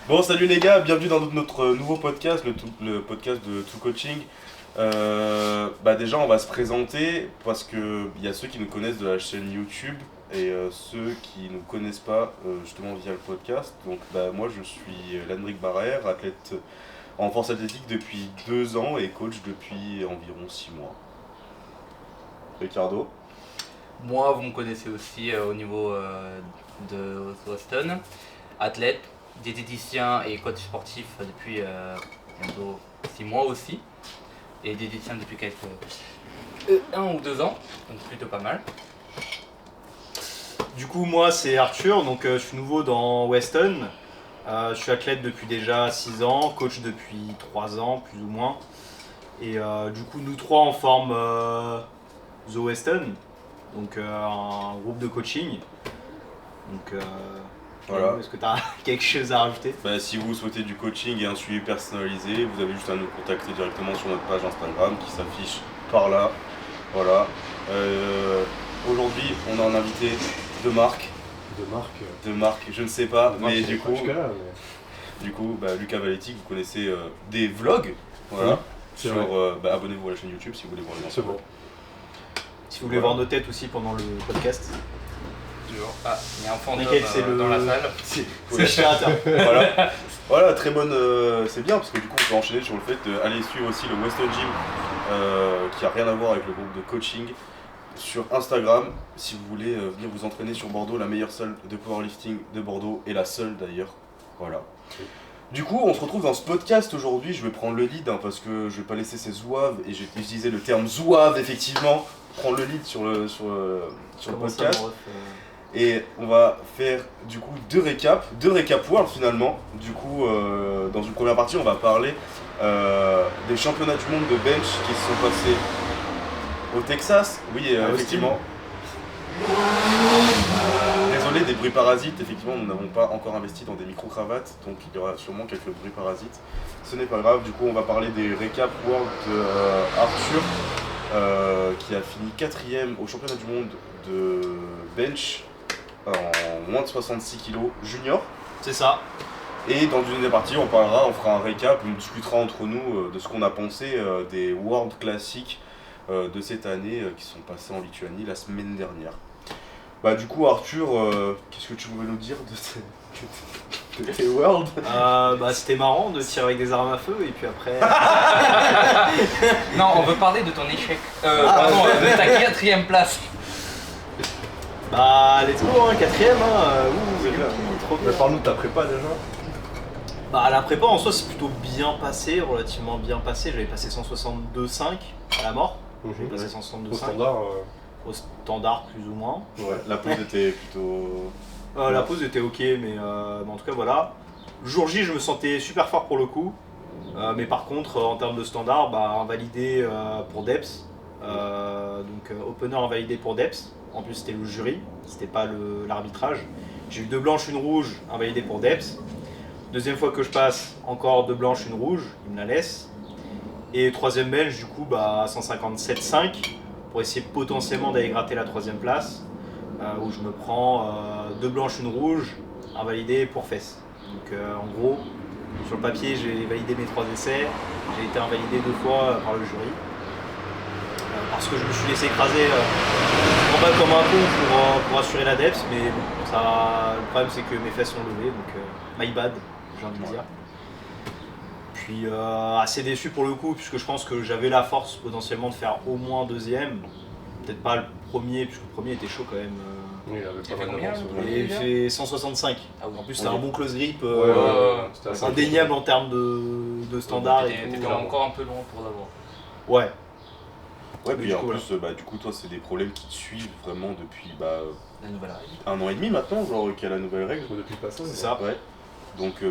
Bon, salut les gars, bienvenue dans notre nouveau podcast, le podcast de Tout Coaching. Déjà, on va se présenter parce qu'il y a ceux qui nous connaissent de la chaîne YouTube et ceux qui ne nous connaissent pas justement via le podcast. Donc, moi, je suis Landrick Barrère, athlète en force athlétique depuis 2 ans et coach depuis environ 6 mois. Ricardo. Moi, vous me connaissez aussi au niveau de Boston, athlète, diététicien et coach sportif depuis bientôt 6 mois aussi, et diététicien depuis quelques 1 ou 2 ans, donc plutôt pas mal. Du coup, moi, c'est Arthur, donc je suis nouveau dans Weston. Je suis athlète depuis déjà 6 ans, coach depuis 3 ans, plus ou moins. Et du coup, nous trois, on forme The Weston, donc un groupe de coaching. Donc, Voilà. est-ce que tu as quelque chose à rajouter? Si vous souhaitez du coaching et un suivi personnalisé, vous avez juste à nous contacter directement sur notre page Instagram qui s'affiche par là. Voilà. Aujourd'hui, on a un invité de marque. De marque, je ne sais pas, mais du coup, Lucas Valetti, vous connaissez des vlogs. Voilà. C'est Abonnez-vous à la chaîne YouTube si vous voulez voir les C'est bon. Si vous voulez voir nos têtes aussi pendant le podcast. Ah, il y a un fantôme Nickel, c'est dans la salle. C'est le créateur. Voilà, très bonne. C'est bien parce que du coup, on peut enchaîner sur le fait d'aller suivre aussi le Weston Gym qui a rien à voir avec le groupe de coaching sur Instagram. Si vous voulez venir vous entraîner sur Bordeaux, la meilleure salle de powerlifting de Bordeaux et la seule d'ailleurs. Voilà. Du coup, on se retrouve dans ce podcast aujourd'hui. Je vais prendre le lead parce que je vais pas laisser ces zouaves et j'ai utilisé le terme zouave effectivement. Prendre le lead sur le podcast. Et on va faire du coup deux récaps World finalement. Du coup, dans une première partie, on va parler des championnats du monde de bench qui se sont passés au Texas. Oui, effectivement. Désolé des bruits parasites, effectivement, nous n'avons pas encore investi dans des micro-cravates, donc il y aura sûrement quelques bruits parasites. Ce n'est pas grave, du coup, on va parler des récaps World de Arthur, qui a fini 4ème au championnat du monde de bench en moins de 66 kg junior. C'est ça. Et dans une deuxième partie, on fera un récap, on discutera entre nous de ce qu'on a pensé des World Classics de cette année qui sont passés en Lituanie la semaine dernière. Du coup, Arthur, qu'est-ce que tu voulais nous dire de tes World? C'était marrant de tirer avec des armes à feu et puis après. Non, on veut parler de ton échec. De ta 4ème place. Let's go, 4ème. Trop bien. Parle-nous de ta prépa déjà. La prépa en soi c'est plutôt bien passé, relativement bien passé. J'avais passé 162,5 à la mort. J'ai passé 162,5. Au standard. Au standard plus ou moins. Ouais, la pause était plutôt. La pause était ok, mais en tout cas voilà. Jour J, je me sentais super fort pour le coup. Mais par contre, en termes de standard, invalidé pour DEPS. Donc opener invalidé pour DEPS. En plus, c'était le jury, c'était pas l'arbitrage. J'ai eu 2 blanches, 1 rouge, invalidé pour DEPS. Deuxième fois que je passe, encore 2 blanches, 1 rouge, il me la laisse. Et 3ème belge, du coup, 157,5 pour essayer potentiellement d'aller gratter la 3ème place. Où je me prends 2 blanches, 1 rouge, invalidé pour fesses. Donc en gros, sur le papier, j'ai validé mes 3 essais. J'ai été invalidé 2 fois par le jury. Parce que je me suis laissé écraser en bas comme un con pour assurer la DEPS, mais bon, le problème c'est que mes fesses sont levées, donc my bad, j'ai envie de dire. Puis assez déçu pour le coup, puisque je pense que j'avais la force potentiellement de faire au moins 2ème, peut-être pas le premier, puisque le premier était chaud quand même. Oui, il avait Tu as pas fait mal combien, d'avance. le Et il fait 165. Ah oui. En plus c'était un bon close grip, C'était assez indéniable en termes de standard et T'étais tout. encore un peu loin pour l'avoir. Ouais. Ouais, puis du en coup, plus, du coup, toi, c'est des problèmes qui te suivent vraiment depuis La nouvelle règle. 1 an et demi maintenant, genre qu'il y a la nouvelle règle. Depuis le passage. C'est ça. Ouais. Donc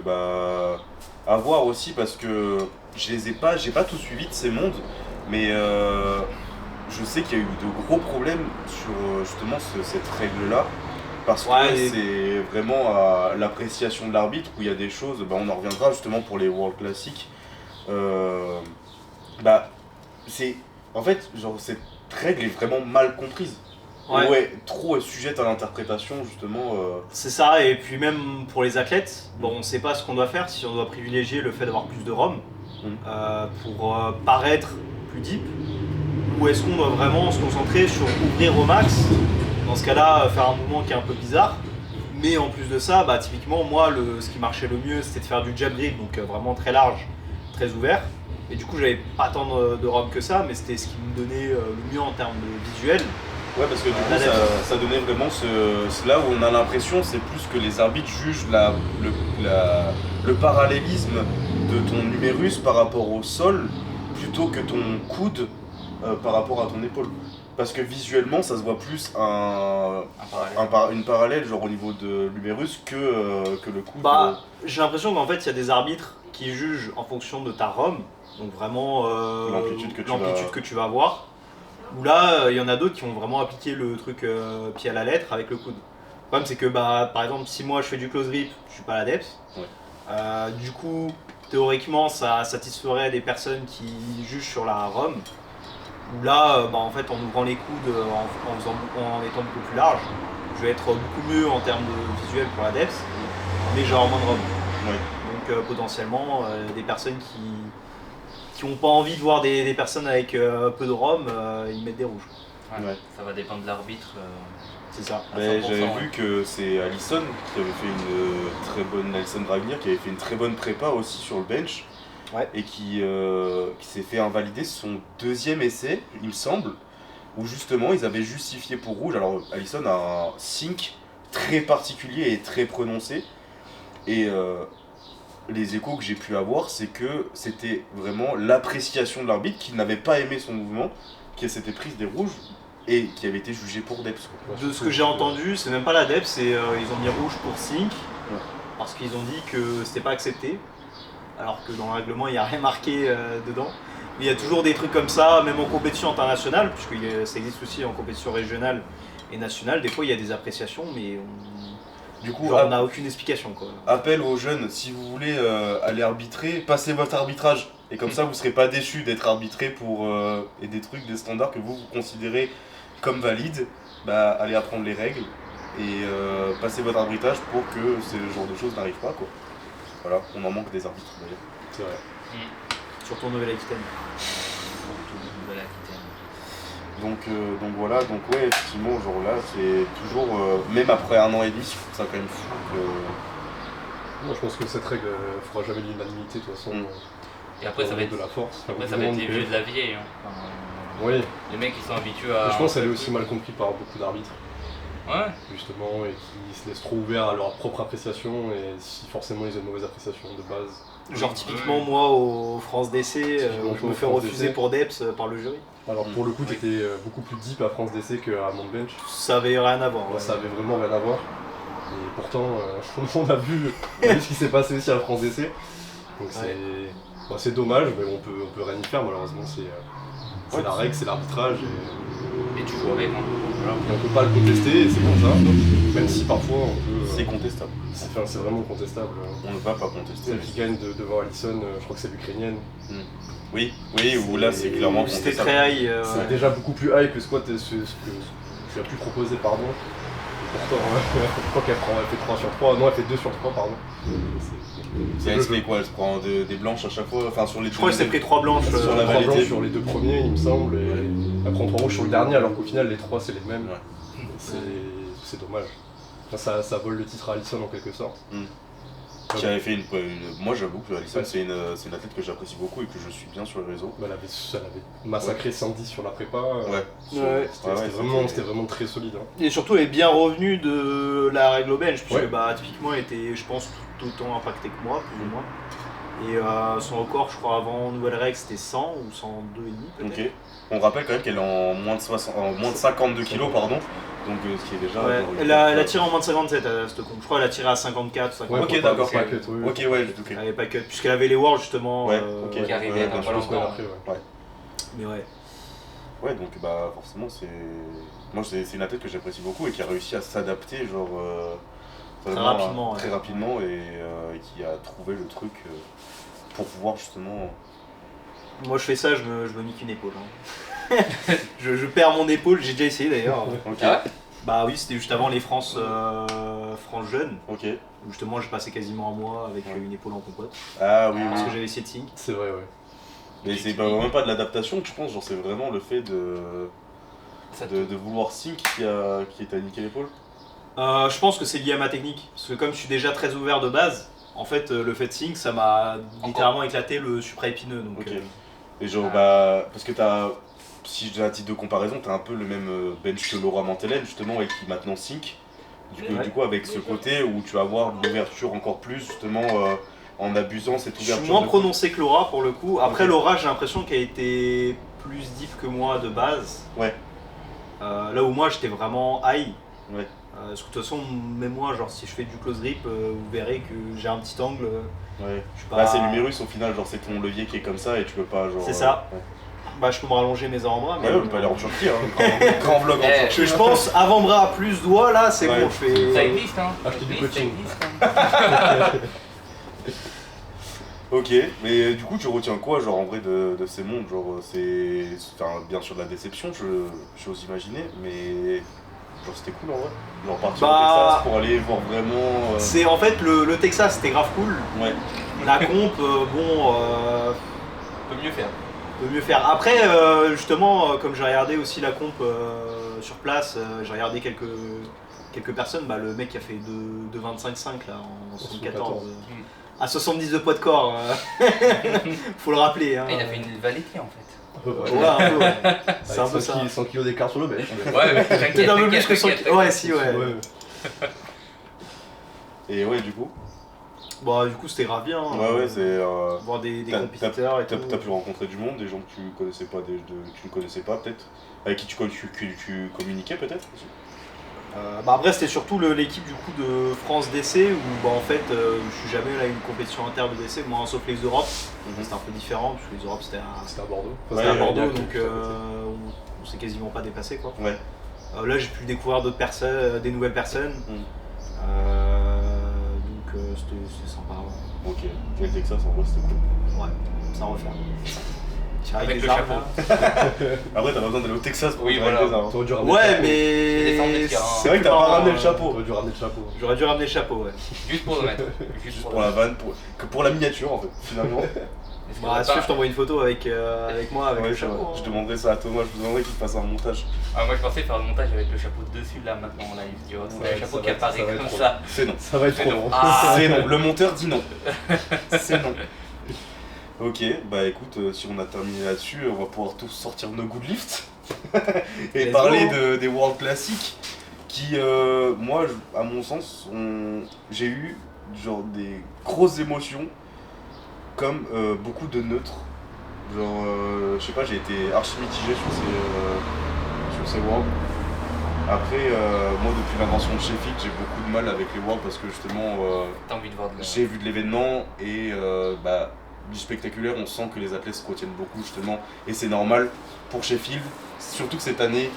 à voir aussi parce que j'ai pas tout suivi de ces mondes, mais je sais qu'il y a eu de gros problèmes sur justement cette règle-là. Parce que c'est vraiment à l'appréciation de l'arbitre où il y a des choses, on en reviendra justement pour les World Classics. C'est. En fait, genre, cette règle est vraiment mal comprise. ouais, trop sujette à l'interprétation justement. C'est ça, et puis même pour les athlètes, bon, on ne sait pas ce qu'on doit faire, si on doit privilégier le fait d'avoir plus de ROM pour paraître plus deep, ou est-ce qu'on doit vraiment se concentrer sur ouvrir au max, dans ce cas-là faire un mouvement qui est un peu bizarre, mais en plus de ça, bah, typiquement moi ce qui marchait le mieux c'était de faire du jab grip, donc vraiment très large, très ouvert, et du coup j'avais pas tant de ROM que ça, mais c'était ce qui me donnait le mieux en termes de visuel. Ouais, parce que du coup, ça donnait vraiment là où on a l'impression, c'est plus que les arbitres jugent le parallélisme de ton numérus par rapport au sol plutôt que ton coude par rapport à ton épaule. Parce que visuellement, ça se voit plus une parallèle genre au niveau de l'humérus que le coude. Bah, j'ai l'impression qu'en fait, il y a des arbitres qui jugent en fonction de ta ROM, donc vraiment l'amplitude que tu vas avoir. Où là, il y en a d'autres qui vont vraiment appliquer le truc pied à la lettre avec le coude. Le problème, c'est que bah, par exemple, si moi je fais du close grip, je suis pas à la depth. Ouais. Du coup, théoriquement, ça satisferait des personnes qui jugent sur la ROM. Où là, bah, en fait, en ouvrant les coudes, en étant beaucoup plus large, je vais être beaucoup mieux en termes de visuel pour la depth, mais j'ai moins de ROM. Ouais. Donc potentiellement, des personnes qui n'ont pas envie de voir des personnes avec peu de ROM, ils mettent des rouges. Ouais. Ça va dépendre de l'arbitre. C'est ça. J'avais vu que c'est Alisson qui avait fait une très bonne, Alisson Dragnir qui avait fait une très bonne prépa aussi sur le bench. Ouais. Et qui s'est fait invalider son deuxième essai, il me semble, où justement ils avaient justifié pour rouge. Alors Alisson a un sync très particulier et très prononcé. Et les échos que j'ai pu avoir, c'est que c'était vraiment l'appréciation de l'arbitre qui n'avait pas aimé son mouvement, qui s'était prise des rouges et qui avait été jugé pour Deps. De ce que j'ai entendu, c'est même pas la Deps, c'est ils ont mis rouge pour sync, parce qu'ils ont dit que c'était pas accepté, alors que dans le règlement il n'y a rien marqué dedans. Mais il y a toujours des trucs comme ça, même en compétition internationale, puisque ça existe aussi en compétition régionale et nationale, des fois il y a des appréciations, mais du coup, on n'a aucune explication, quoi. Appel aux jeunes, si vous voulez aller arbitrer, passez votre arbitrage. Et comme ça, vous ne serez pas déçus d'être arbitré pour et des trucs, des standards que vous considérez comme valides. Bah, allez apprendre les règles et passez votre arbitrage pour que ce genre de choses n'arrivent pas, quoi. Voilà, on en manque des arbitres d'ailleurs. C'est vrai. Surtout en Nouvelle-Aquitaine. Donc voilà, donc ouais, effectivement, ce jour-là, c'est toujours, même après un an et demi, je trouve ça quand même fou que... Moi je pense que cette règle ne fera jamais l'unanimité de toute façon. Et après ça va être de la force. Après ça va être les vieux de la vieille. Oui. Les mecs qui sont habitués à... Je pense qu'elle est aussi mal comprise par beaucoup d'arbitres. Ouais. Justement, et qui se laissent trop ouverts à leur propre appréciation, et si forcément ils ont une mauvaise appréciation de base. Genre typiquement moi au France DC, je me fais refuser pour Deps par le jury. Alors pour le coup t'étais beaucoup plus deep à France DC qu'à Montbench. Ça avait rien à voir. Ouais. Ça avait vraiment rien à voir. Et pourtant on a vu ce qui s'est passé aussi à France DC. Donc c'est dommage, mais on peut rien y faire malheureusement. C'est la règle, c'est l'arbitrage. Et tu joues avec, hein. Voilà. Et on peut pas le contester, c'est comme ça. Même si parfois on peut. C'est contestable. C'est vraiment contestable. On ne va pas contester. Celle qui gagne devant Alisson, je crois que c'est l'Ukrainienne. Oui, où là c'est clairement contestable. C'était très high. C'est déjà beaucoup plus high que ce que tu as pu proposer, pardon. Et pourtant, je crois qu'elle fait 3 sur 3. Non, elle fait 2 sur 3, pardon. Elle se fait quoi? Elle se prend des blanches à chaque fois, enfin sur les. Je crois qu'elle s'est pris 3 blanches sur la 3 blanches sur les 2 premiers, il me semble, et elle prend 3 rouges sur le dernier, alors qu'au final les 3 c'est les mêmes. Ouais. C'est dommage. Enfin, ça vole le titre à Alisson en quelque sorte. Qui avait fait moi j'avoue que Alisson c'est une athlète que j'apprécie beaucoup et que je suis bien sur les réseaux. Elle avait massacré Sandy sur la prépa. C'était vraiment très solide. Hein. Et surtout elle est bien revenue de la règle belge, puisque typiquement elle était je pense tout autant impactée que moi, plus ou moins. Et son record je crois avant nouvelle règle c'était 100 ou 102,5 peut-être. Ok. On rappelle quand même qu'elle est en moins de 52 kg, pardon. Donc ce qui est déjà... Elle a tiré en moins de 57 à cette compte. Je crois qu'elle a tiré à 54, 50. Ok, d'accord. Pas cut, Ok, ouais, Elle avait pas cut, puisqu'elle avait les Worlds justement. Qui arrivaient dans pas longtemps. Après, Mais ouais. Ouais, donc bah forcément c'est... Moi c'est une athlète que j'apprécie beaucoup et qui a réussi à s'adapter genre... très rapidement et qui a trouvé le truc pour pouvoir justement... Moi je fais ça, je me nique une épaule. Hein. je perds mon épaule, j'ai déjà essayé d'ailleurs. Ok. Ah ouais. Bah oui, c'était juste avant les France jeunes, Ok. où justement j'ai passé quasiment un mois avec une épaule en compote. Ah oui, Parce oui. que j'avais essayé de sync. C'est vrai, ouais. Mais c'est même pas de l'adaptation, tu penses, genre c'est vraiment le fait de vouloir sync qui t'a niqué l'épaule. Je pense que c'est lié à ma technique. Parce que comme je suis déjà très ouvert de base, en fait le fait de sync ça m'a littéralement éclaté le supraépineux. Donc, Ok. Et genre, bah, parce que si j'ai un titre de comparaison, t'as un peu le même bench que Laura Mantelen, justement, et qui maintenant sync. Du coup, avec ce côté où tu vas avoir de l'ouverture encore plus, justement, en abusant cette je ouverture. suis moins de prononcé que Laura pour le coup. Après Ok. Laura, j'ai l'impression qu'elle était plus deep que moi de base. Ouais. Là où moi j'étais vraiment high. Ouais. Parce que de toute façon, même moi, genre si je fais du close grip, vous verrez que j'ai un petit angle. Ouais. Je suis pas... Bah, c'est l'humérus au final, genre c'est ton levier qui est comme ça et tu peux pas, genre. C'est ça. Ouais, Bah, je peux me rallonger mes avant-bras. Mais ouais, on peut aller en Turquie, hein. Grand vlog en Eh, Turquie. je pense avant-bras plus doigts, là, c'est Ouais. bon, je fais. Ça existe, hein. Acheter du Ça existe, coaching. ça existe, hein. Ok, mais du coup, tu retiens quoi, genre en vrai, de ces mondes? Genre, c'est. Enfin, bien sûr de la déception, j'ose imaginer, mais. Genre, c'était cool en vrai. Genre, partir au Bah, Texas pour aller voir vraiment. C'est en fait le Texas, c'était grave cool. Ouais. La comp, bon, On peut mieux faire. peut mieux faire. Après, justement, comme j'ai regardé aussi la comp sur place, j'ai regardé quelques personnes. Bah, le mec qui a fait de 25,5 là en 74. À 70 de poids de corps, faut le rappeler. Hein. Ah, il a fait une Valetti en fait. À peu près. Ouais, un peu, ouais. C'est un Avec peu 100 ça. kilos- 100 kilos d'écart sur le bench. Ouais, mais Peut-être un peu plus que 100 t'inquiète, Ouais, si, ouais. Ouais. Et ouais, du coup. Bon, du coup, c'était grave bien. Ouais, c'est. Voir des T'as- compétiteurs et tout. T'as pu rencontrer du monde, des gens que tu connaissais pas, tu ne connaissais pas peut-être, avec qui tu communiquais peut-être aussi. Bah après c'était surtout l'équipe du coup de France DC où bah en fait je suis jamais allé à une compétition interne de DC, moi sauf les Europes, c'était un peu différent parce que les Europes c'était à, C'était à Bordeaux. c'était à Ouais, Bordeaux ouais, donc ouais. on s'est quasiment pas dépassé quoi. Ouais. Là j'ai pu découvrir d'autres personnes, des nouvelles personnes, donc c'était sympa. Ok. Mais le Texas en vrai c'était cool. Ouais, ça à refaire. Tirer Avec des le armes, chapeau. là. Après t'as pas besoin d'aller au Texas pour Oui, tirer voilà. des armes. T'aurais dû ramener Ouais le Descendre mais des terrains. C'est vrai que t'as pas ramené le chapeau. T'aurais dû ramener le chapeau. J'aurais dû ramener le chapeau ouais. Juste pour le mettre. Juste pour la vanne, pour la miniature en fait, finalement. Est-ce que Bah t'as sûr pas- je t'envoie une photo avec moi avec Ouais, le c'est vrai. chapeau. Je demanderai ça à Thomas, je vous demanderai qu'il fasse un montage. Ah, moi je pensais faire le montage avec le chapeau dessus là maintenant en live, tu vois. C'est Ouais, le chapeau ça qui va être- apparaît ça va comme être ça. C'est non. Ça va être C'est trop non. long. Ah. C'est non. Le monteur dit non. C'est non. Ok, bah écoute, si on a terminé là-dessus, on va pouvoir tous sortir nos good lifts et Let's parler go. des World Classics qui, moi, à mon sens, j'ai eu genre des grosses émotions comme beaucoup de neutres. Genre, je sais pas, j'ai été archi mitigé sur ces Worlds. Après, moi, depuis l'invention de Sheffield, j'ai beaucoup de mal avec les Worlds parce que justement, T'as envie de voir de la. j'ai vu de l'événement et bah, du spectaculaire, on sent que les athlètes se retiennent beaucoup justement et c'est normal pour Sheffield, surtout que cette année,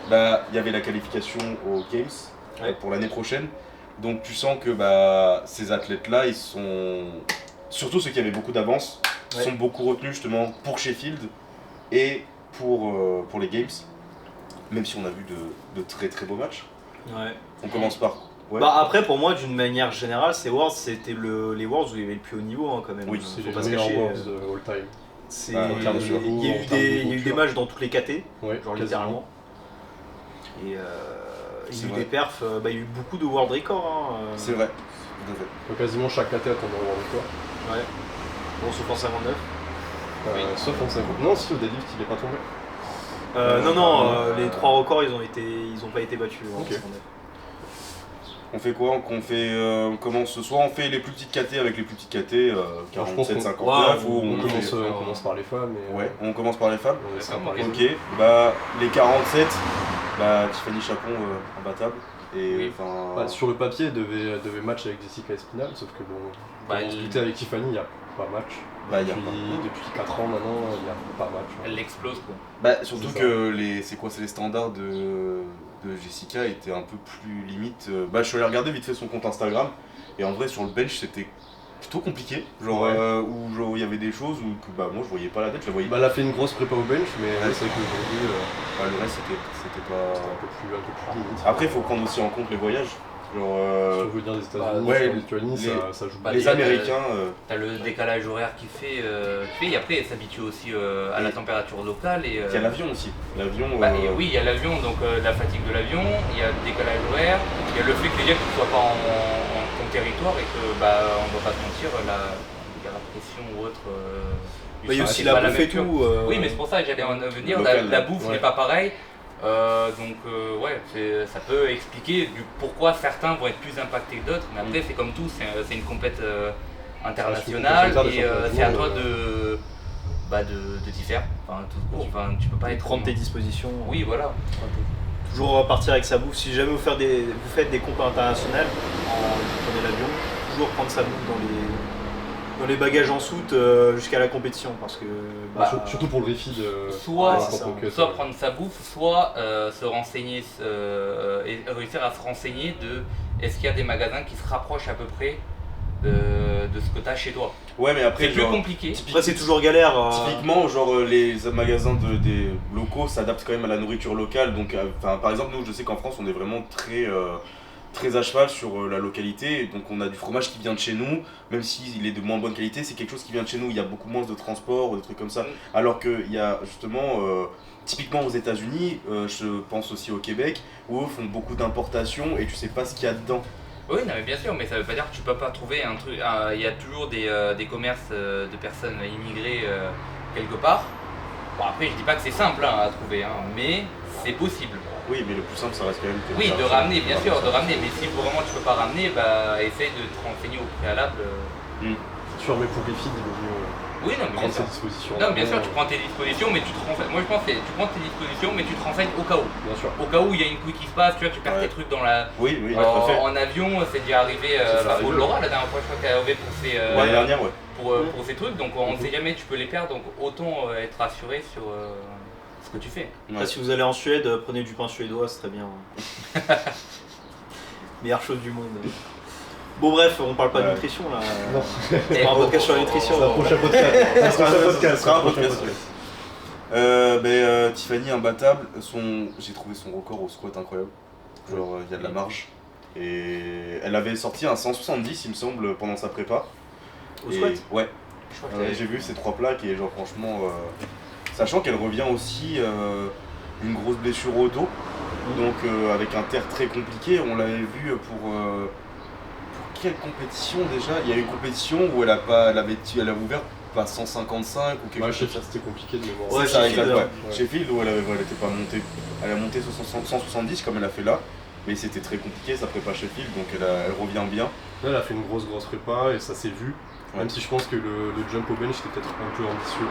bah, il y avait la qualification aux Games Ouais. pour l'année prochaine, donc tu sens que bah, ces athlètes-là, ils sont, surtout ceux qui avaient beaucoup d'avance, Ouais. sont beaucoup retenus justement pour Sheffield et pour les Games, même si on a vu de très très beaux matchs. Ouais. On commence par... Ouais. Bah après pour moi d'une manière générale ces Worlds c'était les Worlds où il y avait le plus haut niveau hein, quand même. Oui, C'est Faut les pas se meilleurs cacher. Worlds all time. C'est- Bah, il y a bien sûr. eu En des, termes de il y a eu des culture. matchs dans toutes les KT, Ouais, genre quasiment. littéralement. Et il y C'est a eu vrai. des perfs, bah, il y a eu beaucoup de world records. Hein, C'est vrai. Tout à fait. Donc quasiment chaque KT a tombé en World Record. Ouais. Bon sauf en 59. Oui. Sauf en 50. Non, si au deadlift il est pas tombé. Non, les trois records ils ont pas été battus en Ok. 59. On fait quoi? On commence soit on fait les plus petites KT avec les plus petites KT, Alors, je pense 47, qu'on- 59, Ouais, ou On on commence, fait- on commence par les femmes. Et, Ouais, on commence par les femmes. On laissera Ouais, par les ouais. autres. Ok, bah les 47, bah Tiffany Chapon imbattable. Et Oui. enfin. Bah, sur le papier, elle devait match avec Jessica Espinal, sauf que bon, Bah, on se elle- doutait avec Tiffany, il n'y a pas match. Bah, y a Depuis 4 ans maintenant, il n'y a pas match. Elle l'explose quoi. Bah surtout C'est ça. que c'est les standards de Jessica étaient un peu plus limite. Bah je suis allé regarder vite fait son compte Instagram et en vrai sur le bench c'était plutôt compliqué, genre Ouais. où genre, il y avait des choses où que, bah, moi je voyais pas la tête, je la voyais Bah, elle a fait une grosse prépa au bench, mais Ouais. c'est vrai qu'aujourd'hui, pas. Le reste c'était pas. c'était un peu plus limite. Après, il faut prendre aussi en compte les voyages. Genre, Si on veut dire des États-Unis, ouais, sur Lituanie, ça joue bah, les déjà, Américains. T'as le décalage horaire qui fait, et après elle s'habitue aussi à la température locale. Et, Il y a l'avion aussi. L'avion. et oui, il y a l'avion, donc la fatigue de l'avion, il y a le décalage horaire, il y a le fait que les gars ne soient pas en ton territoire et que, bah, on va pas se mentir, la pression ou autre. Il y a aussi c'est pas la bouffe même et tout. Oui, mais c'est pour ça que j'allais en venir, Local, la bouffe ouais. n'est pas pareille. Ouais, ça peut expliquer pourquoi certains vont être plus impactés que d'autres, mais après c'est comme tout, c'est une compète internationale compétition et internationale, c'est à du toi monde, de t'y faire. Enfin, tu peux pas être Prendre tes dispositions. Oui, voilà. Toujours partir avec sa bouffe. Si jamais vous faites des comptes internationales, vous prenez l'avion, toujours prendre sa bouffe dans les bagages en soute jusqu'à la compétition. Parce que, surtout pour le refill. Soit, ouais, c'est ça. soit prendre sa bouffe, soit se renseigner et réussir à se renseigner de est-ce qu'il y a des magasins qui se rapprochent à peu près de ce que tu as chez toi. Ouais, mais après, C'est plus genre, compliqué. Après, c'est toujours galère. typiquement, genre les magasins des locaux s'adaptent quand même à la nourriture locale. Donc, par exemple, nous, je sais qu'en France, on est vraiment très à cheval sur la localité. Donc, on a du fromage qui vient de chez nous, même s'il est de moins bonne qualité, c'est quelque chose qui vient de chez nous. Il y a beaucoup moins de transport ou des trucs comme ça. Alors qu'il y a justement, typiquement aux États-Unis, je pense aussi au Québec, où eux font beaucoup d'importations et tu sais pas ce qu'il y a dedans. Oui, non, mais bien sûr, mais ça veut pas dire que tu peux pas trouver un truc. Il y a toujours des commerces de personnes immigrées quelque part. Bon, après, je dis pas que c'est simple à trouver, mais c'est possible. Oui, mais le plus simple, ça reste quand même. Oui, de ramener, bien sûr, de ramener, mais si vraiment tu peux pas ramener, bah essaye de te renseigner au préalable. C'est sûr, mais pour les filles, il vaut mieux Oui, non, mais bien prendre sûr. ses dispositions. Non, bien sûr, tu prends tes dispositions, mais tu te renseignes. Moi, je pense que tu prends tes dispositions, mais tu te renseignes au cas où. Bien sûr. Au cas où il y a une couille qui se passe, tu vois, tu perds Ouais. tes trucs dans la. Oui, tout à fait. En avion, c'est déjà arrivé. C'est déjà Pour arrivé. Laura, la dernière fois, je crois qu'elle est arrivée pour ses. L'année dernière, ouais. Pour ces trucs, donc on ne sait jamais, tu peux les perdre, donc autant être rassuré sur ce que tu fais. Après, si vous allez en Suède, prenez du pain suédois, c'est très bien. Meilleure chose du monde. Bon, bref, on parle pas de Ouais. nutrition là. Non. C'est pas un podcast sur la nutrition. C'est un prochain podcast. Ça sera un podcast. podcast. Tiffany imbattable, j'ai trouvé son record au squat incroyable. Genre il y a de la marge. Et elle avait sorti un 170 il me semble pendant sa prépa. Au Et- squat Ouais, Je crois que j'ai vu ces 3 plaques et genre franchement, sachant qu'elle revient aussi d'une grosse blessure au dos, donc avec un terre très compliqué, on l'avait vu pour quelle compétition déjà? Il y a eu une compétition où elle a ouvert pas 155 ou quelque Ouais, chose je comme sais ça. c'était compliqué de mémoire. Ouais, Ouais, ça Sheffield, exact, ouais. ouais. Sheffield où elle était pas montée. Elle a monté 170 comme elle a fait là, mais c'était très compliqué sa prépa Sheffield, donc elle revient bien. Là, elle a fait une grosse prépa et ça s'est vu. Ouais. Même si je pense que le jump au bench était peut-être un peu ambitieux.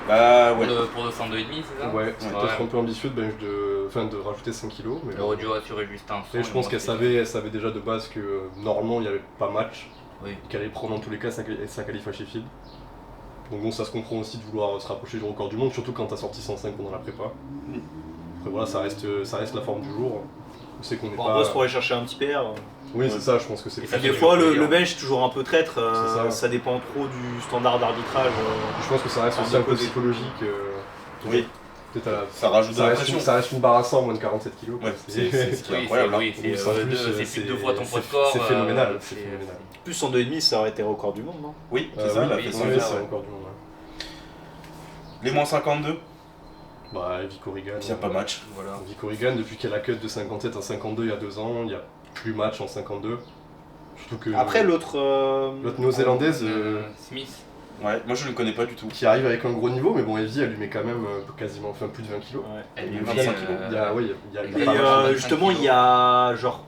Bah ouais. pour le 102,5, c'est ça? Ouais, c'était peut-être un peu ambitieux de rajouter 5 kilos. Mais Elle aurait dû assurer juste un. et je pense qu'elle savait déjà de base que normalement il n'y avait pas match. Oui. Qu'elle allait prendre dans tous les cas sa qualif à Sheffield. Donc bon, ça se comprend aussi de vouloir se rapprocher du record du monde, surtout quand t'as sorti 105 pendant la prépa. Après voilà, ça reste la forme du jour. On sait qu'on n'est Bon, pas... après, il faudrait chercher un petit PR. Oui, c'est ça, je pense que c'est Et plus... ça Des fait fois, plaisir. le bench, toujours un peu traître. C'est ça. Ça dépend trop du standard d'arbitrage. Je pense que ça reste En aussi un peu déposé. psychologique. Oui. Peut-être Ça rajoute de la pression. ça reste une barre à 100 moins de 47 kilos. quoi. Ouais, c'est ce qui est Oui, incroyable. hein. c'est Donc, ça, en plus, plus de deux fois ton poids de c'est corps. phénoménal. c'est- C'est phénoménal. Plus 102,5, ça aurait été record du monde, non? Oui, c'est ça, elle a oui, fait oui, son Ouais, faire, c'est ouais. encore du monde. Ouais. Les moins 52, Bah, Vico Regan. il n'y a pas match. Voilà. Vico Regan, depuis qu'elle a cut de 57 à 52 il y a 2 ans, il n'y a plus match en 52. Surtout que Après, l'autre. l'autre néo-zélandaise Smith. Ouais, moi je ne le connais pas du tout. qui arrive avec un gros niveau, mais bon, Evie, elle lui met quand même quasiment plus de 20 kilos. Ouais. Elle Il y a lui 25 met, kilos. Il y a, ouais, il y a Et Et pas mal. 25 justement, il y a genre.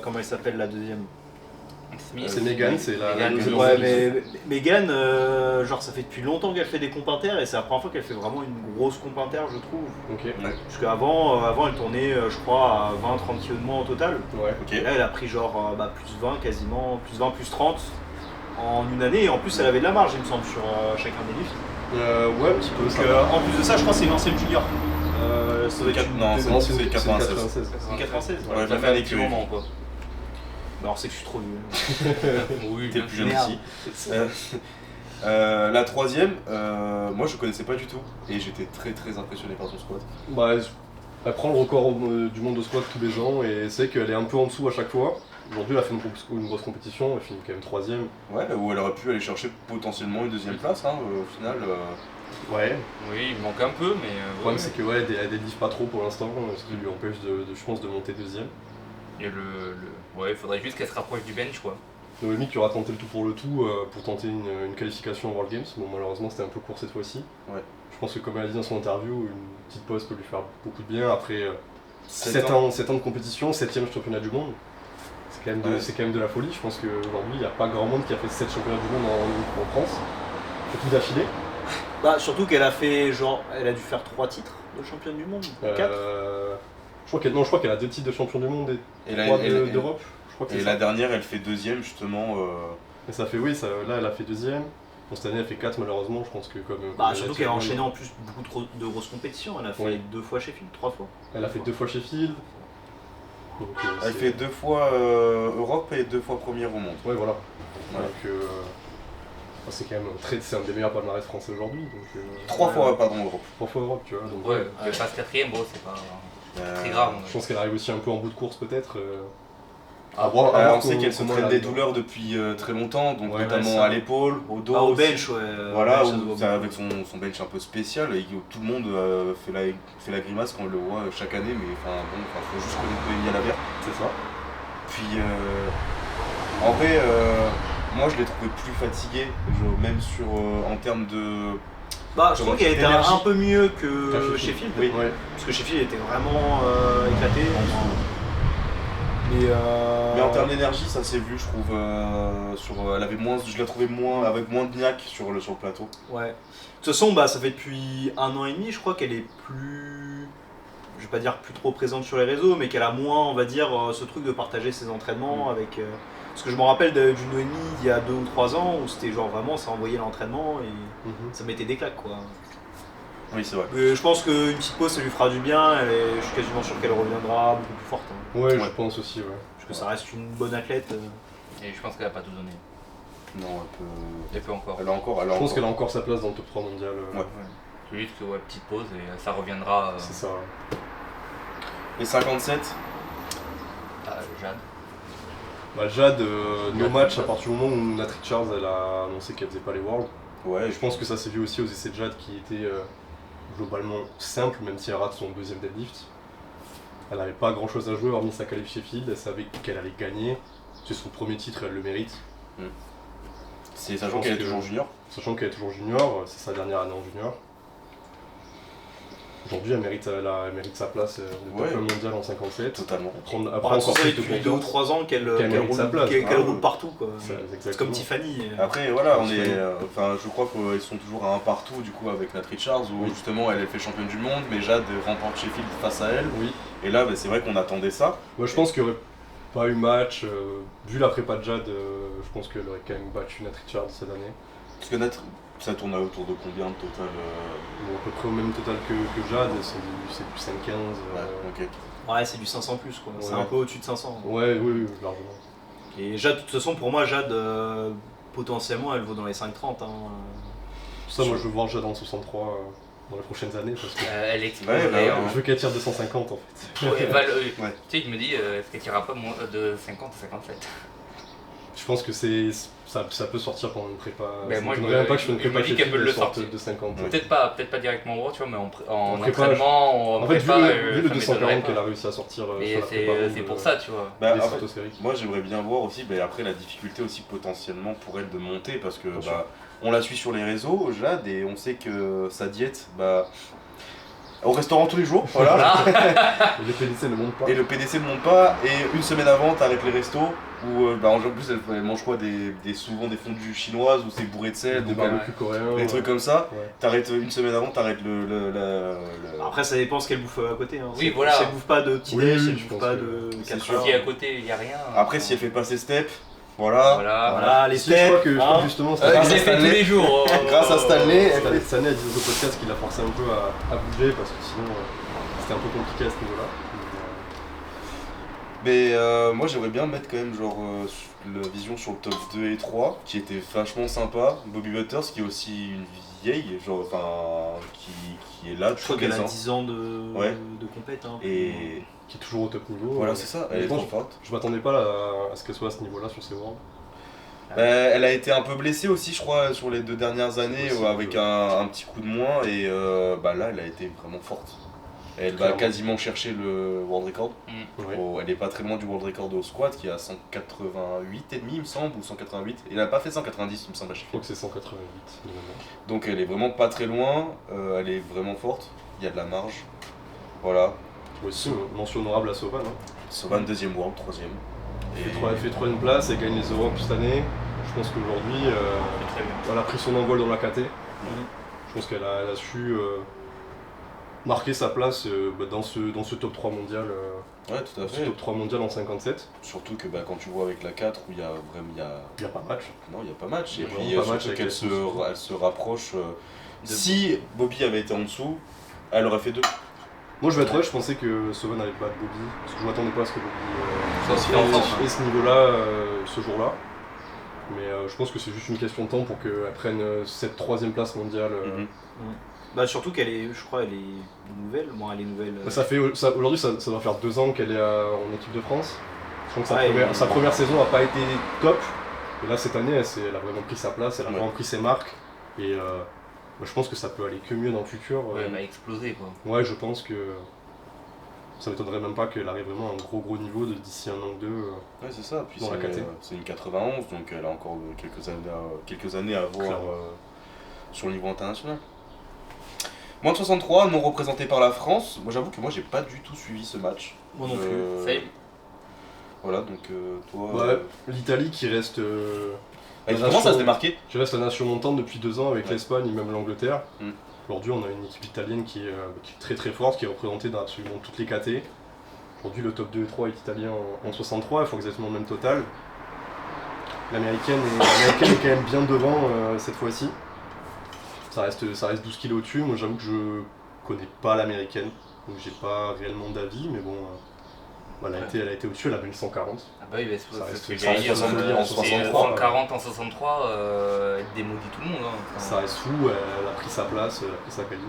Comment elle s'appelle la deuxième? Smith. C'est Megan, c'est la Megan, néo-zélandaise. Ouais, mais Megan, genre ça fait depuis longtemps qu'elle fait des comptes inter et c'est la première fois qu'elle fait vraiment une grosse comp inter, je trouve. Ok, Parce qu'avant, elle tournait, je crois, à 20-30 kg de moins au total. ouais. Ok. Et là, elle a pris genre plus 20 quasiment, plus 20, plus 30 en une année. Et en plus, elle avait de la marge, il me semble, sur chacun des lifts. Ouais, un petit peu. Donc ça va. en plus de ça, je crois que c'est une ancienne junior. Ça doit être une Non, deux- c'est 96. 96. c'est 96. Ouais, Ça la fait un année petit que- moment quoi. Alors c'est que je suis trop vieux. Oui, T'es bien plus sûr. jeune Merde. ici. La troisième, moi je connaissais pas du tout et j'étais très très impressionné par son squat. Bah, elle prend le record du monde de squat tous les ans et c'est qu'elle est un peu en dessous à chaque fois. Aujourd'hui, elle a fait une grosse compétition, elle finit quand même troisième. Ouais, où elle aurait pu aller chercher potentiellement une deuxième place, hein, au final. Ouais. Oui, il manque un peu, mais. Le problème, c'est que ouais, elle délivre pas trop pour l'instant, ce qui lui empêche je pense, de monter deuxième. Et ouais, il faudrait juste qu'elle se rapproche du bench, quoi. Noémie qui aura tenté le tout pour tenter une qualification en World Games. Bon, malheureusement, c'était un peu court cette fois-ci. Ouais. Je pense que, comme elle a dit dans son interview, une petite pause peut lui faire beaucoup de bien. Après 7 ans de compétition, 7ème championnat du monde. C'est quand même de la folie. Je pense qu'aujourd'hui, il n'y a pas grand monde qui a fait 7 championnats du monde en France. Surtout d'affilée. Bah surtout qu'elle a fait elle a dû faire 3 titres de championne du monde. 4. Je crois qu'elle a 2 titres de champion du monde et 3 d'Europe. Je crois que c'est Et ça. la dernière, elle fait deuxième justement. Et ça fait, là elle a fait deuxième. Bon, cette année elle fait 4 malheureusement, je pense que comme. Bah surtout qu'elle a enchaîné en plus beaucoup de grosses compétitions. Elle a fait Oui. 2 fois Sheffield, 3 fois. Elle a fait 2 fois Sheffield. Donc, Elle c'est- fait 2 fois Europe et 2 fois première au monde. Ouais, voilà. Ouais. Donc, c'est quand même c'est un des meilleurs palmarès français aujourd'hui. Donc, 3 fois, pardon, Europe. 3 fois Europe, tu vois. Donc, Ouais, qu'elle fasse quatrième, bon, c'est pas très Euh, grave. Je pense qu'elle arrive aussi un peu en bout de course peut-être. On sait qu'elle se traîne des douleurs depuis très longtemps, donc Ouais, notamment ça. à l'épaule, au dos. Au aussi. bench, ouais. Voilà, au bench, ça se où voit c'est beaucoup. avec son bench un peu spécial et tout le monde fait la grimace quand on le voit chaque année, mais faut juste connaître Noémie à la verte. C'est ça. Puis en vrai, moi je l'ai trouvé plus fatiguée, même en termes de. Bah je trouve qu'elle était d'énergie. un peu mieux Qu'à que Sheffield. Oui. Ouais. Parce que Sheffield était vraiment éclaté. Mais en termes d'énergie, ça s'est vu, je trouve. Je la trouvais avec moins de niaque sur le plateau. Ouais. De toute façon, bah, ça fait depuis 1 an et demi, je crois qu'elle est plus. Je vais pas dire plus trop présente sur les réseaux, mais qu'elle a moins, on va dire, ce truc de partager ses entraînements avec. Parce que je me rappelle d'une Noémie il y a 2 ou 3 ans où c'était genre vraiment ça envoyait l'entraînement et ça mettait des claques quoi. Oui, c'est vrai. Je pense qu'une petite pause ça lui fera du bien et je suis quasiment sûr qu'elle reviendra beaucoup plus forte. Hein. Ouais, je Ouais. pense aussi, ouais. Parce que ça reste une bonne athlète. Et je pense qu'elle a pas tout donné. Non, Elle peut encore. elle a encore. Je pense qu'elle a encore sa place dans le top 3 mondial. Ouais. C'est juste que, ouais, petite pause et ça reviendra C'est ça. Et 57, à Jade. Bah, Jade, no match à partir du moment où Nat Richards elle a annoncé qu'elle faisait pas les Worlds. ouais, Je pense que ça s'est vu aussi aux essais de Jade qui étaient globalement simples, même si elle rate son deuxième deadlift. Elle n'avait pas grand chose à jouer hormis sa qualif Sheffield, elle savait qu'elle allait gagner. C'est son premier titre et elle le mérite. c'est Je sachant pense qu'elle est que- toujours junior. Sachant qu'elle est toujours junior, c'est sa dernière année en junior. Aujourd'hui, elle mérite sa place de Ouais. top mondial en 57. Totalement. Après Par encore contre, ça fait plus de depuis 2 ou confiance. 3 ans qu'elle mérite sa place. qu'elle roule partout quoi. Ça, C'est exactement. comme Tiffany. Après, voilà, Tiffany. je crois qu'ils sont toujours à un partout du coup avec Nat Richards où Oui. justement elle fait championne du monde, mais Jade remporte Sheffield face à elle. Oui. Et là, c'est vrai qu'on attendait ça. Moi, je pense qu'il n'y aurait pas eu match. Vu la prépa de Jade, je pense qu'elle aurait quand même battu Nat Richards cette année. Parce que Nat, ça tourne autour de combien de total Bon, à peu près au même total que Jade, c'est du 5-15. Ok. Ouais, c'est du 500 plus quoi. C'est Ouais. un peu au-dessus de 500. Ouais, oui, largement. Et Jade, de toute façon, pour moi, Jade, potentiellement, elle vaut dans les 5,30. Hein. Ça, moi, je veux voir Jade en 63 dans les prochaines années parce que Elle explose Ouais, bah, d'ailleurs. je veux qu'elle tire 250 en fait. Ouais, Ouais. Tu sais, je me dis, est-ce qu'elle tirera pas moins de 50 à 57? Je pense que ça peut sortir pendant une prépa. Ben, Ça moi, m'étonnerait pas que je fais une je me prépa dis qu'elle peut le sorte sortir. de 50. Ouais. Peut-être pas directement au World, tu vois, mais en prépa, entraînement, En fait, vu prépa, le ça 240 m'étonnerait qu'elle pas. a réussi à sortir Mais sur la prépa c'est ronde, pour ça, tu vois. Bah, des en fait, stratosphériques. moi j'aimerais bien voir aussi après la difficulté aussi potentiellement pour elle de monter parce que Bien sûr. on la suit sur les réseaux, Jade, et on sait que sa diète, au restaurant tous les jours, voilà. Voilà. Les PDC ne montent pas. Et le PDC ne monte pas, et une semaine avant, t'arrêtes les restos, où en plus elle mange quoi, souvent des fondues chinoises, où c'est bourré de sel, Des donc barbecues coréens. des trucs comme ça. Ouais. T'arrêtes une semaine avant, t'arrêtes Après, ça dépend ce qu'elle bouffe à côté. Hein. Oui, Si- voilà. Si elle bouffe pas de petit Oui, déj, oui, si elle je bouffe pense pas que de c'est 4 sûr. Si à côté, il n'y a rien. Après, si elle fait pas ses steps, voilà. Voilà. Voilà, les Si, je crois steps. que hein. justement, Elle Grâce à les fait tous Stanley. les jours. Grâce à Stanley, elle fait cette année, elle disait au podcast qu'il a forcé un peu à bouger parce que sinon c'était un peu compliqué à ce niveau-là. Mais moi j'aimerais bien mettre quand même genre la vision sur le top 2 et 3 qui était vachement sympa. Bobby Butters qui est aussi une vieille, genre enfin qui est là Je crois tous qu'elle les a ans. 10 ans Ouais. de compète. Hein, Et Qui est toujours au top niveau. voilà, c'est ça, elle est Bon, trop forte. Je m'attendais pas à ce qu'elle soit à ce niveau-là sur ces Worlds. Elle a été un peu blessée aussi, je crois, sur les 2 dernières années, possible, avec ouais. un petit coup de moins, et là, elle a été vraiment forte. Elle va Clairement. quasiment chercher le world record. Ouais. Elle est pas très loin du world record au squat, qui est à 188,5 il me semble, ou 188. Elle n'a pas fait 190, il me semble, à Je Sheffield. crois que c'est 188 de mémoire. Donc elle est vraiment pas très loin, elle est vraiment forte, il y a de la marge. Voilà. Aussi, mention honorable à Sovan. Hein. Sovan, 2ème world, 3ème. Elle fait 3ème place, elle gagne les Europes cette année. Je pense qu'aujourd'hui, Très bien. elle a pris son envol dans la KT. Je pense qu'elle a, elle a su marquer sa place dans ce top 3 mondial. Ouais, tout à Dans ce fait. top 3 mondial en 57. Surtout que quand tu vois avec la 4 où il y a vraiment. Il n'y a pas match. Non, il n'y a pas match. Il y Et a puis vraiment pas match surtout avec qu'elle les Souls. elle se rapproche. Si Bobby avait été en dessous, elle aurait fait 2. Moi je vais être honnête, je pensais que Sovan allait battre Bobby. Parce que je m'attendais pas à ce que Bobby Ça, c'est en forme, hein. ait ce niveau-là ce jour-là. Mais je pense que c'est juste une question de temps pour qu'elle prenne cette 3ème place mondiale. Bah surtout qu'elle est, je crois, elle est nouvelle. Bon, elle est nouvelle. Aujourd'hui, ça doit faire 2 ans qu'elle est en équipe de France. Je pense que Ouais, sa première saison n'a pas été top. Et là, cette année, elle a vraiment pris sa place, elle a Ouais. vraiment pris ses marques. Et je pense que ça peut aller que mieux dans le futur. Ouais, elle va exploser quoi. Ouais, je pense que ça m'étonnerait même pas qu'elle arrive vraiment à un gros niveau d'ici 1 an ou 2. Ouais, c'est ça. Puis Dans la KT. c'est une 91, donc elle a encore quelques années à voir Clairement. sur le niveau international. Moins de 63, non représenté par la France. Moi, j'avoue que moi, j'ai pas du tout suivi ce match. Moi non plus. Same. Voilà, donc toi. Ouais, l'Italie qui reste, Elle commence à se démarquer. qui reste la nation montante depuis 2 ans avec Ouais. l'Espagne et même l'Angleterre. Mm. Aujourd'hui, on a une équipe italienne qui est très très forte, qui est représentée dans absolument toutes les KT. Aujourd'hui, le top 2 et 3 est italien en 63, il faut exactement le même total. L'américaine est quand même bien devant cette fois-ci. Ça reste 12 kilos au-dessus. Moi, j'avoue que je connais pas l'américaine, donc j'ai pas réellement d'avis, mais bon. Elle a été au-dessus, elle avait une 140. Ah bah oui, Ça reste- c'est ça reste gagné, 70 en 63, 140 en 63, elle démolit tout le monde. Hein. Enfin, Ça reste fou, elle a pris sa place, elle a pris sa qualif.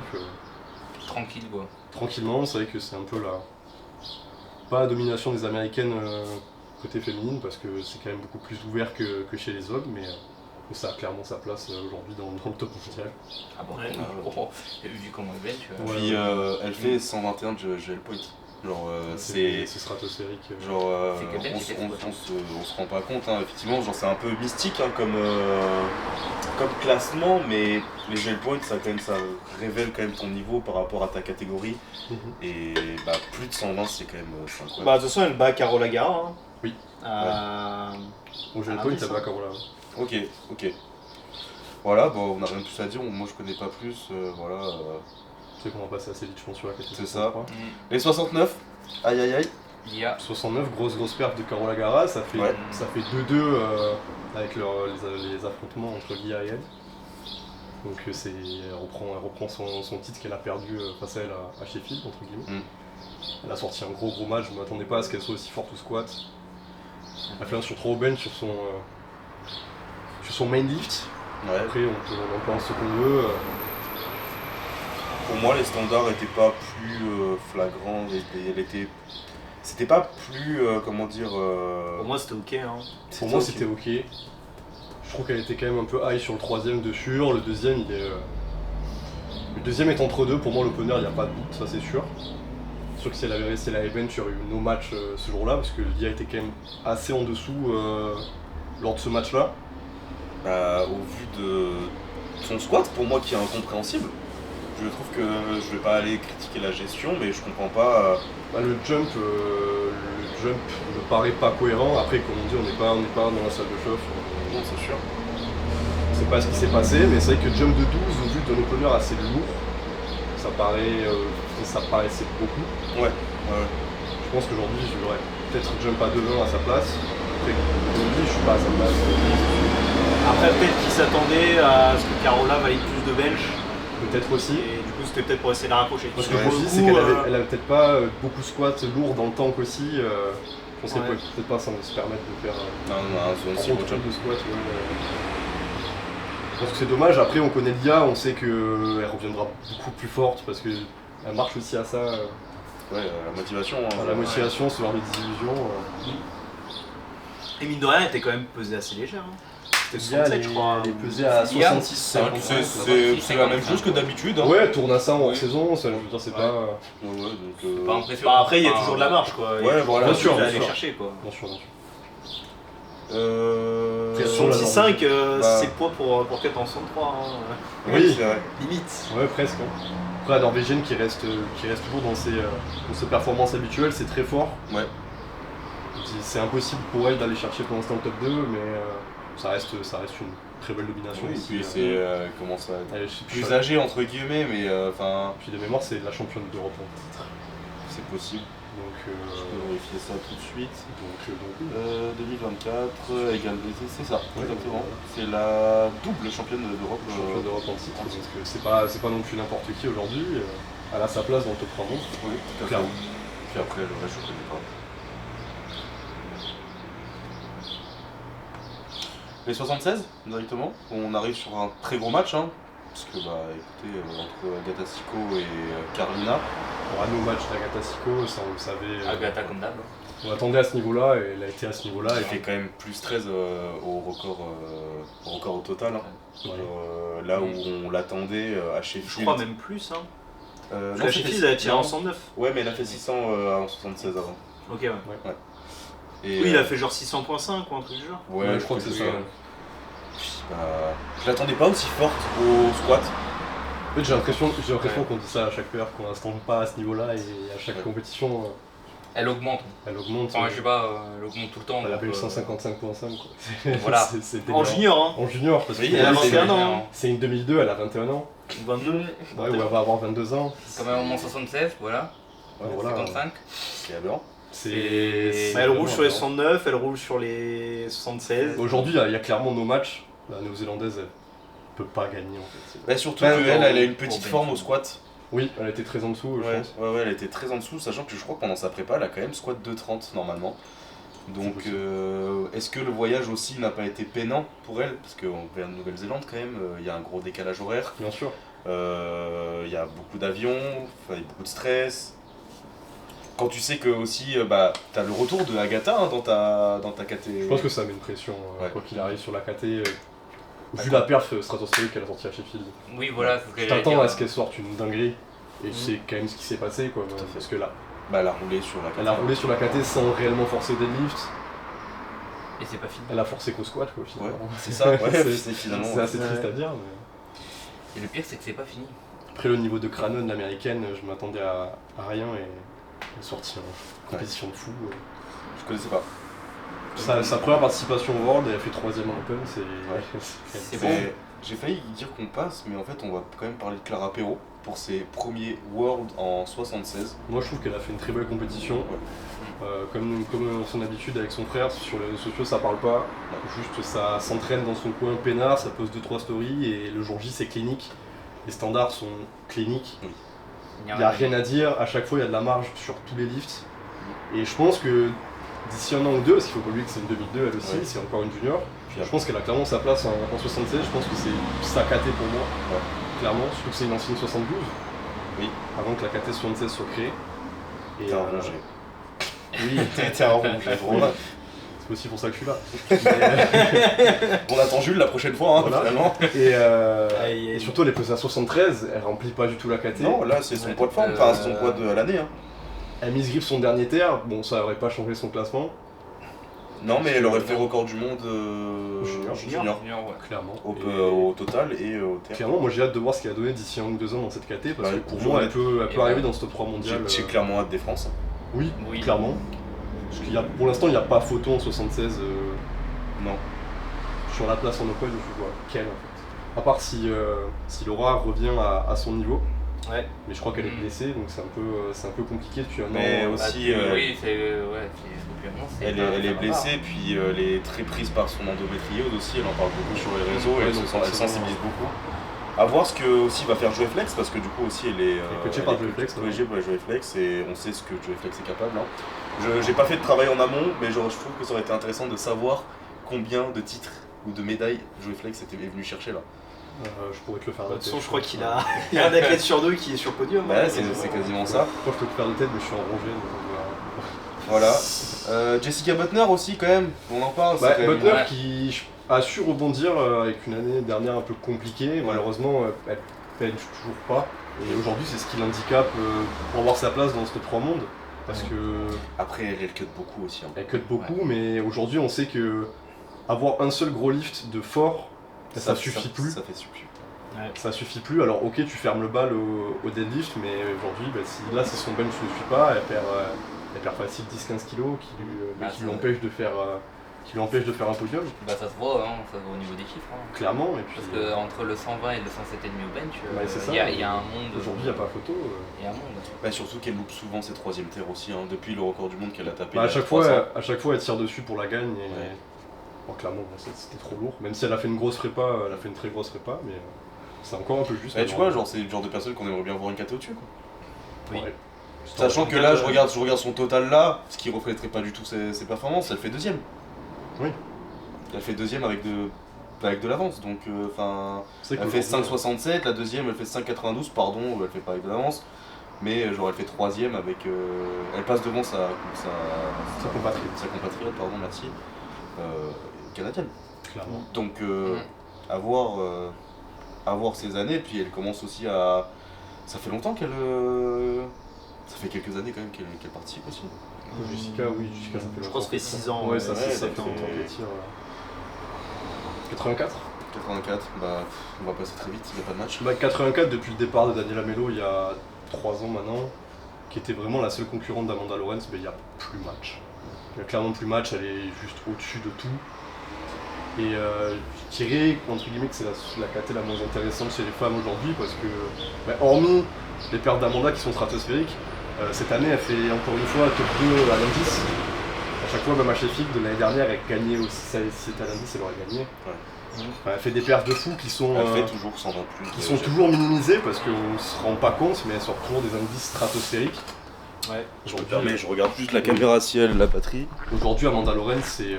tranquille quoi. Tranquillement, c'est vrai que c'est un peu pas la domination des américaines côté féminine, parce que c'est quand même beaucoup plus ouvert que chez les hommes, mais ça a clairement sa place aujourd'hui dans le top mondial. Ah bon, Ouais. vu comment elle est belle, tu vois. Ouais. Puis elle fait 121 de GL point. Genre, c'est. stratosphérique. Genre, C'est que belle, on se rend pas compte, hein. Effectivement, genre, c'est un peu mystique hein, comme classement, mais les gel points, ça révèle quand même ton niveau par rapport à ta catégorie. Mhm. Et plus de 120, c'est quand même c'est incroyable. Bah de toute façon, elle bat Carola Gara. Hein. Oui. Au jeu Ah, point, oui, t'as ça. pas Carola. Ok. Voilà, bon, on n'a rien de plus à dire, moi je connais pas plus, voilà. Tu sais qu'on va passer assez vite, je pense, sur la catégorie. C'est ça. 63. Les 69, aïe aïe aïe. Il y a 69, grosse perf de Carola Gara, ça fait Ouais. 2-2 avec les affrontements entre Guilla et elle. Donc elle reprend son titre qu'elle a perdu face à elle à Sheffield, entre guillemets. Mm. Elle a sorti un gros match, je ne m'attendais pas à ce qu'elle soit aussi forte au squat. Elle a fait un sur 3 au bench sur son main lift. Ouais. Après on en pense ce qu'on veut. Pour moi, les standards étaient pas plus flagrants, c'était pas plus, comment dire... Pour moi, c'était ok. Hein. Pour moi c'était ok. Je trouve qu'elle était quand même un peu high sur le 3ème de sûr. Le deuxième est entre deux. Pour moi l'opener il n'y a pas de doute, ça c'est sûr. C'est sûr que si elle avait resté la bench, il y aurait eu no match ce jour-là parce que Lia était quand même assez en dessous lors de ce match-là. Au vu de son squat, pour moi qui est incompréhensible, je trouve que je vais pas aller critiquer la gestion, mais je comprends pas... Le jump me paraît pas cohérent. Après comme on dit, on n'est pas dans la salle de chauffe. Non, c'est sûr. Je sais pas ce qui s'est passé, mais c'est vrai que jump de 12 au vu d'un opener assez lourd, ça paraissait beaucoup. Ouais. Je pense qu'aujourd'hui je l'aurais peut-être jump à 2-20 à sa place. Après, comme on dit, je suis pas à sa place. Après, peut-être qu'il s'attendait à ce que Carola valide plus de bench. Peut-être aussi. Et du coup, c'était peut-être pour essayer de la rapprocher. Parce que Ouais, je me dis, c'est qu'elle avait peut-être pas beaucoup squat lourd dans le tank aussi. Je pense qu'elle Ouais. pourrait peut-être pas se permettre de faire Non, un zone un 6 gros truc de squat. Je pense que c'est dommage. Après, on connaît Lia, on sait qu'elle reviendra beaucoup plus forte parce qu'elle marche aussi à ça, Ouais, la motivation. à la motivation, ce genre de désillusion. Et mine de rien, elle était quand même pesée assez légère. Hein. C'était Lia, 67, je crois. elle est pesée à Lia, 66, C'est 55. c'est la même chose que d'habitude. Hein. Ouais, elle tourne à ça en hors Oui. saison, ça, je veux dire, c'est Ouais. pas. Ouais, donc. Pas impressionnant. Bah, après, il y a Enfin, toujours de la marge, quoi. Ouais, voilà, bien sûr, à bien aller sûr. chercher, quoi. Bien sûr, bien sûr. 66,5, Bah. c'est poids pour 4 en 63. Hein. Oui, c'est vrai. Limite. Ouais, presque. Hein. Après, la Norvégienne qui reste toujours dans ses performances habituelles, c'est très fort. Ouais. C'est impossible pour elle d'aller chercher pour l'instant le top 2, mais ça reste une très belle domination. Oui, et aussi, puis c'est. Comment ça. elle est Plus âgé entre guillemets, mais enfin. Puis de mémoire, c'est la championne d'Europe en titre. C'est possible. Donc, Je peux vérifier ça tout de suite. donc 2024, c'est ça, Ouais, exactement. voilà. C'est la double championne d'Europe. championne d'Europe en titre. Donc c'est pas non plus n'importe qui aujourd'hui. Elle a sa place dans le top 3 monde. Oui, tout à fait. Clairement. Puis après, le reste, je connais pas. Les 76, directement. On arrive sur un très gros match, hein. Parce que, bah, écoutez, entre Agatha Siko et Carlina, Pour un match d'Agatha Siko, ça on le savait. Agatha comme d'hab. On attendait à ce niveau-là et elle a été à ce niveau-là. elle Et fait quand même plus 13 au record au total. Hein. Ouais. Genre, là où on l'attendait à Sheffield. Je crois même plus. Hein. Non, La Sheffield, elle a tiré non. en 109. Ouais, mais elle a fait 600 en 76 avant. Ok, ouais. Et, Oui, il a fait genre 600.5 ou un truc du genre. Ouais, je crois que c'est ça. oui. Bah, je l'attendais pas aussi forte au squat. En fait, j'ai l'impression qu'on dit ça à chaque paire, qu'on l'instant pas à ce niveau-là et à chaque Ouais. compétition, Elle augmente. elle augmente. Enfin, je sais pas, elle augmente tout le temps. Elle donc, avait le 155.5 quoi. Voilà. C'est En délirant. junior, hein. En junior, parce que Oui, elle a c'est 21 ans. c'est une 2002, elle a 21 ans. 22. Ouais, ou elle va avoir 22 ans. Quand même au moins 76, voilà. Ouais, Voilà. 55. C'est aberrant. Et- Bah, elle roule vraiment sur les aberrant. 69, elle roule sur les 76. Aujourd'hui, il y a clairement nos matchs. La néo-zélandaise, elle peut pas gagner en fait. Bah, surtout Ouais, qu'elle, elle a une pour petite Benfica. forme au squat. Oui, elle était très en dessous, je Ouais, pense. ouais, elle était très en dessous, sachant que je crois que pendant sa prépa, elle a quand même squat 2,30 normalement. C'est Donc, possible. est-ce que le voyage aussi n'a pas été peinant pour elle? Parce qu'on vient de Nouvelle-Zélande quand même, il y a un gros décalage horaire, Bien sûr. il y a beaucoup d'avions, il y a beaucoup de stress. Quand tu sais que aussi, bah, t'as le retour de Agatha hein, dans ta caté. Je pense que ça met une pression, Ouais. quoi qu'il arrive sur la KT. Vu la perf stratosphérique qu'elle a sortie à Sheffield. Oui, voilà, c'est ce que Je j'allais t'attends dire. à ce qu'elle sorte une dinguerie. Et Mhm. c'est quand même ce qui s'est passé, quoi. à fait. Parce que là, Bah, elle a roulé sur la caté. elle a roulé sur la KT sans réellement forcer des lifts. Et c'est pas fini. Elle a forcé qu'au squat, quoi, Ouais, finalement. c'est ça, ouais, C'est- c'est finalement. C'est assez triste Ouais. à dire, mais... Et le pire, c'est que c'est pas fini. Après, le niveau de Cranon, l'américaine, je m'attendais à rien et elle est sortie en compétition de fou. Je connaissais pas. Sa première participation au World, elle a fait 3ème en Open, c'est... C'est C'est- bon. J'ai failli dire qu'on passe, mais en fait, on va quand même parler de Clara Perrault pour ses premiers Worlds en 76. Moi, je trouve qu'elle a fait une très belle compétition. Comme son habitude avec son frère, sur les réseaux sociaux, ça parle pas. Juste, ça s'entraîne dans son coin peinard, ça pose 2-3 stories et le jour J, c'est clinique. Les standards sont cliniques. Il n'y a rien à dire, à chaque fois il y a de la marge sur tous les lifts. Et je pense que d'ici un an ou deux, parce qu'il faut pas oublier que c'est une 2002 elle aussi, Ouais. c'est encore une junior, Puis je pense qu'elle a clairement sa place en 76, je pense que c'est sa KT pour moi, clairement, surtout que c'est une ancienne 72, Oui. avant que la KT 76 soit créée. Et, T'es un rongé. oui, T'es un rongé, vraiment. c'est aussi pour ça que je suis là. Mais, On attend Jules la prochaine fois, hein, Voilà. finalement. et surtout elle est pesée à 73, elle remplit pas du tout la KT. Non, là, c'est son Ouais, poids de forme, enfin, c'est son poids de l'année. Hein. Elle mise griffe son dernier terre, bon ça aurait pas changé son classement, Non, mais elle aurait fait record du monde Junior. junior. Junior, ouais. clairement. Au total et au terre. Clairement, moi j'ai hâte de voir ce qu'elle a donné d'ici 1 ou 2 ans dans cette KT parce Ouais, que pour toujours moi elle honnête. peut Et arriver ouais. dans ce top 3 mondial. J'ai clairement hâte des France. Oui, Oui. clairement. Parce qu'il y a, pour l'instant il n'y a pas photo en 76 Non. sur la place en Open, je vois quelle en fait. À part si Laura revient à son niveau, Ouais. mais je crois qu'elle est blessée donc c'est un peu compliqué depuis un Mais an. aussi, Oui, c'est. Ouais, depuis un an, c'est elle pas- est ça va blessée, puis elle est très prise par son endométriose aussi, elle en parle beaucoup sur les réseaux Ouais, et donc elle forcément. sensibilise beaucoup. À voir ce que aussi va faire Joey Flex, parce que du coup aussi elle est coachée par Joey Flex, corrigée par Joey Flex et on sait ce que Joey Flex est capable. Hein. J'ai pas fait de travail en amont, mais genre, je trouve que ça aurait été intéressant de savoir combien de titres ou de médailles Joey Flex est venu chercher là. Je pourrais te le faire De de toute tête. façon, je crois qu'il a un athlète sur 2 qui est sur le podium. Bah, hein. c'est quasiment ça. Moi, je peux te le faire de tête, mais je suis en rongé. Voilà. Jessica Butner aussi, quand même, on en parle. c'est quand même- Butner Ouais. qui a su rebondir avec une année dernière un peu compliquée. Malheureusement, elle peine toujours pas. Et aujourd'hui, c'est ce qui l'handicape pour avoir sa place dans ce 3 mondes. Parce que Après, elle cut beaucoup aussi. Hein. elle cut beaucoup, mais aujourd'hui, on sait que avoir un seul gros lift de fort, ça suffit plus. Ça fait suffit. Ça suffit plus. Alors, ok, tu fermes le bal au deadlift, mais aujourd'hui, si son bench ne suit pas, elle perd facile 10-15 kilos qui lui empêchent de faire. Qui lui empêche de faire un podium, Bah ça se voit, hein, ça se voit au niveau des chiffres. Hein. clairement. Et puis, Parce que entre le 120 et le 107,5 au bench, c'est ça. il y a un monde. aujourd'hui, il n'y a pas photo. Il y a un monde. Bah, surtout qu'elle loupe souvent ses 3ème terres aussi, hein, depuis le record du monde qu'elle a tapé. Bah, il y a à chaque 300. fois, elle tire dessus pour la gagne. Et... Ouais. Bon, clairement, c'était trop lourd. Même si elle a fait une grosse prépa, elle a fait une très grosse prépa, mais c'est encore un peu juste. Ouais, tu vois, genre, c'est le genre de personne qu'on aimerait bien voir une KT au-dessus, quoi. Oui. Ouais. Sachant que là, je regarde son total là, ce qui reflèterait pas du tout ses performances, elle fait 2ème. Oui. Elle fait 2ème avec de l'avance, donc enfin. C'est Elle fait 5,67, la 2ème elle fait 5,92, pardon, elle fait pas avec de l'avance. Mais genre elle fait 3ème avec. Elle passe devant sa compatriote, pardon, merci. Canadienne. Clairement. Donc avoir ces années, puis elle commence aussi à. Ça fait longtemps qu'elle. Ça fait quelques années quand même qu'elle participe aussi. Jessica, ça fait Je crois que ça fait 6 ans. Ouais, ça ouais, fait ça longtemps fait- qu'elle tire. 84 84, bah on va passer très vite, il n'y a pas de match. 84 depuis le départ de Daniela Melo il y a 3 ans maintenant, qui était vraiment la seule concurrente d'Amanda Lawrence, mais il n'y a plus match. Il n'y a clairement plus match, elle est juste au-dessus de tout. Et je dirais entre guillemets que c'est la KT la moins intéressante chez les femmes aujourd'hui parce que, hormis les pertes d'Amanda qui sont stratosphériques, cette année elle fait encore une fois top 2 à l'indice. À chaque fois, même à Sheffield de l'année dernière, elle gagnait aussi, si c'était à l'indice, elle aurait gagné. Enfin, elle fait des pertes de fous qui sont, Elle fait toujours 120 plus. qui sont toujours minimisées parce qu'on ne se rend pas compte, mais elles sortent toujours des indices stratosphériques. Ouais. Je me permets, je regarde juste la caméra si elle la batterie. Aujourd'hui, Amanda Lawrence, c'est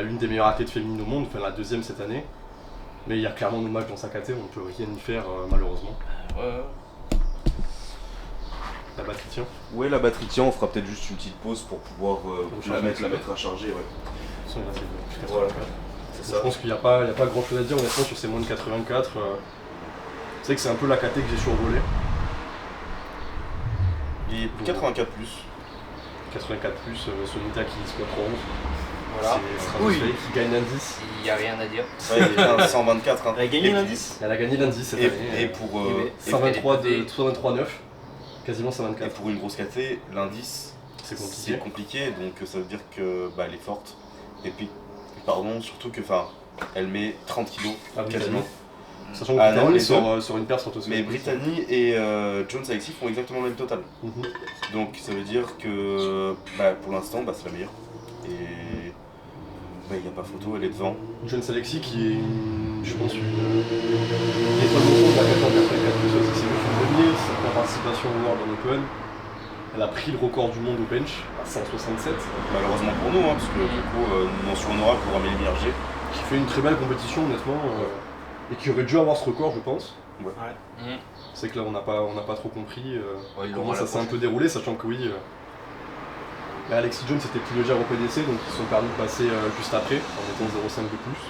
une des meilleures athlètes féminines au monde, enfin la 2ème cette année. Mais il y a clairement nos matchs dans sa KT, on ne peut rien y faire malheureusement. Ouais. La batterie tient. Ouais, la batterie tient, on fera peut-être juste une petite pause pour pouvoir la charger. mettre à charger. Ouais. De toute façon, là, c'est Voilà. 84. C'est Je ça. pense qu'il n'y a pas grand chose à dire honnêtement sur ces moins de 84. C'est que c'est un peu la KT que j'ai survolée. Et 84 plus. 84 plus, Sonita qui squat 11. Voilà. C'est stratosphérique qui gagne l'indice. Il n'y a rien à dire. Ouais, il est à 124. Hein. Elle a gagné Et- l'indice. Elle a gagné l'indice cette Et, année. et pour, et- 123,9. Quasiment et 124. pour une grosse KT, l'indice C'est c'est compliqué. compliqué, donc ça veut dire que elle est forte. Et puis, surtout que elle met 30 kilos Ah, quasiment. Sachant que Ah non, Brittany les sur une paire Mais stratosphérique. Brittany et Jones Alexis font exactement le même total. Mhm. Donc ça veut dire que pour l'instant c'est la meilleure. Et il n'y a pas photo, elle est devant. Jones Alexis qui est je pense une étoile montante de la 484 plus aussi, c'est une demi, sa première participation au World en Open. Elle a pris le record du monde au bench à 167, Malheureusement pour nous, hein, parce que du coup, mention honorable pour Amélie Mierger. qui fait une très belle compétition honnêtement, et qui aurait dû avoir ce record je pense. C'est que là on n'a pas trop compris Ouais, ils comment l'auront ça la s'est un peu prochaine. déroulé, sachant que oui, Alexis Jones était plus léger au PDC, donc ils se sont permis de passer juste après, en mettant 0,5 de plus.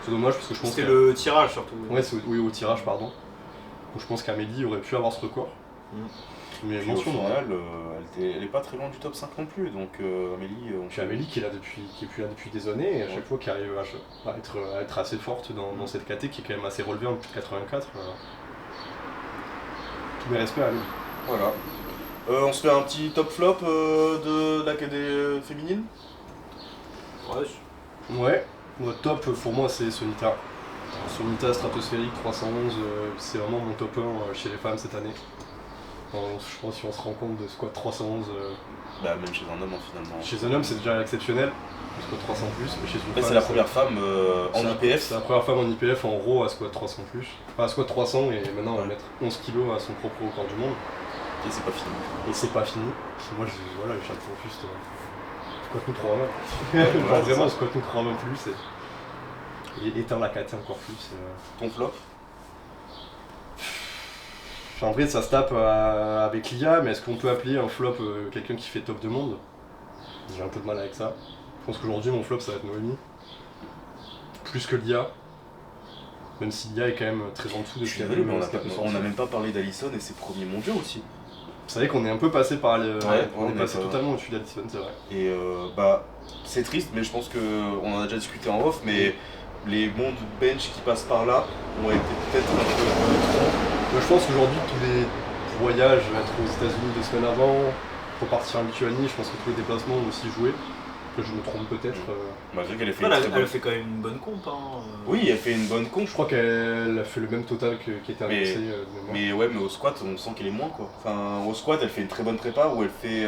C'est dommage parce que je pense C'était que... le tirage surtout. Ouais, oui, au tirage, pardon. Donc je pense qu'Amélie aurait pu avoir ce record. Mais Puis au mention final, elle est pas très loin du top 5 non plus, donc Amélie. Puis Amélie qui est plus là depuis des années, et à chaque fois qui arrive à être assez forte dans cette KT qui est quand même assez relevée en plus de 84. Tous mes respects à Amélie. Voilà. On se fait un petit top flop de la KD féminine. Ouais, notre top pour moi c'est Sonita. Sonita stratosphérique 311, c'est vraiment mon top 1 chez les femmes cette année. Je pense si on se rend compte de squat 311 Même chez un homme finalement. chez un homme c'est déjà exceptionnel, le squat 300 plus, mais chez une Après, femme c'est la première femme en IPF. C'est la première femme en IPF en raw à squat 300 plus. Enfin à squat 300 et maintenant elle va Ouais. mettre 11 kg à son propre record du monde. Et c'est pas fini. Et c'est pas fini. Moi, voilà, j'attends juste Squat nous 3 genre vraiment, Squat nous 3 plus et éteindre la KT encore plus. Ton flop? En vrai, ça se tape avec l'IA, mais est-ce qu'on peut appeler un flop quelqu'un qui fait top de monde? J'ai un peu de mal avec ça. Je pense qu'aujourd'hui, mon flop, ça va être Noémie. Plus que l'IA. Même si l'IA est quand même très en dessous de Je ce suis qu'il y désolé, avait. mais on n'a même pas parlé d'Alisson et ses premiers mondiaux aussi. Vous savez qu'on est un peu passé par le. Ouais, on est mais passé pas- totalement au-dessus d'Addison, c'est vrai. Et c'est triste, mais je pense qu'on en a déjà discuté en off, mais les mondes bench qui passent par là ont été peut-être un peu trop. Moi, je pense qu'aujourd'hui, tous les voyages, être aux États-Unis 2 semaines avant, repartir en Lituanie, je pense que tous les déplacements ont aussi joué. Que je me trompe peut-être. Malgré qu'elle ait fait Elle une a, très elle bonne. a fait quand même une bonne comp. Hein. Oui, elle fait une bonne con, Je crois qu'elle a fait le même total qui était annoncé de mémoire. Mais ouais, mais au squat, on sent qu'elle est moins quoi. Enfin, au squat, elle fait une très bonne prépa où elle fait.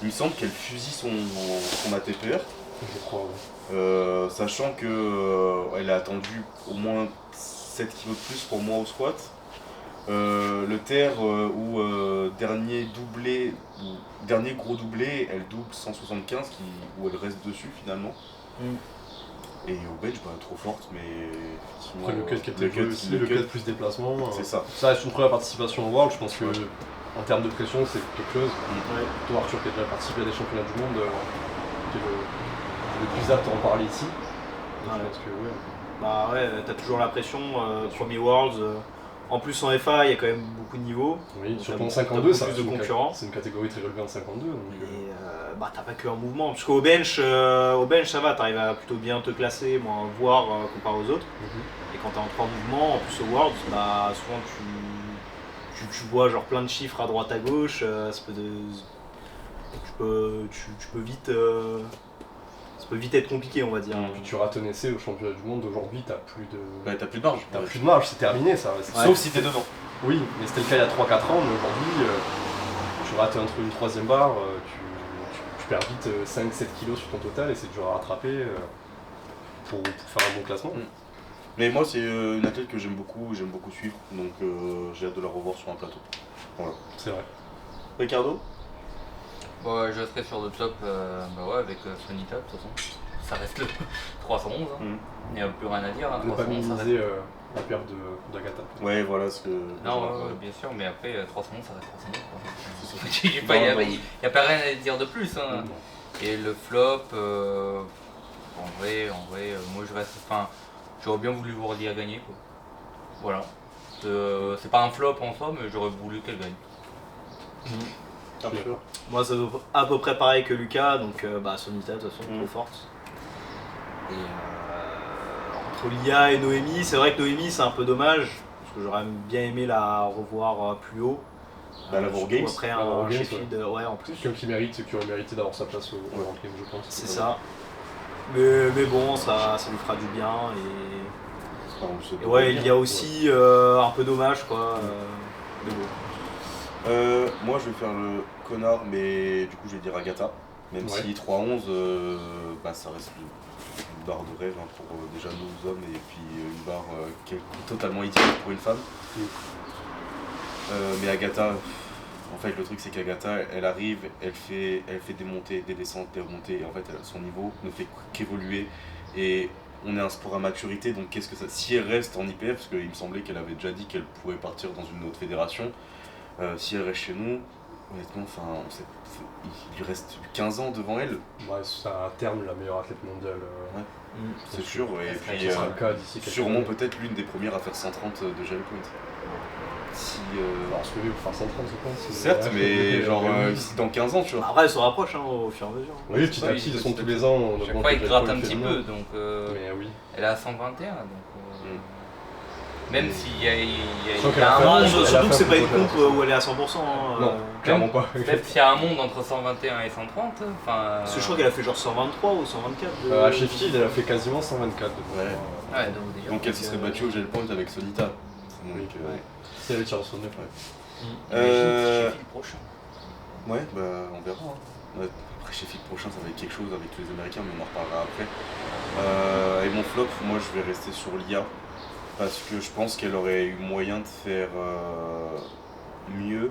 Il me semble qu'elle fusille son ATPR. Je crois, ouais. Sachant que elle a attendu au moins 7 kg de plus pour moi au squat. Le terre dernier doublé, ou dernier gros doublé, elle double 175 où elle reste dessus finalement. Et au bench, trop forte, mais effectivement. Après, le cut catégorie aussi, le cut plus déplacement. C'est ça. Ça reste une première participation au World, je pense que en termes de pression, c'est quelque chose. Ouais. Toi, Arthur, qui a déjà participé à des championnats du monde, tu es le plus apte à en parler ici. Ouais. Je pense que, ouais. Bah ouais, t'as toujours la pression, premier Worlds. En plus en FA, il y a quand même beaucoup de niveaux. Oui, Donc, surtout en t'as 52, ça beaucoup reste plus de concurrence. c'est une catégorie très relevée en 52. Donc, Et bah t'as pas que un mouvement, parce qu'au bench, ça va, t'arrives à plutôt bien te classer, voir comparé aux autres. Et quand t'es en 3 mouvements, en plus au Worlds, bah souvent tu vois genre plein de chiffres à droite à gauche, tu peux vite ça peut vite être compliqué, on va dire. Puis tu rates un essai au championnat du monde aujourd'hui, t'as plus de. Bah, t'as plus de marge. T'as plus de marge, c'est terminé ça. Sauf si t'es dedans. Oui, mais c'était le cas il y a 3-4 ans, mais aujourd'hui, tu rates entre une 3ème barre, tu perds vite 5-7 kilos sur ton total et c'est dur à rattraper pour faire un bon classement. Mais moi, c'est une athlète que j'aime beaucoup suivre, donc j'ai hâte de la revoir sur un plateau. Voilà. C'est vrai. Ricardo? Bon, je serai sur le top avec Sonita, de toute façon. Ça reste le 311, hein. Il n'y a plus rien à dire. Hein. Ne pas 311, ça reste... minimiser la perte d'Agatha. Ouais, voilà ce que. Non, bien sûr, mais après 311, ça reste 311. Il n'y a pas rien à dire de plus. Hein. Et le flop, en vrai, moi je reste. Enfin, j'aurais bien voulu voir Lia gagner, quoi. Voilà. C'est pas un flop en soi, mais j'aurais voulu qu'elle gagne. Arthur. Moi c'est à peu près pareil que Lucas, donc Sonita de toute façon trop forte. Et entre Lia et Noémie, c'est vrai que Noémie c'est un peu dommage, parce que j'aurais bien aimé la revoir plus haut. La World Games. Après La un World Games, Sheffield, ouais en plus. Quelqu'un qui aurait mérité d'avoir sa place au World Games, je pense. C'est ça. Mais bon, ça lui fera du bien. Et ouais, il y a aussi un peu dommage quoi. Mais bon. Moi je vais faire le connard, mais du coup je vais dire Agatha. Même si 3-11, ça reste une barre de rêve pour déjà nos hommes et puis une barre qui est totalement idiote pour une femme. Mais Agatha, en fait le truc c'est qu'Agatha elle arrive, elle fait des montées, des descentes, des remontées et en fait son niveau ne fait qu'évoluer et on est un sport à maturité donc qu'est-ce que ça. Si elle reste en IPF, parce qu'il me semblait qu'elle avait déjà dit qu'elle pourrait partir dans une autre fédération. Si elle reste chez nous, honnêtement, il lui reste 15 ans devant elle. Ouais, c'est à terme la meilleure athlète mondiale. C'est sûr, et puis ce sera le cas d'ici quelques sûrement années. peut-être l'une des premières à faire 130 de gel point. Si, Alors, ce que pour faire 130, je pense. certes, mais genre ici dans 15 ans, tu vois. Après elle se rapproche au fur et à mesure. Oui, petit à petit, de toute façon, tous les ans, on Chaque augmente fois, le il gel gratte point un petit féminin. peu, donc Mais oui. elle est à 121, donc même s'il y a Sauf qu'elle un a fait monde, un- Surtout elle a que c'est fait pas un une projet comp là-dessus. où elle est à 100%. Hein, Non, clairement pas. même s'il y a un monde entre 121 et 130, enfin... Parce que je crois qu'elle a fait genre 123 ou 124. À Sheffield, elle a fait quasiment 124. Ouais. Ouais, donc déjà... Donc elle se serait battue au gel point avec Sonita. Donc, Si elle tire sur 9. Sheffield prochain. Ouais, on verra. Hein. Ouais, après Sheffield prochain, ça va être quelque chose avec les Américains, mais on en reparlera après. Et mon flop, moi je vais rester sur l'IA. Parce que je pense qu'elle aurait eu moyen de faire mieux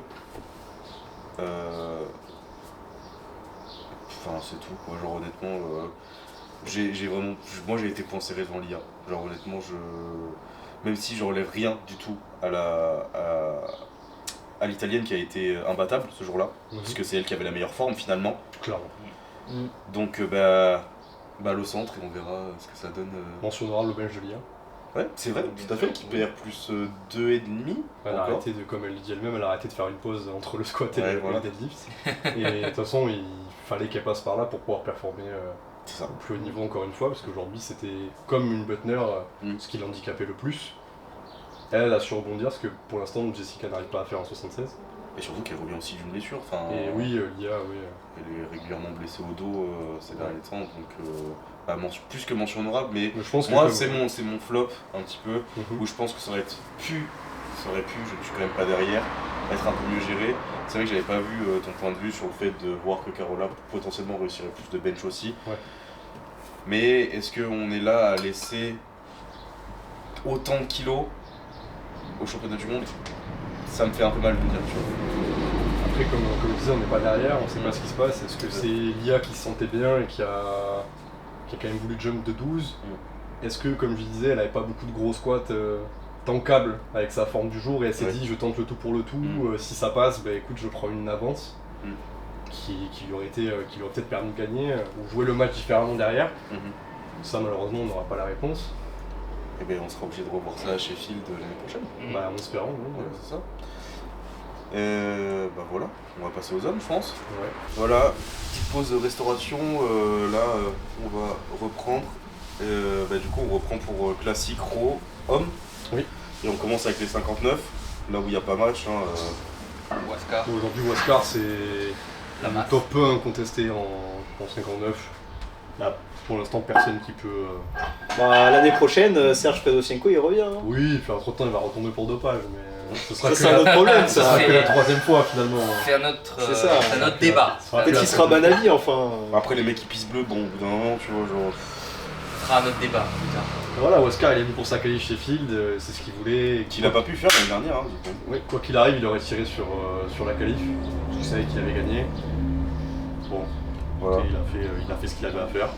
Enfin, c'est tout, quoi. Genre, honnêtement, moi, j'ai été coincé devant l'IA. Genre, honnêtement, même si je relève rien du tout à l'italienne qui a été imbattable ce jour-là, parce que c'est elle qui avait la meilleure forme finalement. Clairement. Donc, le centre, et on verra ce que ça donne. Mention honorable au belge de l'IA. Ouais, c'est vrai, tout à fait, qui perd plus 2,5. Elle a arrêté de, comme elle le dit elle-même, elle a arrêté de faire une pause entre le squat et le deadlift. Et de toute façon, il fallait qu'elle passe par là pour pouvoir performer C'est ça. au plus haut niveau encore une fois, parce qu'aujourd'hui c'était comme une Butner, ce qui l'handicapait le plus. Elle a su rebondir, parce que pour l'instant Jessica n'arrive pas à faire en 76. Et surtout qu'elle revient aussi d'une blessure. Enfin, Et oui, l'IA, oui. elle est régulièrement blessée au dos ces derniers temps, donc plus que mention honorable, mais Je pense que moi comme- c'est mon flop un petit peu, où je pense que ça aurait pu, je ne suis quand même pas derrière, être un peu mieux géré. C'est vrai que j'avais pas vu ton point de vue sur le fait de voir que Carola potentiellement réussirait plus de bench aussi. Ouais. Mais est-ce qu'on est là à laisser autant de kilos au championnat du monde? Ça me fait un peu mal de le dire, tu vois. Après, comme je disais, on n'est pas derrière, on sait pas ce qui se passe. Est-ce que c'est l'IA qui se sentait bien et qui a quand même voulu jump de 12? Est-ce que, comme je disais, elle avait pas beaucoup de gros squats tankables avec sa forme du jour et elle s'est dit je tente le tout pour le tout, si ça passe, bah écoute, je prends une avance qui lui aurait peut-être permis de gagner ou jouer le match différemment derrière. Ça, malheureusement, on n'aura pas la réponse. Et bien on sera obligé de revoir ça à Sheffield l'année prochaine. Bah, en espérant, oui. Ouais, c'est ça. Voilà, on va passer aux hommes, je pense. Ouais. Voilà, petite pause de restauration. On va reprendre. Du coup, on reprend pour classique Raw homme. Oui. Et on commence avec les 59, là où il n'y a pas match. Huascar. Aujourd'hui, Huascar, c'est La le masse. top 1 contesté en 59. Là, pour l'instant, personne qui peut. L'année prochaine, Serge Fedosienko il revient. Hein. Oui, puis entre-temps, il va retomber pour dopage, mais ce sera Ça, que c'est un autre problème, ça ça. sera c'est- que la troisième fois finalement. C'est un autre, C'est ça. c'est un autre débat. Ça sera Peut-être que qu'il la sera Banavi enfin. Après, les mecs qui pissent bleu, bon, au bout d'un moment, tu vois, genre. Ce sera un autre débat. Putain. Voilà, Huascar, il est venu pour sa qualif Sheffield, c'est ce qu'il voulait. Qu'il n'a pas pu faire l'année dernière, hein, du coup. Oui, quoi qu'il arrive, il aurait tiré sur la qualif. Je savais qu'il avait gagné. Bon, Voilà. ok, il a fait ce qu'il avait à faire.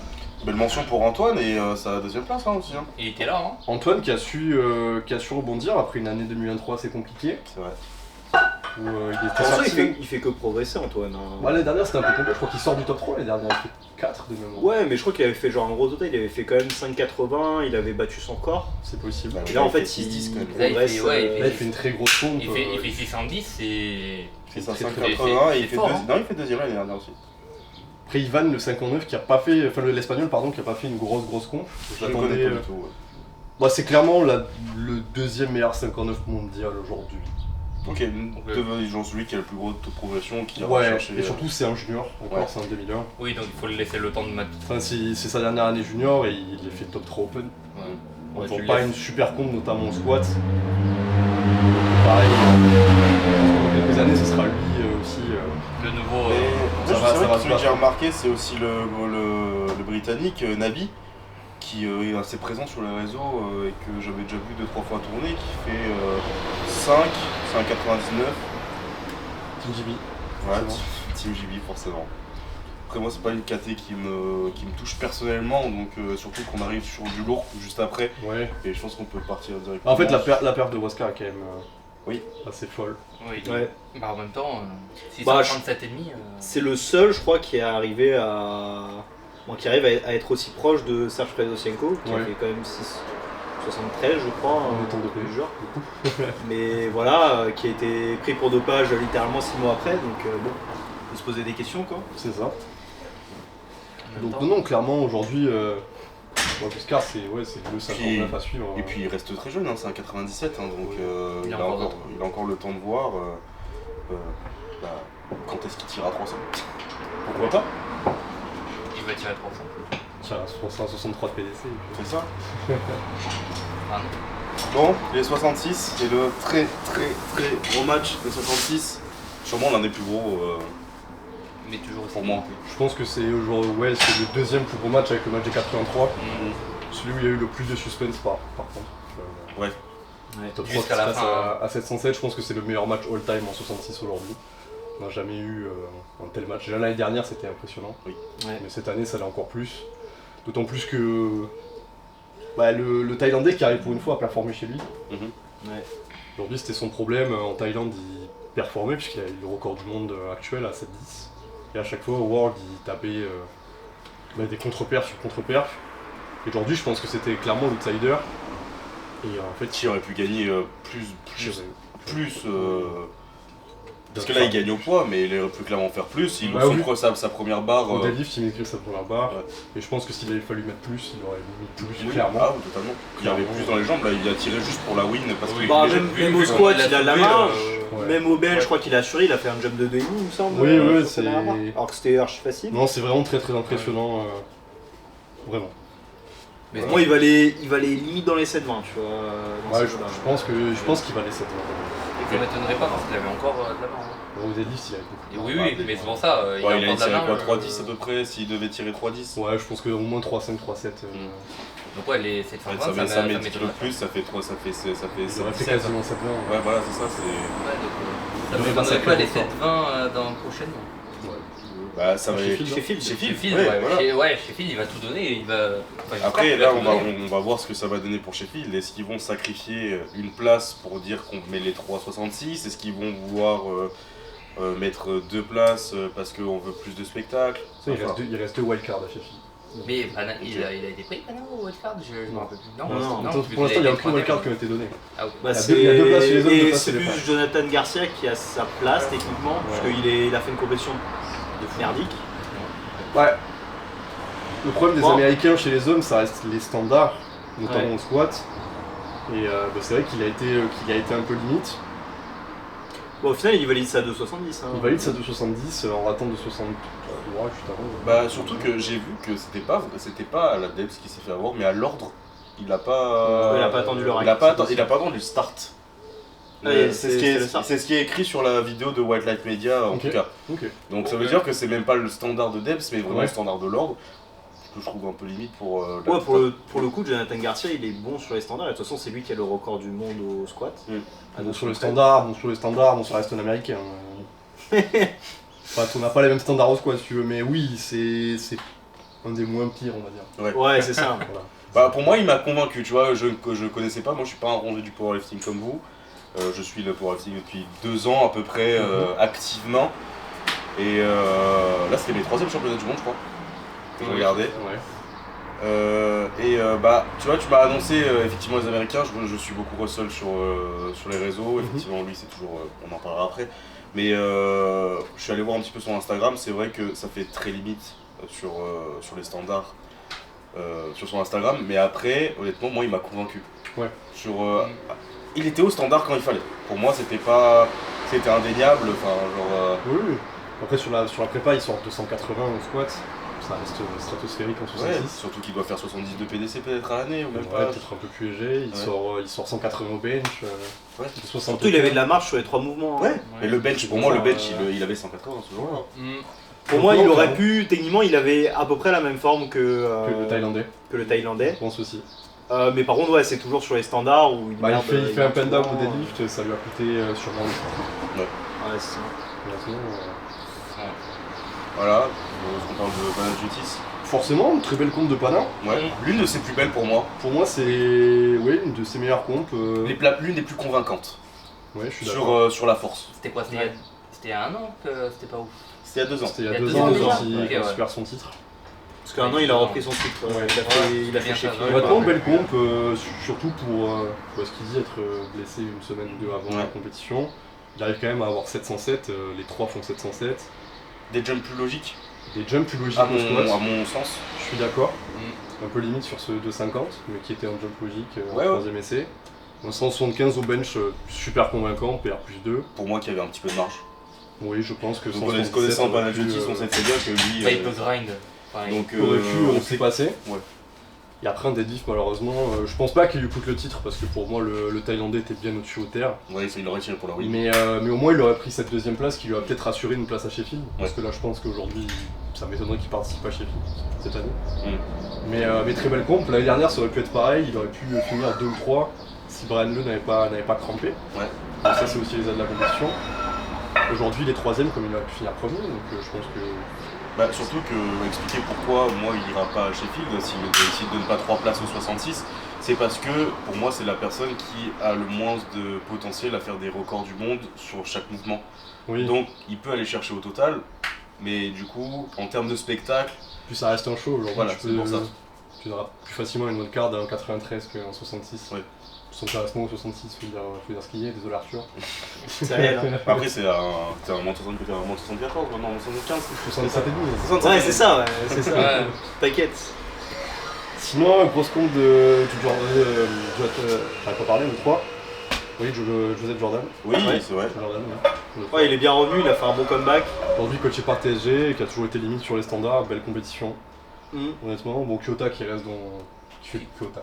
Belle mention pour Antoine et sa deuxième place aussi. Hein. Il était là, hein. Antoine qui a su rebondir après une année 2023 assez compliquée. C'est vrai. Où il était Pour l'instant, sorti. il fait que progresser, Antoine. Hein. Bah, l'année dernière c'était un peu compliqué, je crois qu'il sort du top 3 l'année dernière, il fait 4 de mémoire. Ouais, mais je crois qu'il avait fait genre un gros total, il avait fait quand même 5,80, il avait battu son corps. C'est possible. Bah, Et là, en fait, il fait 6-10 quand même. Là, il progresse. fait- ouais, Là, il fait une très grosse pompe. Il fait 610 et. C'est ça, très, très 5,80 et il c'est fait fort, non, il fait deuxième l'année dernière aussi. Après Ivan le 59 qui a pas fait, enfin l'espagnol pardon, qui a pas fait une grosse conf. Je le connais J'attendais. pas du tout. Ouais. Bah, c'est clairement le deuxième meilleur 59 mondial aujourd'hui. Ok, genre celui qui a le plus gros taux de progression, qui a Ouais, recherché. et surtout c'est un junior, encore Ouais. c'est un 2001. Oui, donc il faut le laisser le temps de mettre. Enfin c'est sa dernière année junior et il est fait top 3 open. Ouais. On Ouais, voit tu pas laisses. une super compte notamment au squat. Pareil, dans quelques années ce sera lui aussi. Le nouveau. Mais ça moi, va, c'est ça vrai va que se celui que j'ai battre. remarqué, c'est aussi le britannique Nabi, qui est assez présent sur les réseaux et que j'avais déjà vu 2-3 fois tourner, qui fait 5, 5,99. Team JB. Ouais, Forcément. Team JB forcément. Après moi c'est pas une KT qui me touche personnellement, donc surtout qu'on arrive sur du lourd juste après, Ouais. et je pense qu'on peut partir directement. En fait la perte de Huascar est quand même Oui. assez folle. Oui. Ouais. Bah, en même temps, Bah, 637,5. C'est le seul, je crois, qui est arrivé à. Bon, qui arrive à être aussi proche de Serge Fedosienko, qui a Ouais. fait quand même 6,73 je crois, En temps de du plus. genre. Mais voilà, qui a été pris pour dopage littéralement 6 mois après, donc bon, faut se poser des questions quoi. C'est ça. En même Donc temps. non, clairement aujourd'hui, Huascar c'est le 59 à suivre. Et puis il reste très jeune, hein, c'est un 97, hein, donc Il il, y a a encore encore, d'autres. il a encore le temps de voir quand est-ce qu'il tirera 300. Pourquoi pas? Il va tirer 300. Tiens, 63 de PDC. C'est ça. Ah non. Bon, les 66, c'est le très gros match, les 66. Sûrement l'un des plus gros Mais toujours aussi. pour moi. Je pense que c'est aujourd'hui, ouais, c'est le deuxième plus gros match avec le match des 83. Mhm. Celui où il y a eu le plus de suspense par contre. Ouais. Top 3 qui Jusqu'à se la passe fin, à 707, je pense que c'est le meilleur match all-time en 66 aujourd'hui. On n'a jamais eu un tel match. Déjà l'année dernière c'était impressionnant, Ouais. mais cette année ça l'est encore plus. D'autant plus que le Thaïlandais qui arrive pour une fois à performer chez lui. Ouais. Aujourd'hui c'était son problème, en Thaïlande il performait puisqu'il a eu le record du monde actuel à 7-10. Et à chaque fois au World il tapait des contre-perfs sur contre-perfs. Et aujourd'hui je pense que c'était clairement l'outsider. Et en fait Qui aurait pu gagner plus. Parce que là, Enfin, il gagne au poids, mais il aurait pu clairement faire plus. Il Ouais, oui. sa première barre. au deadlift il maîtrise sa première barre. Ouais. Et je pense que s'il avait fallu mettre plus, il aurait mis plus Oui, clairement. Ah, oui, totalement. Il y avait plus dans les jambes, là, il a tiré juste pour la win. Parce Oui. que Bah, il est même au vu squat, qu'on il a de la l'a marge. ouais. Même au bench, Ouais. je crois qu'il a assuré, il a fait un jump de 2,5 il me semble. Oui, sur ouais, sa c'est- dernière barre. Alors que c'était archi facile. Non, c'est vraiment très très impressionnant. Vraiment. Mais Moi, il va aller limite dans les 7-20, tu vois. dans Ouais, ces eaux-là. je pense qu'il va laisser. ça m'étonnerait pas parce qu'il avait encore de la main. Au deadlift, il avait beaucoup. Et oui, mais c'est pour ça, il Ouais, a il a encore de la tiré main. quoi, 3-10 à peu près, s'il devait tirer 3-10. Ouais, je pense qu'au moins 3-5, 3-7. Donc ouais, les 7 Ouais, fois ça met 10 m'étonnerait kilos de pas. plus, ça fait 3, ça fait Il aurait fait 17. quasiment 7 Ouais, voilà, c'est ça, c'est. Ouais, donc ça Il aurait m'étonnerait massacré pas les longtemps. 7-20 dans prochainement. Bah, ça va. Sheffield. Sheffield, Ouais, ouais, voilà. Sheffield, il va tout donner, il va. Enfin, Après, j'espère là, qu'il va tout donner. on va voir ce que ça va donner pour Sheffield. Est-ce qu'ils vont sacrifier une place pour dire qu'on met les 3,66? Est-ce qu'ils vont vouloir mettre 2 places parce qu'on veut plus de spectacles? Il reste 2 wildcards à Sheffield. Mais il a été pris Pana au wildcard, je me rappelle plus. Non, Pour l'instant, il n'y a aucun wildcard qui a été donné. Ah, ouais. Bah, Il y a deux places chez les hommes, deux et places c'est chez les plus femmes. Jonathan Garcia qui a sa place techniquement, parce qu'il a fait une compétition de merdique. Ouais. Le problème des Bon. Américains chez les hommes, ça reste les standards, notamment Ouais. au squat. Et c'est vrai qu'il a été un peu limite. Bon, au final, il valide ça à 2,70. Hein. Il valide sa 2,70 en ratant de 63 juste avant. Bah, surtout que j'ai vu que c'était pas à la Debs qui s'est fait avoir, mais à l'ordre. Il a pas. Il a pas attendu le Il rack. a pas attendu le start. Ouais, C'est ce qui c'est le start. c'est ce qui est écrit sur la vidéo de White Light Media en Ok. tout cas. Ok. Donc ça veut dire que c'est même pas le standard de Debs, mais vraiment Ouais. le standard de l'ordre. Ce que je trouve un peu limite pour. Ouais, pour le coup, Jonathan Garcia, il est bon sur les standards. Et de toute façon, c'est lui qui a le record du monde au squat. Bon sur les standards, bon ça reste un américain. Enfin, on n'a pas les mêmes standards au squat si tu veux, mais oui, c'est un des moins pires, on va dire. Ouais, c'est ça. Voilà. Bah, pour moi, il m'a convaincu, tu vois. Je connaissais pas, moi je suis pas un rongé du powerlifting comme vous. Je suis le powerlifting depuis 2 ans à peu près activement. Et là, c'était mes 3e championnats du monde, je crois. Que je regardais. Ouais. Bah, tu vois, tu m'as annoncé effectivement les Américains. Je suis beaucoup Russell sur les réseaux. Effectivement, lui, c'est toujours. On en parlera après. Mais je suis allé voir un petit peu son Instagram. C'est vrai que ça fait très limite sur les standards sur son Instagram. Mais après, honnêtement, moi, il m'a convaincu. Ouais. Il était au standard quand il fallait. Pour moi, c'était indéniable. Enfin, genre. Oui, oui. Après sur la prépa, il sort 280 au squat. Ça reste stratosphérique en 66. Ouais, surtout qu'il doit faire 70 de PDC peut-être à l'année ou même Ouais, pas. peut-être un peu plus léger. Il sort 180 au bench. Ouais. 60 Surtout, il avait de la marge sur les 3 mouvements. Ouais. Hein. Et le bench, pour moi, le bench, il avait 180 ce jour-là. Pour moi, il aurait pu, techniquement, il avait à peu près la même forme que le Thaïlandais, que le Thaïlandais. je pense aussi. Mais par contre, ouais, c'est toujours sur les standards où il Bah, merde, il fait un tout pen down souvent. au deadlift, ça lui a coûté sûrement le titre. Ouais, c'est ça. Honnêtement, Voilà, on parle de Pana Justice. forcément, une très belle compte de Pana. Ouais, l'une de ses plus belles pour moi. Pour moi, c'est une de ses meilleures compes. L'une des plus convaincantes Ouais, je suis d'accord. sur la force. C'était quoi? C'était il y a 1 an que c'était pas ouf. C'était il y a 2 ans. C'était il y a il y a 2 deux ans ans quand déjà. il Ok, ouais. perd son titre. Parce qu'un an, il a repris son titre. Ouais. Il a fait bien chez ça, Philippe. ouais. Honnêtement, belle comp, surtout pour ce qu'il dit, être blessé une semaine ou 2 avant la Ouais. compétition. Il arrive quand même à avoir 707, les 3 font 707. Des jumps plus logiques, Des jumps plus logiques à au squat, mon sens. je suis d'accord. Un peu limite sur ce 250, mais qui était un jump logique en Ouais, ouais. 3ème essai. Un 175 au bench, super convaincant, PR plus 2. Pour moi, qui avait un petit peu de marge. Oui, je pense que Donc, 177 connaissant aurait Pana pu, Justice, on sait très bien que lui. Bah, il peut grind. Enfin, Donc, aurait pu on sait passer. Ouais. Et après un deadlift, malheureusement, je pense pas qu'il lui coûte le titre, parce que pour moi, le Thaïlandais était bien au-dessus au terre. Ouais, il aurait tiré pour la win. Mais au moins, il aurait pris cette 2ème place qui lui a peut-être assuré une place à Sheffield. Parce que là, je pense qu'aujourd'hui, ça m'étonnerait qu'il participe à Sheffield cette année. Mais très belle comp. L'année dernière, ça aurait pu être pareil. Il aurait pu finir 2 ou 3 si Brian Leu n'avait pas crampé. Ouais. Donc ça, c'est aussi les aides de la compétition. aujourd'hui il est troisième comme il a pu finir premier, donc je pense que... Bah, surtout que expliquer pourquoi moi il ira pas à Sheffield s'il ne donne pas 3 places au 66, c'est parce que pour moi c'est la personne qui a le moins de potentiel à faire des records du monde sur chaque mouvement. Oui, Donc il peut aller chercher au total, mais du coup en termes de spectacle, plus ça reste un show aujourd'hui, Voilà, c'est pour ça. tu auras plus facilement une wildcard en 93 qu'en 66. Ouais. Son classement au 66, faut dire ce qu'il y est, désolé Arthur. C'est réel. Hein. après c'est un moins 74 maintenant, moins 75. 67 et demi. 67. Ouais, c'est ça, ouais, c'est ça. Ouais. T'inquiète. Sinon, grosse compte de j'en ai pas parlé, le 3. Oui, Joseph Jordan. Oui, Ouais. c'est vrai. Jordan, oui. Ouais, il est bien revenu, il a fait un bon comeback. Aujourd'hui coaché par TSG, qui a toujours été limite sur les standards, belle compétition, honnêtement. Bon, Kyoto qui reste dans... qui fait Kyoto.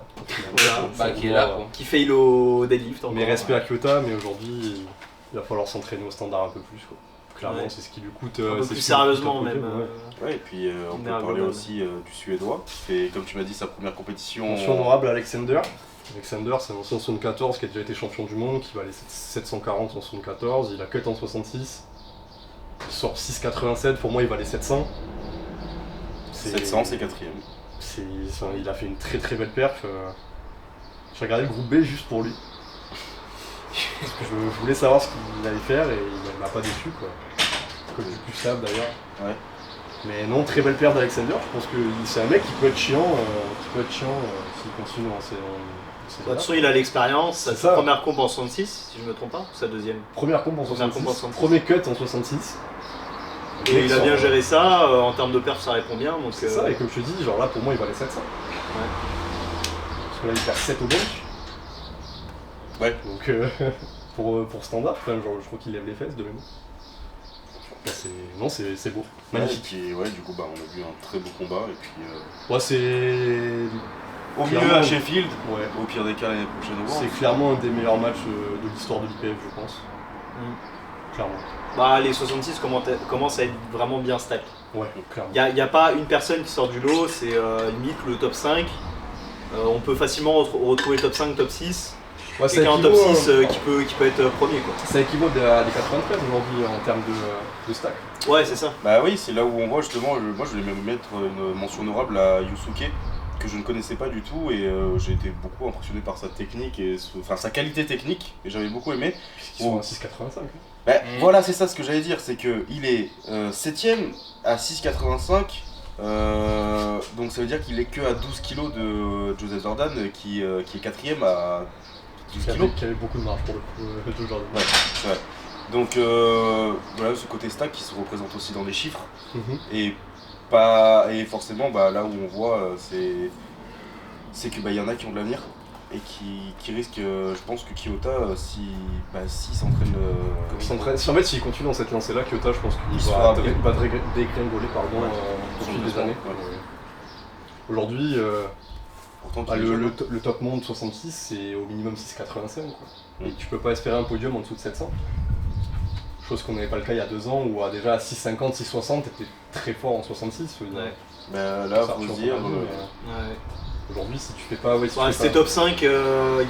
Voilà. Bah, qui est là, quoi. Qui fail au deadlift encore. Mais respect à Kyoto, mais aujourd'hui, il va falloir s'entraîner au standard un peu plus, quoi. Clairement, Ouais. c'est ce qui lui coûte... Un peu c'est plus ce qui sérieusement lui coûte même. un peu, ouais. Ouais, et puis on peut Nerve parler même. aussi du Suédois, qui fait, comme tu m'as dit, sa première compétition. Mention honorable à Alexander. Alexander, c'est un ancien 74 qui a déjà été champion du monde, qui va aller 740 en 74, il a cut en 66. Il sort 6,87, pour moi il va aller 700. 700, c'est quatrième. Il a fait une très très belle perf. J'ai regardé le groupe B juste pour lui. Parce que je voulais savoir ce qu'il allait faire et il m'a pas déçu quoi. Comme du plus sable d'ailleurs. Ouais. Mais non, très belle perf d'Alexander, je pense que c'est un mec qui peut être chiant, s'il continue dans ses De toute façon, il a l'expérience. C'est Sa ça. première comp en 66, si je me trompe pas, ou sa deuxième. Première comp en Première 66, comp en 66. premier cut en 66. Et il a sort- bien géré ça, en termes de perf ça répond bien. Donc, C'est ça, et comme je te dis, genre là pour moi il va aller 700. Parce que là il perd 7 au bench. Ouais. Donc pour standard, quand même, genre, je crois qu'il lève les fesses de mémoire. Non, c'est beau. Magnifique. Ouais, ouais, du coup, bah, on a vu un très beau combat. Et puis, Ouais, c'est. au milieu Clairement. à Sheffield, Ouais. au pire des cas l'année prochaine au C'est Worlds. clairement un des meilleurs matchs de l'histoire de l'IPF, je pense. Clairement. Bah, les 66 commencent à être vraiment bien stack. Ouais, clairement. Il n'y a pas une personne qui sort du lot, c'est limite le top 5. On peut facilement retrouver top 5, top 6. Ouais, Quelqu'un en top 6 qui peut être premier quoi. Ça équivaut à des 93 aujourd'hui en termes de stack. Ouais, c'est ça. Bah oui, c'est là où on voit justement, moi je voulais même mettre une mention honorable à Yusuke, que je ne connaissais pas du tout, et j'ai été beaucoup impressionné par sa technique, et sa qualité technique, et j'avais beaucoup aimé. Ils sont à 6,85. Bah, voilà, c'est ça ce que j'allais dire, c'est qu'il est 7ème à 6,85, donc ça veut dire qu'il est que à 12 kg de Joseph Jordan, qui est 4ème à 12 kg. Qui avait beaucoup de marge pour le coup, Joe Jordan. Ouais, c'est vrai. Donc voilà, ce côté stack qui se représente aussi dans les chiffres, Mhm. et forcément bah, là où on voit c'est que bah, y en a qui ont de l'avenir et qui risquent, je pense que Kyoto s'il s'entraîne En fait, s'il continue dans cette lancée-là, Kyoto, je pense qu'il Il sera va bien. dégringoler Ouais. au fil Sur des le années. ouais. Aujourd'hui, pourtant bah, qu'il est jeune. le top monde 66, c'est au minimum 6,85. Quoi. Mm. Et tu peux pas espérer un podium en dessous de 700. Chose qu'on n'avait pas le cas il y a 2 ans, où déjà à 6,50, 6,60, t'étais très fort en 66. Faut dire. Ouais. Bah, là Ça, faut Arthur, se dire on l'a dit, mais, Ouais. aujourd'hui, si tu fais pas. Ouais, si tu Ouais, fais c'était pas- top 5 il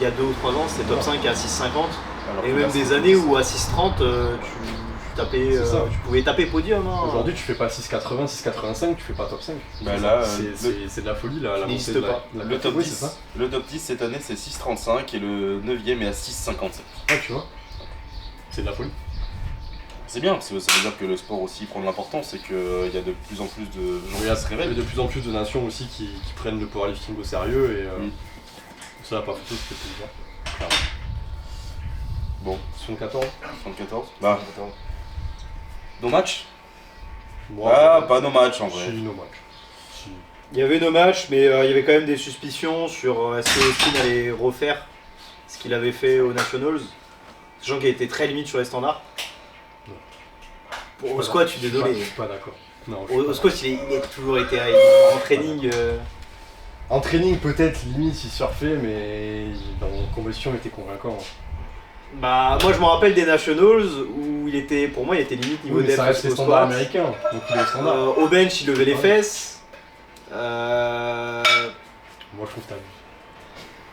y a 2 ou 3 ans, c'était top 5 à 6,50. alors Et que même là, des c'est- années où à 6,30 tu tapais, C'est ça. tu pouvais taper podium. Hein. Aujourd'hui, tu fais pas 6,80, 6,85, tu fais pas top 5. Bah là, C'est de la folie la n'existe montée de pas. le top oui, 10, c'est ça. le top 10 cette année c'est 6,35 et le 9ème est à 6,57. Ouais, tu vois. C'est de la folie. C'est bien, parce que ça veut dire que le sport aussi prend de l'importance et qu'il y a de plus en plus de gens Il y a qui se révèlent. de plus en plus de nations aussi qui prennent le powerlifting au sérieux et Mm. ça n'a pas foutu, c'était plaisir. Clairement. Bon, 74. 74. Bah, nos matchs Moi, pas nos matchs en vrai. Si, nos matchs. Si. Il y avait nos matchs, mais il y avait quand même des suspicions sur est-ce que Austin allait refaire ce qu'il avait fait aux Nationals, sachant qu'il a été très limite sur les standards. Non. Pour au squat, je suis désolé. Je suis pas d'accord. Non, je suis Au pas squat, il a toujours été en training. d'accord. En training, peut-être, limite, il surfait, mais en compétition, il était convaincant. Bah, moi, je me rappelle des Nationals où il était, pour moi, il était limite niveau Oui, mais depth ça reste les au standards squat. américains, donc il est au standard. Au bench, il levait les Ouais. fesses. Moi, je trouve que t'as vu.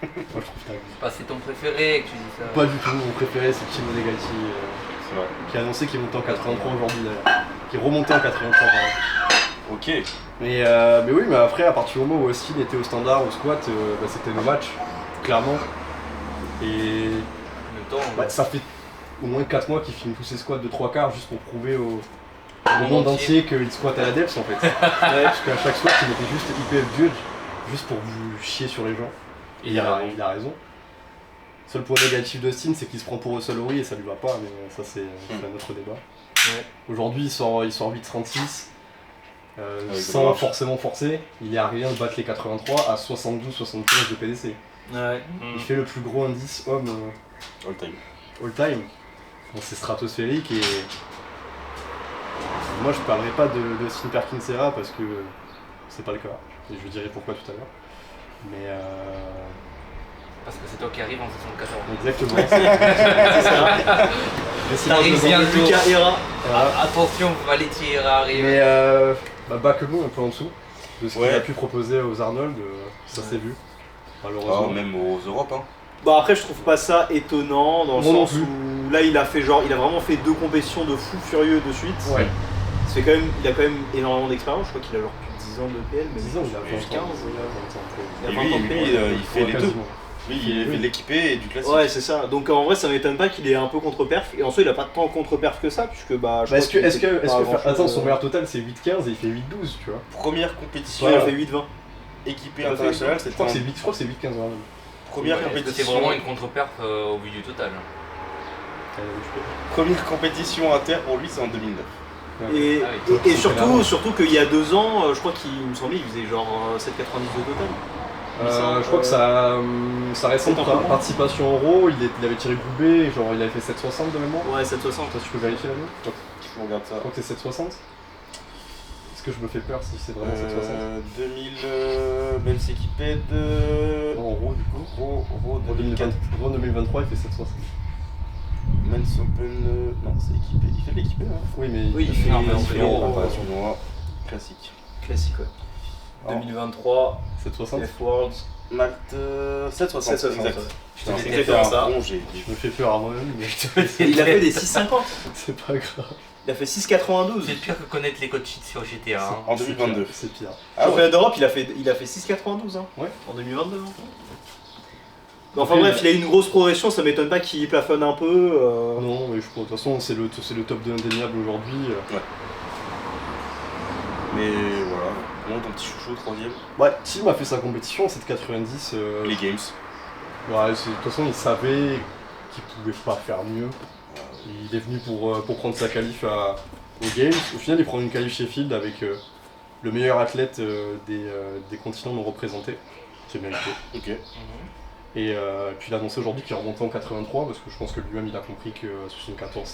Moi, je trouve que t'as vu. Bah, c'est ton préféré que tu dis ça. Pas du tout, mon préféré, c'est Timo Negati. C'est vrai. qui a annoncé qu'il montait en 83 aujourd'hui d'ailleurs. Qui est remonté en 83 pardon. Ok. Mais oui, mais après, à partir du moment où Austin était au standard, au squat, c'était nos matchs, clairement. Et En même temps, ça fait au moins 4 mois qu'il filme tous ses squats de 3 quarts juste pour prouver au Monde monde entier. entier qu'il squatte à la depth en fait. Parce qu'à chaque squat, il était juste IPF judge, juste pour vous chier sur les gens. Et il a raison. Seul point négatif d'Austin, c'est qu'il se prend pour Russell Horry et ça lui va pas, mais ça c'est un autre débat. Ouais. Aujourd'hui, il sort 8,36. Avec Sans le marche. forcément forcer, il est à rien de battre les 83 à 72-75 de PDC. Ouais. Il fait le plus gros indice homme All time. all time. Bon, c'est stratosphérique et moi je parlerai pas de Austin Perkinsera parce que c'est pas le cas. Et je vous dirai pourquoi tout à l'heure. Mais parce que c'est toi qui arrives en 74. exactement. C'est ça. T'arrives bien, Lucas Hera. Attention, Valetti Hera arrive. Mais Bakelou un peu en dessous de ce qu'il Ouais. a pu proposer aux Arnold, ça s'est vu. Malheureusement. Ah, même aux Europes, hein. Bah après je trouve pas ça étonnant dans le Moi non sens plus. où là il a vraiment fait 2 compétitions de fou furieux de suite. Ouais. Il a quand même énormément d'expérience, je crois qu'il a genre plus de 10 ans de PL, mais 10 ans, il a plus 20 15. ans. Il a Et 20 lui, ans de PL. il fait les deux. Quasiment. Oui, il fait de l'équipé et du classique. Ouais, c'est ça. Donc en vrai, ça m'étonne pas qu'il ait un peu contre-perf. Et en soi, il a pas tant contre-perf que ça, puisque bah. je Est-ce crois que, qu'il fait pas grand-chose, attends, son meilleur total c'est 8,15 et il fait 8,12, tu vois. Première compétition Ouais, il a fait 8-20. équipée Il a fait- internationale, Je c'était crois que en c'est 8, je crois que c'est 8,15 vraiment. première Ouais, est-ce que compétition. c'est vraiment une contre-perf au vu du total. Première compétition inter pour lui, c'est en 2009. Et, Ah oui. et C'est surtout qu'il y a 2 ans, je crois qu'il me semblait qu'il faisait genre 7,90 de total. Je crois que sa récente c'est un peu moins. participation euro, il avait tiré groupe B, genre il avait fait 7,60 de mémoire. Ouais, 7,60. Toi tu peux vérifier la mienne Je regarde ça. Je crois que c'est 7,60. Est-ce que je me fais peur si c'est vraiment 7,60 2000, même équipé de. Non, en euro du coup. Euro En 2004. 2023 il fait 7,60. Men's Open. Non, c'est équipé. Il fait de l'équipé, hein. Oui mais Oui, il fait Non, il mais on fait fait l'euro, Enfin, tournoi classique. classique, ouais. Alors, 2023, 7,60. F Worlds. Malte 7,60. 7,60, Exact. ouais. Putain, C'est c'est exactement un ça. rongé. Je me fais peur à moi-même mais Et il a fait des 6,50. c'est pas grave. Il a fait 6,92. C'est pire que connaître les codes sheets sur GTA. Hein. En 2022. C'est pire. Ah ouais. Championnat d'Europe, il a fait 6,92 hein. Ouais. En 2022. Hein. Mais enfin Ok. bref, il a eu une grosse progression, ça m'étonne pas qu'il plafonne un peu. Non mais je crois, de toute façon c'est le top 2 indéniable aujourd'hui. Mais voilà. Comment ton petit chouchou, troisième? Ouais, Tim a fait sa compétition, cette 90. Les Games. Ouais, de toute façon, il savait qu'il pouvait pas faire mieux. Il est venu pour prendre sa qualif aux Games. Au final, il prend une qualif Sheffield avec le meilleur athlète des continents non représentés. C'est mérité. Ok. Et puis il a annoncé aujourd'hui qu'il remontait en 83 parce que je pense que lui-même il a compris que 74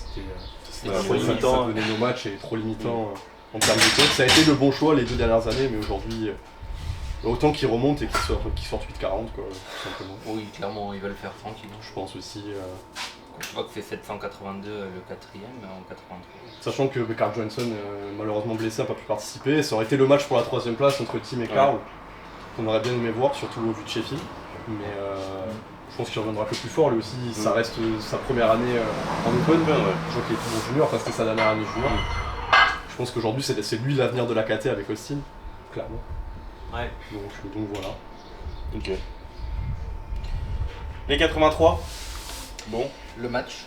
c'était Ouais, trop ça limitant. donnait nos matchs et trop limitant en termes de taux. Ça a été le bon choix les 2 dernières années, mais aujourd'hui, autant qu'il remonte et qu'il sorte 8,40 quoi, tout simplement. Oui, clairement, ils veulent faire tranquille. Je pense aussi. Quand tu vois que c'est 782 le quatrième en 83. Sachant que Carl Johansson, malheureusement blessé, n'a pas pu participer, ça aurait été le match pour la 3ème place entre Tim et Carl, qu'on aurait bien aimé voir, surtout au vu de Sheffield. Mais je pense qu'il reviendra un peu plus fort, lui aussi, ça reste sa première année en Open. Ouais. Je crois qu'il est toujours junior, parce que c'était sa dernière année junior. Je pense qu'aujourd'hui c'est lui l'avenir de la KT avec Austin, clairement. Ouais. Donc voilà. Ok. Les 83. Bon, Le match.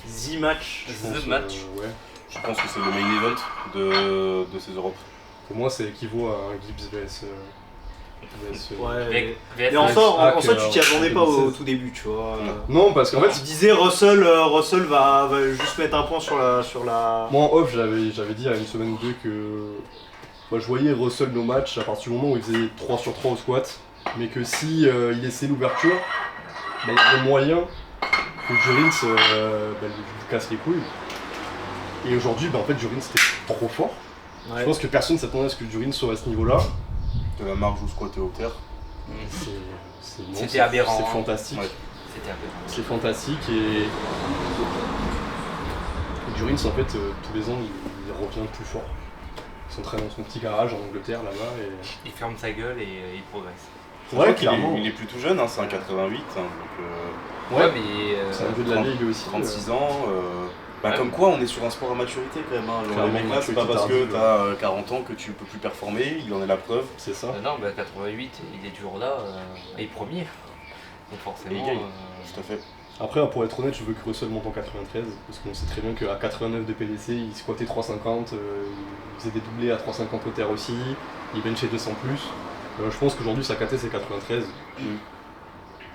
The match. Je The pense, match. Ouais. je pense que c'est le main event de ces Europes. Pour moi, ça équivaut à un Gibbs VS. Ouais. VS, Mais en soi, Ah, tu que, t'y attendais pas au 2016. tout début, tu vois. Non, parce qu'en fait, Tu disais Russell va juste mettre un point sur la. moi en off, j'avais dit il y a une semaine ou deux que moi, je voyais Russell nos matchs à partir du moment où il faisait 3 sur 3 au squat, mais que si il laissait l'ouverture, bah, il y avait moyen que Jurins lui casse les couilles. Et aujourd'hui, bah, en fait, Jurins c'était trop fort. Ouais. Je pense que personne ne s'attendait à ce que Jurins soit à ce niveau-là. De la marge ou squatter au terre. C'était aberrant, C'est hein. fantastique. Ouais. C'était aberrant. C'est fantastique et Jurins en fait tous les ans il revient plus fort. Il s'entraîne dans son petit garage en Angleterre là-bas et Il ferme sa gueule et il progresse. Ouais, clairement. il est plutôt jeune, hein, c'est un 88, hein, donc Ouais, mais. C'est un jeu de la ligue aussi. 36 ans. Ouais. Comme quoi, on est sur un sport à maturité quand même. Hein. Genre, les Clairement, mecs là, c'est pas parce que maturité t'as 40 ans que tu peux plus performer, il en est la preuve. C'est ça. Non, bah 88, il est toujours là, il est premier. Donc forcément. Et il gagne. Tout à fait. Après, pour être honnête, je veux que Russell monte en 93, parce qu'on sait très bien qu'à 89 de PDC, il squattait 350, il faisait des doublés à 350 au terre aussi, il benchait 200 plus. Je pense qu'aujourd'hui, sa KT c'est 93.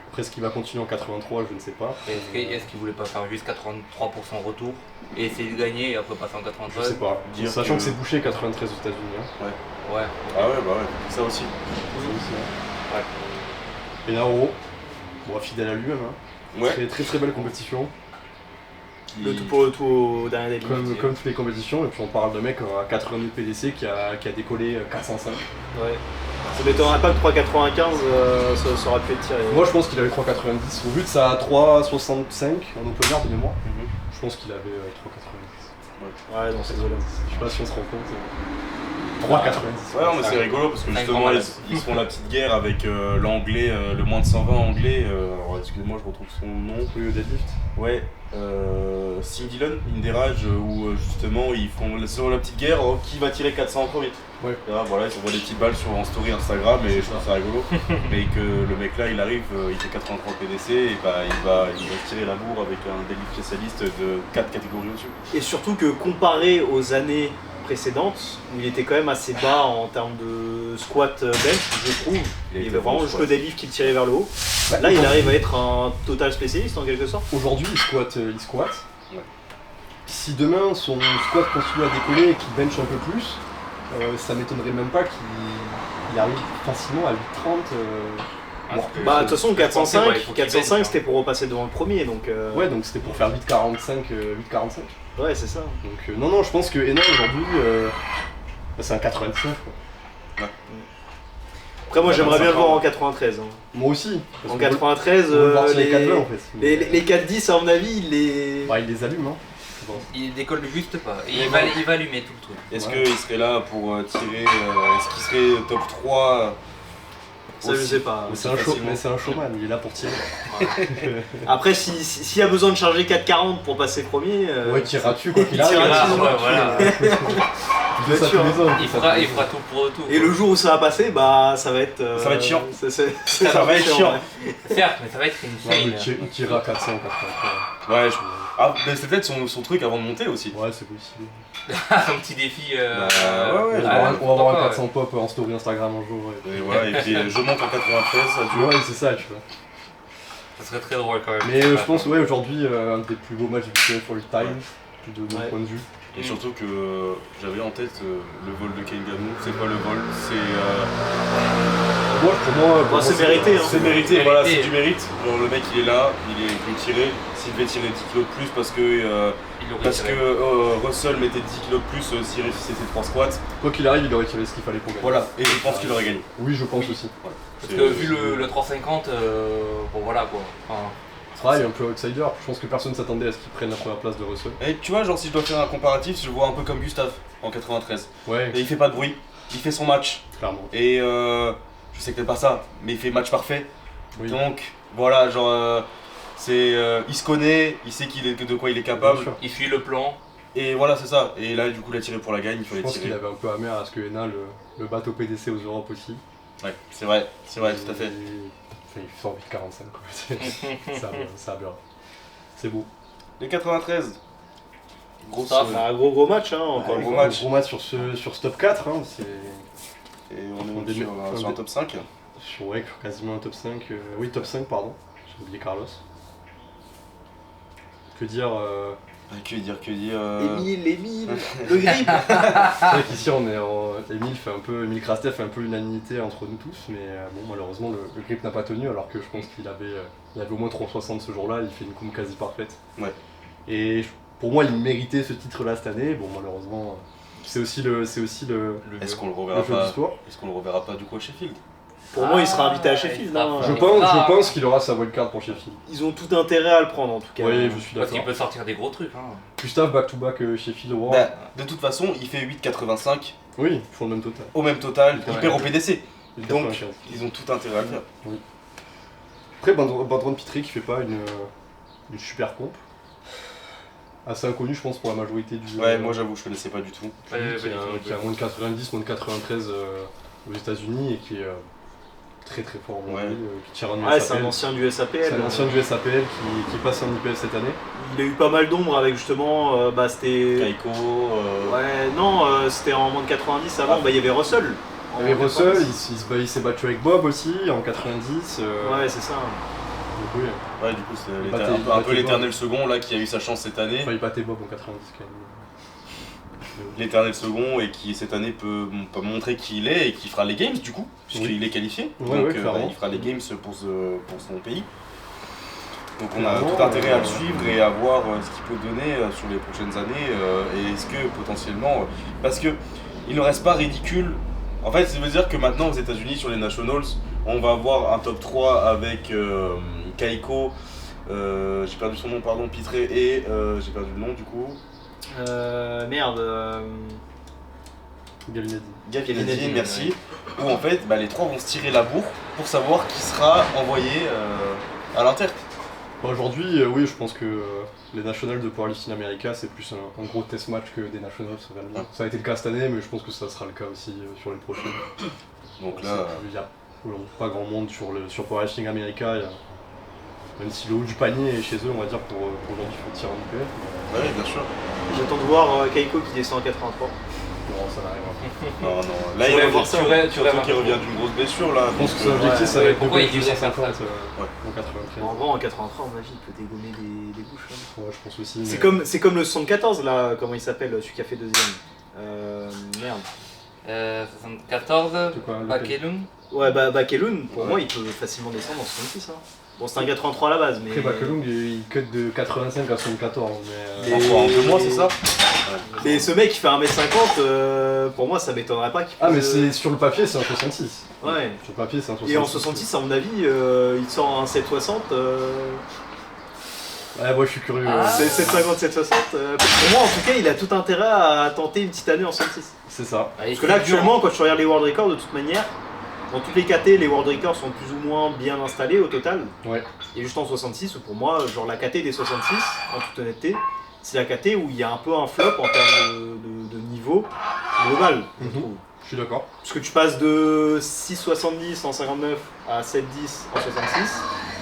Après, ce qu'il va continuer en 83, je ne sais pas. Est-ce qu'il voulait pas faire juste 83% retour et essayer de gagner et après passer en Je 93? sais pas. Dire Sachant que que- c'est bouché 93 aux États-Unis. Hein. Ouais. Ah ouais, bah ouais, ça aussi. Ça aussi, hein. Ouais. Et Naoro, bon, fidèle à lui-même. Hein. Ouais. Très très très belle compétition. Le tout pour le tout au dernier début. Comme toutes les compétitions, et puis on parle de mec à 82 PDC qui a décollé 405. Ouais. Ça m'étonnerait pas que 3,95 ça aurait pu être tiré. Moi je pense qu'il avait 3,90. Au vu de sa 3,65 en open air de mémoire, je pense qu'il avait 3,90. Ouais, dans ces eaux-là. Je sais pas si on se rend compte. 3,90. Ouais, non, mais c'est rigolo parce que Cinq justement, grands ils se font la petite guerre avec l'anglais, le moins de 120 anglais. Alors, excusez-moi, je retrouve son nom. Oui, au deadlift. Ouais, Singilon, Inderaj, où justement ils font la petite guerre, qui va tirer 400 en premier. Ouais. Et là, voilà, ils s'envoient des petites balles en story Instagram et je trouve ça rigolo. Mais que le mec là, il arrive, il fait 83 PDC et bah, il va se tirer la bourre avec un deadlift spécialiste de 4 catégories au-dessus. Et surtout que comparé aux années précédentes, où il était quand même assez bas en termes de squat bench, je trouve. Il y avait vraiment juste le deadlift qui le tirait vers le haut. Là, il arrive à être un total spécialiste en quelque sorte. Aujourd'hui, il squatte. Ouais. Si demain son squat continue à décoller et qu'il bench un peu plus, ça m'étonnerait même pas qu'il arrive facilement à 8,30. voire plus. Bah, de toute façon, Ouais, il 405, faut qu'il 405 baisse, c'était pour repasser devant le premier. Donc, Ouais, donc c'était pour faire 8,45. ouais, c'est ça. Donc non, je pense que Ena aujourd'hui, c'est un 99. Quoi. Après, moi, j'aimerais bien le voir en 93. Hein. Moi aussi. parce En qu'on peut- 93, on peut partir les les 4,20 en fait. les 4-10, à mon avis, il les. Bah, il les allume, hein. je pense. Il décolle juste pas. Et Mais il va allumer tout le truc. Est-ce Ouais. qu'il serait là pour tirer, est-ce qu'il serait top 3 Ça, je sais pas. Mais c'est facilement. un showman, il est là pour tirer. Après, s'il y a besoin de charger 4,40 pour passer premier. Ouais, il tirera dessus quoi qu'il il arrive. tirera Ah, dessus, ouais, voilà. Il fait ça tous les ans. Il fera tout pour tout. Et le jour où ça va passer, bah ça va être. Ça va être chiant. Ça va être chiant. ouais. Certes, mais ça va être insane. Il tirera 400, 400. Ouais, mais c'est peut-être son truc avant de monter aussi. Ouais, c'est possible. Un petit défi. Bah, ouais, On va ah, avoir un pourquoi pas, 400 pop en story Instagram un jour. Ouais, Et voilà, et puis je monte en 93, ça dure. Ouais, c'est ça, tu vois. Ça serait très drôle quand même. Mais je pense, ouais, aujourd'hui, un des plus beaux matchs du PF for the time, de mon Ouais. point de vue. Et surtout que j'avais en tête le vol de Kengamu, c'est pas le vol, c'est Pour moi, Bon, c'est mérité, hein. c'est mérité, Mérité. voilà, c'est du mérite. Genre le mec il est là, il peut tirer, s'il devait tirer 10 kilos de plus parce que Il aurait tiré. Russell mettait 10 kilos de plus s'il réussissait ses 3 squats. Quoi qu'il arrive, il aurait tiré ce qu'il fallait pour gagner. Voilà, et je pense qu'il aurait gagné. Oui, je pense Oui. aussi. Voilà. Parce C'est- que vu le 350, bon voilà quoi. Enfin, Ah, il est un peu outsider. Je pense que personne s'attendait à ce qu'il prenne la première place de Russell. Et tu vois, genre si je dois faire un comparatif, je le vois un peu comme Gustave en 93. Ouais, Et il fait pas de bruit, il fait son match. clairement. Et je sais que t'aimes pas ça, mais il fait match parfait. Oui. Donc voilà, genre il se connaît, il sait de quoi il est Bien capable. sûr. il suit le plan. Et voilà, c'est ça. Et là, du coup, il a tiré pour la gagne, il Je fallait pense qu'il tirer. avait un peu amer à ce que Ena le batte au PDC aux Europes aussi. Ouais, c'est vrai, tout à fait. Enfin, il sort 8,45 quoi. C'est aberrant. C'est beau. Les 93. Grosse. Ça, Bah, gros match, hein, encore Ouais, une gros fois. match. Gros match sur ce top 4. Hein, c'est Et on est on sur, débute- sur un top 5. ouais, quasiment un top 5. Oui, top 5, pardon. J'ai oublié Carlos. Que dire Que dire. Émile, le grip. C'est vrai qu'ici, on est Emile Krastev fait un peu l'unanimité entre nous tous, mais bon, malheureusement, le grip n'a pas tenu, alors que je pense qu'il avait au moins 360 ce jour-là, il fait une coom quasi parfaite. Ouais. Et pour moi, il méritait ce titre-là cette année. Bon, malheureusement, c'est aussi le Est-ce qu'on le le reverra jeu pas d'histoire. Est-ce qu'on le reverra pas du coup à Sheffield? Pour moi, il sera invité à il Sheffield. sera hein. pas- Je pense qu'il aura sa wildcard pour Sheffield. Ils ont tout intérêt à le prendre en tout cas. Oui, je suis Parce qu'il d'accord. peut sortir des gros trucs. Hein. Gustave back-to-back Sheffield au Bah, de toute façon, il fait 8,85 Oui, ils font le même total. au même total, il Ouais. perd au PDC. Il est Donc 95. ils ont tout intérêt à le faire. Après, Bandron Pitré qui fait pas une super comp. Assez inconnu, je pense, pour la majorité du. Ouais, moi j'avoue, je connaissais pas du tout. Qui a moins de 90, moins de 93 aux États-Unis et qui est très très fort en anglais, qui tire en Ouais, USAPL. c'est un ancien du SAPL. C'est un ancien du SAPL qui passe en IPL cette année. Il a eu pas mal d'ombre avec justement, c'était... Kaiko. Ouais, non, c'était en moins de 90 avant, il y avait Russell. Il y avait Russell, il s'est battu avec Bob aussi en 90. Ouais, c'est ça. Donc oui, Ouais, du coup, c'est Il battait- il un peu battait l'éternel second là qui a eu sa chance cette année. enfin, il battait Bob en 90 quand même. L'éternel second et qui cette année peut montrer qui il est et qui fera les games du coup, puisqu'il est qualifié. Ouais, Donc ouais, clairement. il fera les games pour son pays. Donc on a Clairement, tout intérêt à le suivre et à voir ce qu'il peut donner sur les prochaines années et est-ce que potentiellement. Parce que il ne reste pas ridicule. En fait, ça veut dire que maintenant aux États-Unis sur les Nationals, on va avoir un top 3 avec Kaiko, j'ai perdu son nom, pardon, Pitré et j'ai perdu le nom du coup. Gavinadi. Gavinadi, merci. Où en fait les trois vont se tirer la bourre pour savoir qui sera envoyé à l'Inter. Bon, aujourd'hui, oui, je pense que les Nationals de Powerlifting America, c'est plus un gros test match que des Nationals. Ça a été le cas cette année, mais je pense que ça sera le cas aussi sur les prochaines. Donc là, il n'y a pas grand monde sur Powerlifting America. Même si le haut du panier est chez eux, on va dire, pour aujourd'hui, il faut tirer en IPF. oui, bien sûr. J'attends de voir Kaiko qui descend à 83. Non, ça n'arrivera pas. Non, non. Là, Tu il vas revient, voir ça, ouais, tu vas surtout qu'il voir. revient d'une grosse blessure là. Je pense que donc, son objectif, ça va être de Pourquoi il gagner voudrait faire 250 ça en 93. En vrai, en 83, à mon avis, il peut dégommer des bouches. Hein. Ouais, je pense aussi. C'est comme le 74 là, comment il s'appelle, celui qui a fait deuxième. Merde. 74, C'est quoi, le Bakelum. Ouais, Bakelun, pour Ouais. moi, il peut facilement descendre en 66. Hein. Bon, c'est un 83 à la base, mais. Après, Bakelung, il cut de 85 à 74. Mais, Mais- en 2 mois, c'est ça? Mais ce mec, il fait 1m50, pour moi, ça m'étonnerait pas qu'il Ah, mais puisse, c'est sur le papier, c'est un 66. Ouais. Sur le papier, c'est un 66. Et en 66, à mon avis, il sort un 760. Ouais, moi je suis curieux. Ah. C'est 750, 760. Pour moi, en tout cas, il a tout intérêt à tenter une petite année en 66. C'est ça. Parce que là, actuellement, quand tu regardes les World Records, de toute manière, dans toutes les KT, les World Records sont plus ou moins bien installés au total. Ouais. Et juste en 66, où pour moi, genre la KT des 66, en toute honnêteté, c'est la KT où il y a un peu un flop en termes de niveau global, je Mhm. trouve. Je suis d'accord. Parce que tu passes de 6,70 en 59 à 7,10 en 66,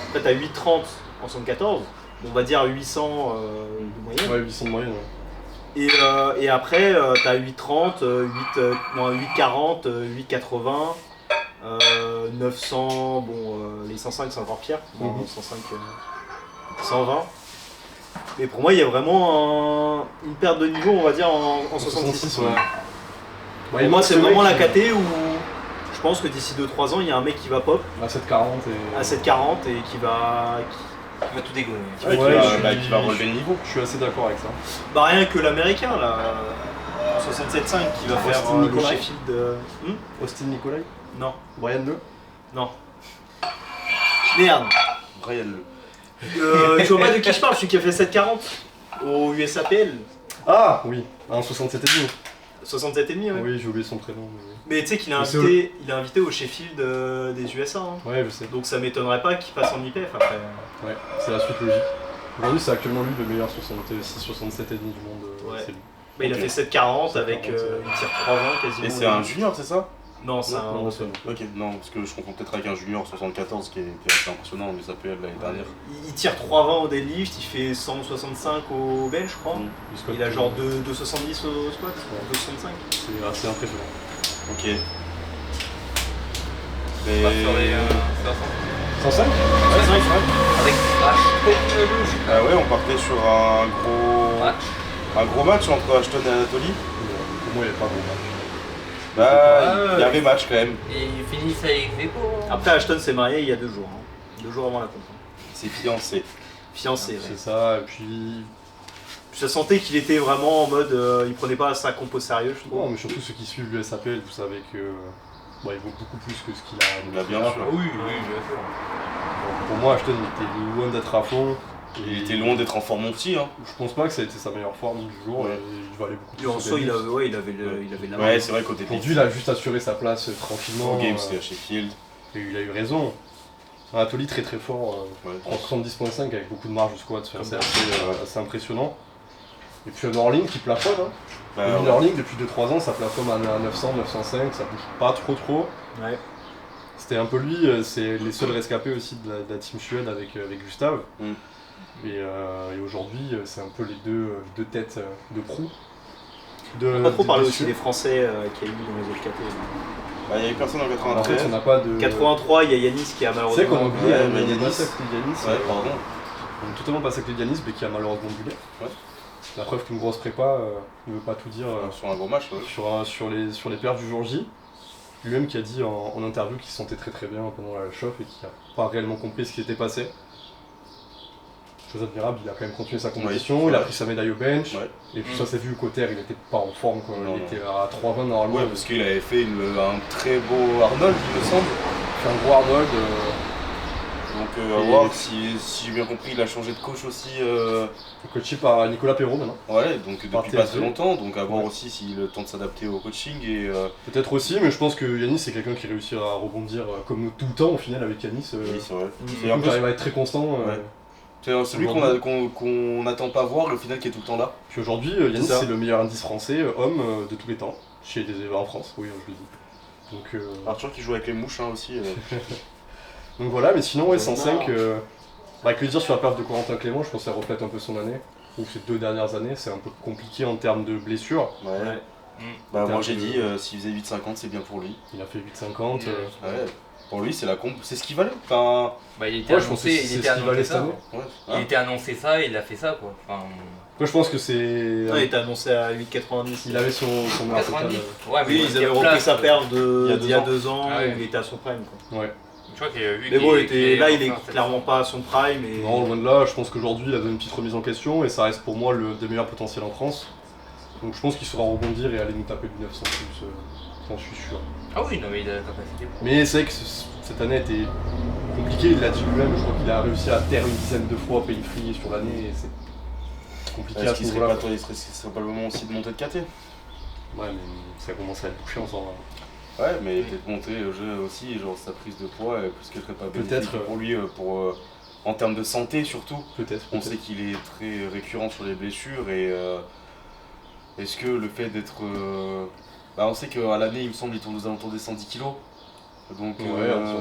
après tu as 8,30 en 74, on va dire 800 de moyenne. Ouais, 800 de moyenne. Ouais. Et après, tu as 8,30, 8,40, 8,80, 900, bon, les 105 c'est encore pire, bon, Mhm. 105, 120. Mais pour moi, il y a vraiment une perte de niveau, on va dire, en 66. ouais. Pour moi, c'est vraiment la KT où je pense que d'ici 2-3 ans, il y a un mec qui va pop À 740 et. à 7,40 et qui va. Il va tout dégommer. Ouais, Ouais, qui va relever le niveau. Je suis assez d'accord avec ça. Bah, rien que l'américain, là, en 67,5 qui va faire Austin le Nicolai. Sheffield. Austin Nicolai, Non, Brian Le. non. Merde. Brian Le. Tu vois pas de qui je parle, celui qui a fait 7,40 au USAPL. Ah oui, en 67,5. 67,5, ouais. Oui, j'ai oublié son prénom. Mais tu sais qu'il a Mais c'est invité au Sheffield des USA. Hein. Ouais, je sais. Donc ça m'étonnerait pas qu'il passe en IPF après. Ouais, c'est la suite logique. Aujourd'hui, c'est actuellement lui le meilleur 67,5 du monde. Ouais. C'est lui. Bah, il a Ok. fait 7,40 avec 7,40, une tire 3,20 quasiment. Et c'est un junior, c'est ça? Non, c'est un. Non, c'est Ok, non, parce que je confonds peut-être avec un junior 74 qui était assez impressionnant, mais ça peut être l'année dernière. Il tire 3,20 au deadlift, il fait 165 au bench, je crois. Il a genre 2,70 au squat, 2,65. C'est assez impressionnant. Ok. On va sur les Et... 60. 105 Avec Ah ouais, on partait sur un gros match entre Ashton et Anatoly. Pour moi, il n'y a pas de gros match. Bah, il y avait match quand même. Et ils finissent avec Zeko. Après, Ashton s'est marié il y a 2 jours. 2 jours avant la compte. C'est fiancé. Fiancé, ouais. C'est ça, et puis. Je sentais qu'il était vraiment en mode. Il prenait pas sa compo sérieux, je Non, trouve. mais surtout ceux qui suivent l'USAPL, vous savez que. Bah, il vaut beaucoup plus que ce qu'il a. Bah, bien sûr. Oui, oui, bien sûr. Donc, pour moi, Ashton il était loin d'être à fond. Il était loin d'être en forme aussi. Hein. Je pense pas que ça a été sa meilleure forme du jour. Ouais. Et il va aller beaucoup plus. Et en sur soi, des il listes. avait de la main. Ouais, c'est vrai qu'au début, Aujourd'hui, il a juste assuré sa place tranquillement. en game, c'était à Sheffield. Et il a eu raison. Anatoly très très fort, Ouais. en 70.5 avec beaucoup de marge au squat, c'est assez impressionnant. Et puis un Orling qui plafonne. Hein. Bah, Une Orling depuis 2-3 ans, ça plafonne à 900, 905, ça bouge pas trop. Ouais. C'était un peu lui, c'est les seuls rescapés aussi de la team Suède avec Gustave. Mm. Et aujourd'hui, c'est un peu les deux têtes de proue. On n'a pas trop parlé aussi Suède. des Français qu'il y a eu dans les autres KT. bah, il n'y avait personne en En fait, 93. on n'a pas de. 83, il y a Yanis qui a Tu sais malheureusement. qu'on a oublié, Ouais, on mais est Yanis. passé à côté de Yanis. Ouais, pardon. On est totalement passé à côté de Yanis, mais qui a malheureusement brûlé. Ouais. La preuve qu'une grosse prépa ne veut pas tout dire Sur un gros match, ouais. sur les perfs du jour J. Lui-même qui a dit en interview qu'il se sentait très très bien pendant la chauffe et qui n'a pas réellement compris ce qui s'était passé. Chose admirable, il a quand même continué sa compétition, Ouais. il a pris sa médaille au bench, Ouais. et puis ça s'est vu qu'au terre il n'était pas en forme, quoi. Non, Il était à 3,20 normalement. Ouais, parce qu'il avait fait un très beau Arnold, il me semble. Il fait un gros Arnold. Donc, Et- à voir si j'ai bien compris, il a changé de coach aussi. Coaché par Nicolas Perrault maintenant. Ouais, donc Par depuis pas TSV. très longtemps. Donc, à voir Ouais. aussi s'il a le temps de s'adapter au coaching. Et, Peut-être aussi, mais je pense que Yanis c'est quelqu'un qui réussit à rebondir comme tout le temps au final avec Yanis. oui, c'est vrai. Mhm. Et en plus, Il va être très constant. Ouais. c'est celui qu'on n'attend pas voir et au final qui est tout le temps là. Puis aujourd'hui, Yanis C'est ça. c'est le meilleur indice français, homme de tous les temps, chez des en France, oui, je le dis. Donc, Arthur qui joue avec les mouches hein, aussi. donc voilà, mais sinon, ouais, Ouais, 105, que dire sur la perte de Corentin Clément, je pense que ça reflète un peu son année. Je trouve que ces 2 dernières années, c'est un peu compliqué en termes de blessures. Ouais. Ouais. Bah, En moi termes j'ai de- dit, s'il faisait 8,50, c'est bien pour lui. Il a fait 8,50. Ouais. Pour lui, c'est la comp. C'est ce qu'il valait. Enfin, Bah, il était Ouais, je pense que annoncé, c'est il était ce qu'il valait annoncé cette ça. année. ouais. Il Hein était annoncé ça et il a fait ça quoi. Enfin, Après, je pense que c'est. Non, il était annoncé à 8,90. Il avait son meilleur total. 90. Ouais, mais Oui, il ils était avaient en repris place, sa perf d'il y a 2 ans, Ah ouais. où il était à son prime. Quoi. Ouais. Tu vois qu'il y a eu. Mais bon, là, il est enfin, clairement pas à son prime. Et... Non, loin de là, je pense qu'aujourd'hui, il a donné une petite remise en question et ça reste pour moi le des meilleurs potentiels en France. Donc je pense qu'il saura rebondir et aller nous taper du 900 plus, j'en suis sûr. Ah oui, non, mais il a la capacité. Mais c'est vrai que cette année était compliquée, il l'a dit lui-même, je crois qu'il a réussi à taire une dizaine de fois Pain Free sur l'année et c'est compliqué à Est-ce ce qu'il serait niveau-là. pas, ce serait pas le moment aussi de monter de KT? Ouais, mais ça commence à être bouché en ce moment. Ouais, mais peut-être monter au jeu aussi, genre sa prise de poids, plus qu'elle serait pas bénéfique Peut-être, pour lui, en termes de santé surtout. Peut-être. On sait qu'il est très récurrent sur les blessures et est-ce que le fait d'être. Bah, on sait qu'à l'année, il me semble, il tourne aux alentours des 110 kilos. Donc, Ouais,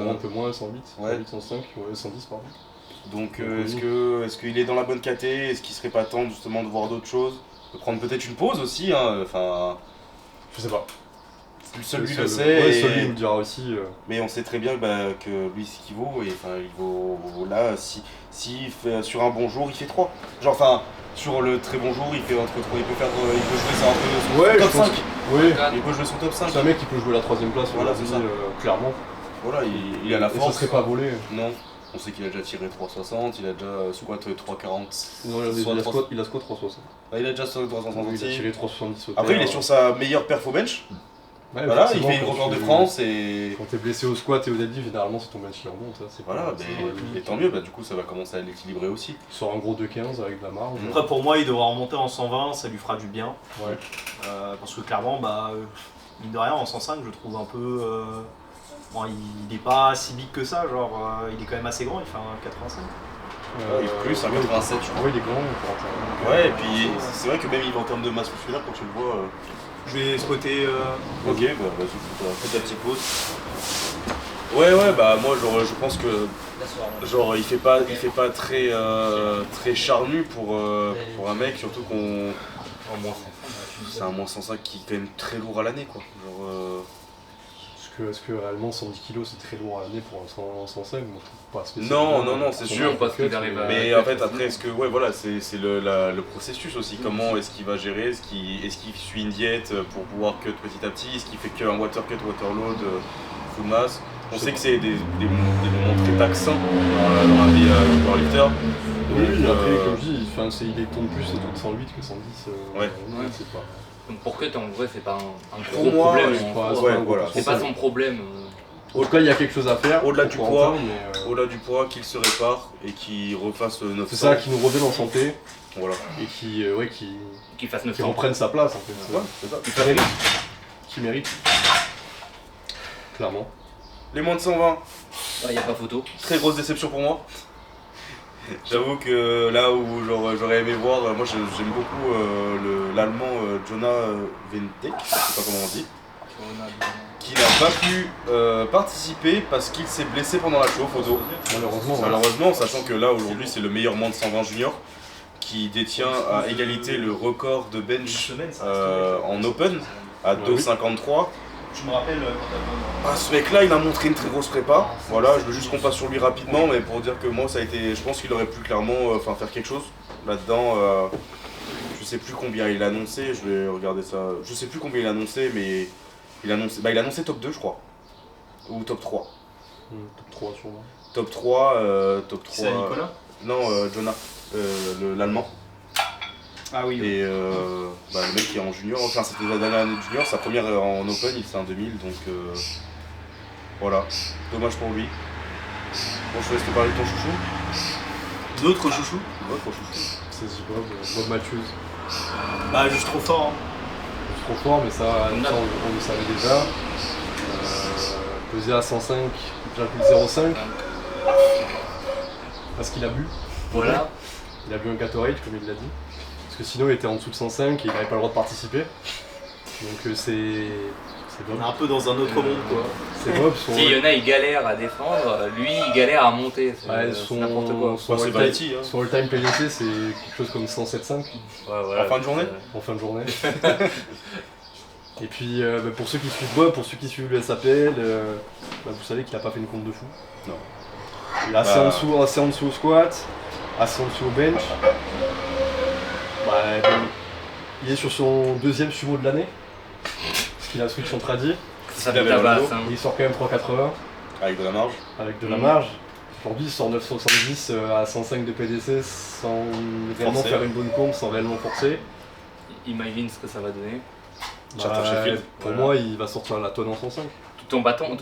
un peu moins, 108, ouais. 108, 105, ouais, 110 pardon. donc Donc, est-ce qu'il est dans la bonne KT? Est-ce qu'il serait pas temps justement de voir d'autres choses? De prendre peut-être une pause aussi, hein, enfin. Je sais pas. Seul lui Seul- le sait. Ouais, et- seul lui nous le dira aussi. Mais on sait très bien que lui ce qu'il vaut, et enfin il vaut là, si fait sur un bon jour il fait 3. Genre enfin sur le très bon jour il fait entre 3, il peut jouer ça un peu son Ouais, top je pense 5. Oui, Il peut jouer son top 5. c'est un mec qui peut jouer la 3ème place, Voilà, aujourd'hui, c'est ça. clairement. Voilà, il a la Et ça force. serait pas volé. Non. On sait qu'il a déjà tiré 3,60, il a déjà squat 3,40. Non, il a squat 360. Ah, il a déjà sur 360 Il a aussi. tiré 370 au Après il terre. est sur sa meilleure perf au bench. Ouais, Voilà, il forcément, fait une quand record de tu- France et. Quand t'es blessé au squat et au deadlift, généralement c'est ton bench qui remonte. Hein, c'est Voilà, pas- mais c'est- et tant mieux, bah, du coup ça va commencer à l'équilibrer aussi. Il sort un gros 2,15 avec de la marge. Après, pour moi, il devra remonter en 120, ça lui fera du bien. Ouais. Parce que clairement, mine de rien, en 105, je trouve un peu. Bon, il est pas si big que ça, genre, il est quand même assez grand, il fait un 85. Il est plus, un 87 je crois. Ouais, il est grand. Corentin. Ouais, et puis c'est vrai que même il va en termes de masse musculaire quand tu le vois. Je vais squatter. Ok, bah vas-y, fais ta petite pause. Ouais, bah moi genre, je pense que genre il fait pas très très charnu pour un mec, surtout qu'on c'est un moins 105 qui est quand même très lourd à l'année quoi. Genre Est-ce que réellement 110 kg c'est très lourd à l'année pour un 105? Moi je trouve pas spécialement. Non, c'est sûr. Parce qu'il arrive à- mais en fait après est-ce que ouais voilà c'est le processus aussi, comment est-ce qu'il va gérer, est-ce qu'il suit une diète pour pouvoir cut petit à petit, est-ce qu'il fait qu'un water cut, water load, full mass. On sait que c'est des moments très taxants dans la vie du powerlifter. Oui, Donc, après, comme je dis, il est tourne plus autour de 108 que 110. Ouais. C'est pas. Donc pour cut en vrai c'est pas un Pour gros moi, problème. je en crois, soi. ouais, voilà. C'est pas son problème. En tout cas, il y a quelque chose à faire. Au-delà pour du Corentin, poids, mais, Au-delà du poids, qu'il se répare et qu'il refasse 900. c'est ça qui nous revienne en santé Voilà. et qui Qu'il fasse qui 900. reprenne sa place en fait. Ouais, c'est ça. Qui mérite. Qui mérite. Clairement. Les moins de 120, Il n'y a pas photo. très grosse déception pour moi. J'avoue que là où j'aurais aimé voir, moi j'aime beaucoup l'allemand Jonah Ventek, je sais pas comment on dit, qui n'a pas pu participer parce qu'il s'est blessé pendant la chauffe au dos. Malheureusement. Malheureusement, sachant que là aujourd'hui c'est le meilleur moins de 120 junior qui détient à égalité le record de bench en open à 2,53. Je me rappelle Ah, ce mec là il a montré une très grosse prépa, voilà, je veux juste qu'on passe sur lui rapidement, mais pour dire que moi ça a été, je pense qu'il aurait pu clairement faire quelque chose là-dedans. Je sais plus combien il a annoncé, je vais regarder ça, je sais plus combien il a annoncé, mais il a annoncé top 2 je crois, ou top 3. Top 3 sûrement. Top 3, top 3. C'est à Nicolas. Non, Jonah, l'allemand. Ah oui. Et le mec qui est en junior, enfin c'était la dernière année de junior, sa première en open, il fait un 2000, donc voilà, dommage pour lui. Bon, je te laisse te parler de ton chouchou. D'autres chouchous. Votre chouchou. C'est Bob Matthews. Bah juste trop fort. Hein. C'est trop fort, mais ça on le savait déjà. Pesé à 105,05 parce qu'il a bu. Voilà. Il a bu un Gatorade comme il l'a dit. Parce que sinon il était en dessous de 105 et il n'avait pas le droit de participer. Donc c'est Bob. On est un peu dans un autre monde quoi. C'est Bob. Si il y en a, il galère à défendre, lui il galère à monter. C'est c'est n'importe quoi. Son c'est all-time Valenti, hein. son all-time PDC c'est quelque chose comme 107,5 Ouais, voilà, En fin de journée en fin de journée. Et puis pour ceux qui suivent Bob, pour ceux qui suivent le SAPL, vous savez qu'il n'a pas fait une compte de fou. Non. Il est assez en dessous au squat, assez en dessous au bench. Il est sur son deuxième sumo de l'année, parce qu'il a switch en tradi. Ça Il avait fait le tabasse. dos. Hein. Il sort quand même 3,80 Avec de la marge. avec de la marge. Aujourd'hui il sort 9,70 à 105 de PDC sans réellement Forcer. faire une bonne compte, sans réellement forcer. Imagine ce que ça va donner. Charter Sheffield. Pour Voilà. moi il va sortir la tonne en 105. Tout en battant les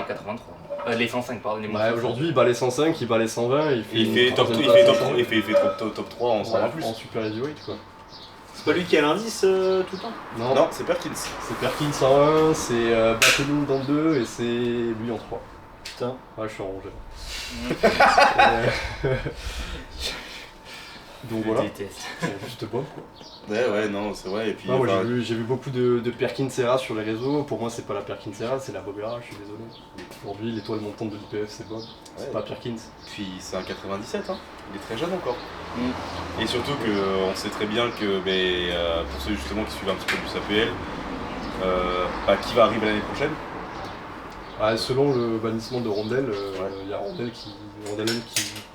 83. Les 105, pardon. Les moins Aujourd'hui il bat les 105, il bat les 120, il fait, Il fait une top troisième 3, place il fait top 3 en 100 en plus. en super heavyweight quoi. C'est pas lui qui a l'indice tout le temps. Non, c'est Perkins. C'est Perkins en 1, c'est Battening dans 2 et c'est lui en 3. Putain. Ouais, je suis en rongé. Donc Je voilà, déteste. c'est juste Bob quoi. Ouais, non, c'est vrai. Et puis, Non, moi enfin, j'ai vu beaucoup de Perkins Serra sur les réseaux. Pour moi, c'est pas la Perkins Serra, c'est la Bob Era, je suis désolé. Aujourd'hui, l'étoile montante de l'IPF, c'est Bob, c'est Ouais. pas Perkins. puis c'est un 97, hein. Il est très jeune encore. Mm. Et surtout qu'on sait très bien que pour ceux justement qui suivent un petit peu du SAPL, qui va arriver l'année prochaine. Ouais, selon le bannissement de Rondel, il y a Rondel qui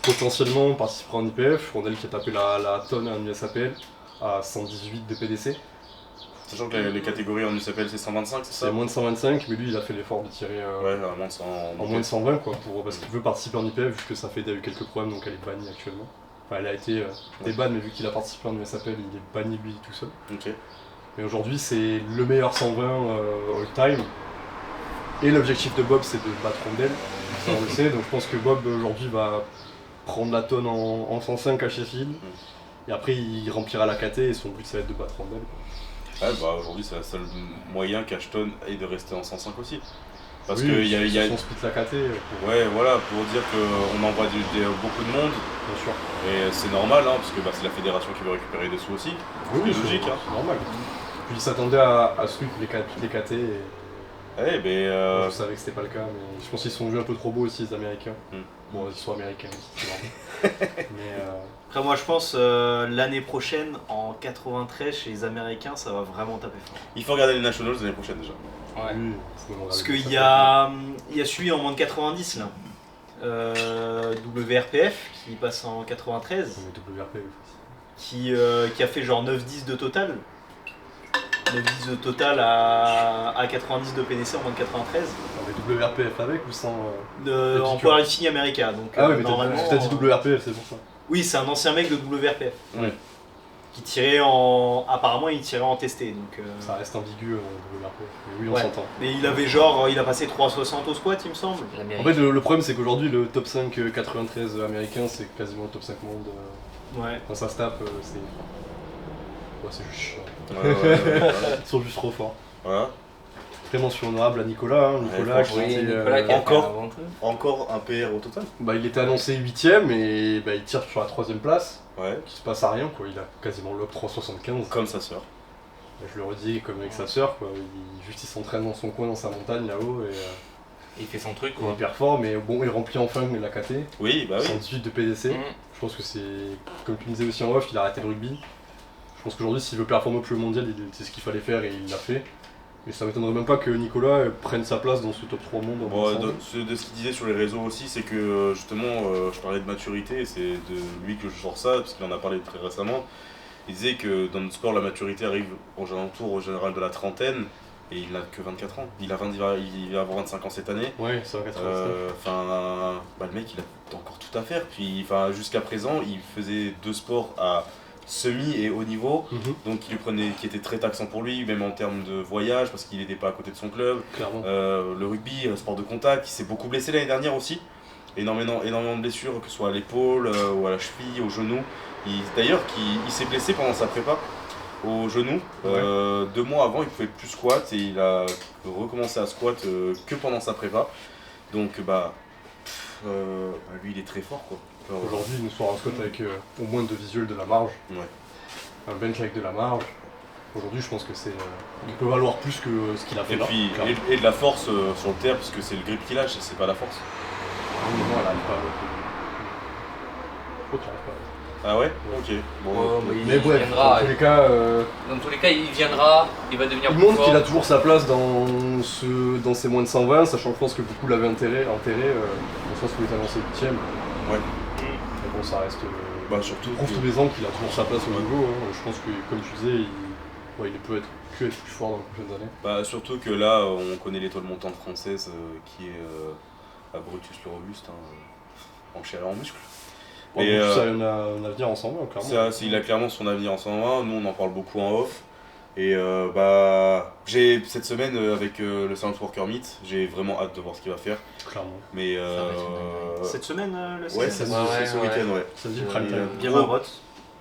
potentiellement participera en IPF. Rondel qui a tapé la tonne en USAPL à 118 de PDC. Sachant que les catégories en USAPL c'est 125, c'est ça? C'est moins de 125, mais lui il a fait l'effort de tirer Ouais, à moins de 100 en moins de 120 quoi, parce qu'il veut participer en IPF vu que sa FED a eu quelques problèmes donc elle est bannie actuellement. Enfin elle a été ban mais vu qu'il a participé en USAPL il est banni lui tout seul. Ok. Mais aujourd'hui c'est le meilleur 120 all time. Et l'objectif de Bob c'est de battre Rondel, ça on le sait, donc je pense que Bob aujourd'hui va prendre la tonne en 105 à Sheffield. Et après il remplira la KT et son but ça va être de battre Rondel. Ouais, aujourd'hui c'est le seul moyen qu'Ashton ait de rester en 105 aussi. Parce Oui, que il y a son split la KT pour, ouais, voilà, pour dire qu'on envoie beaucoup de monde, bien sûr. et c'est normal, hein, parce que c'est la fédération qui veut récupérer des sous aussi. Oui, c'est logique. Hein. C'est normal. Puis il s'attendait à sweep les KT et Eh ben, je savais que c'était pas le cas, mais je pense qu'ils sont vus un peu trop beaux aussi les Américains. Mm. Bon, ils sont américains aussi, c'est normal. Mais Après moi je pense l'année prochaine en 93 chez les Américains ça va vraiment taper fort. il faut regarder les Nationals l'année prochaine déjà. Ouais. oui, faut me Parce regarder qu'il ça. y a celui en moins de 90 là. WRPF qui passe en 93 On met WRP aussi. qui a fait genre 9-10 de total. 9-10 de total à 90 de PDC en moins de 93. On met WRPF avec ou sans En piqûre. powerlifting américain. Donc Ah oui, mais normalement. t'as dit WRPF, c'est pour ça. Oui, c'est un ancien mec de WRPF. Ouais. qui tirait en. Apparemment, il tirait en testé. Donc, Ça reste ambigu de Marco. Mais oui, on Ouais. s'entend. Mais il avait il a passé 3,60 au squat, il me semble. En L'Amérique. fait, le problème, c'est qu'aujourd'hui, le top 5 93 américain, c'est quasiment le top 5 monde. Ouais. Quand ça se tape, c'est. Ouais, c'est juste chiant. Ouais. Ils sont juste trop forts. Voilà. Très mention honorable à Nicolas. Nicolas, franchement, qui Oui, était, Nicolas qui a fait encore. un bon truc. Encore un PR au total. bah, il était annoncé 8ème et bah, il tire sur la 3ème place. Ouais. Qui se passe à rien, quoi. Il a quasiment l'op 3,75. Comme sa sœur. Je le redis, comme avec sa sœur, quoi. Il s'entraîne dans son coin, dans sa montagne là-haut. Et, Il fait son truc il est quoi. hyper fort, mais bon, il remplit enfin la KT. Oui, bah oui. 118 de PDC. Mm. Je pense que c'est. Comme tu me disais aussi en off, il a arrêté le rugby. Je pense qu'aujourd'hui, s'il veut performer au plus haut mondial, c'est ce qu'il fallait faire et il l'a fait. Mais ça m'étonnerait même pas que Nicolas prenne sa place dans ce top 3 monde. en Bon, ensemble. de ce qu'il disait sur les réseaux aussi, c'est que justement, je parlais de maturité, et c'est de lui que je sors ça, parce qu'il en a parlé très récemment. Il disait que dans notre sport, la maturité arrive aux alentours au général de la trentaine, et il n'a que 24 ans. Il va avoir 25 ans cette année. Ouais, ça va 89. Enfin, bah, le mec, il a encore tout à faire. Puis, enfin, jusqu'à présent, il faisait deux sports à semi et haut niveau. Mhm, Donc, qui était très taxant pour lui, même en termes de voyage, parce qu'il n'était pas à côté de son club. clairement. Le rugby, sport de contact, il s'est beaucoup blessé l'année dernière aussi. Énormément de blessures, que ce soit à l'épaule, ou à la cheville, au genou. D'ailleurs, il s'est blessé pendant sa prépa au genou. 2 mois avant, il pouvait plus squat et il a recommencé à squat que pendant sa prépa. Donc, lui, il est très fort, quoi. Aujourd'hui, il nous sort un squat avec au moins 2 visuels de la marge. Ouais. Un bench avec de la marge. Aujourd'hui, je pense que c'est. Il peut valoir plus que ce qu'il a fait Et là. puis, clairement. et de la force sur le terre, parce que c'est le grip qu'il lâche, c'est pas la force. Mais non, elle arrive pas. Je crois qu'il arrive pas. Ah ouais. Ok. Bon. Ouais, mais Mais il bref, viendra. dans tous les cas, Dans tous les cas, il viendra, il va devenir il plus montre fort. qu'il a toujours sa place dans ces moins de 120, sachant que je pense que beaucoup l'avaient enterré. Dans le sens où il est annoncé 8ème. Ouais. Mais bon, ça reste. Bah, surtout. Il prouve tous les ans qu'il a toujours sa place au niveau. Hein. Je pense que, comme tu disais, il peut être plus fort dans les prochaines années. Bah, surtout que là, on connaît l'étoile montante française qui est à Brutus le Robuste, en chair et en muscle. Bon, Et, donc, ça a un avenir ensemble, hein, clairement. Il a clairement son avenir en 120, nous on en parle beaucoup en off. Et j'ai cette semaine avec le Science Worker Meet, j'ai vraiment hâte de voir ce qu'il va faire. Clairement. Mais Cette semaine, le ouais, samedi. c'est ce week-end, ouais. Ça dit le prime time. Bien Gros- Marotte.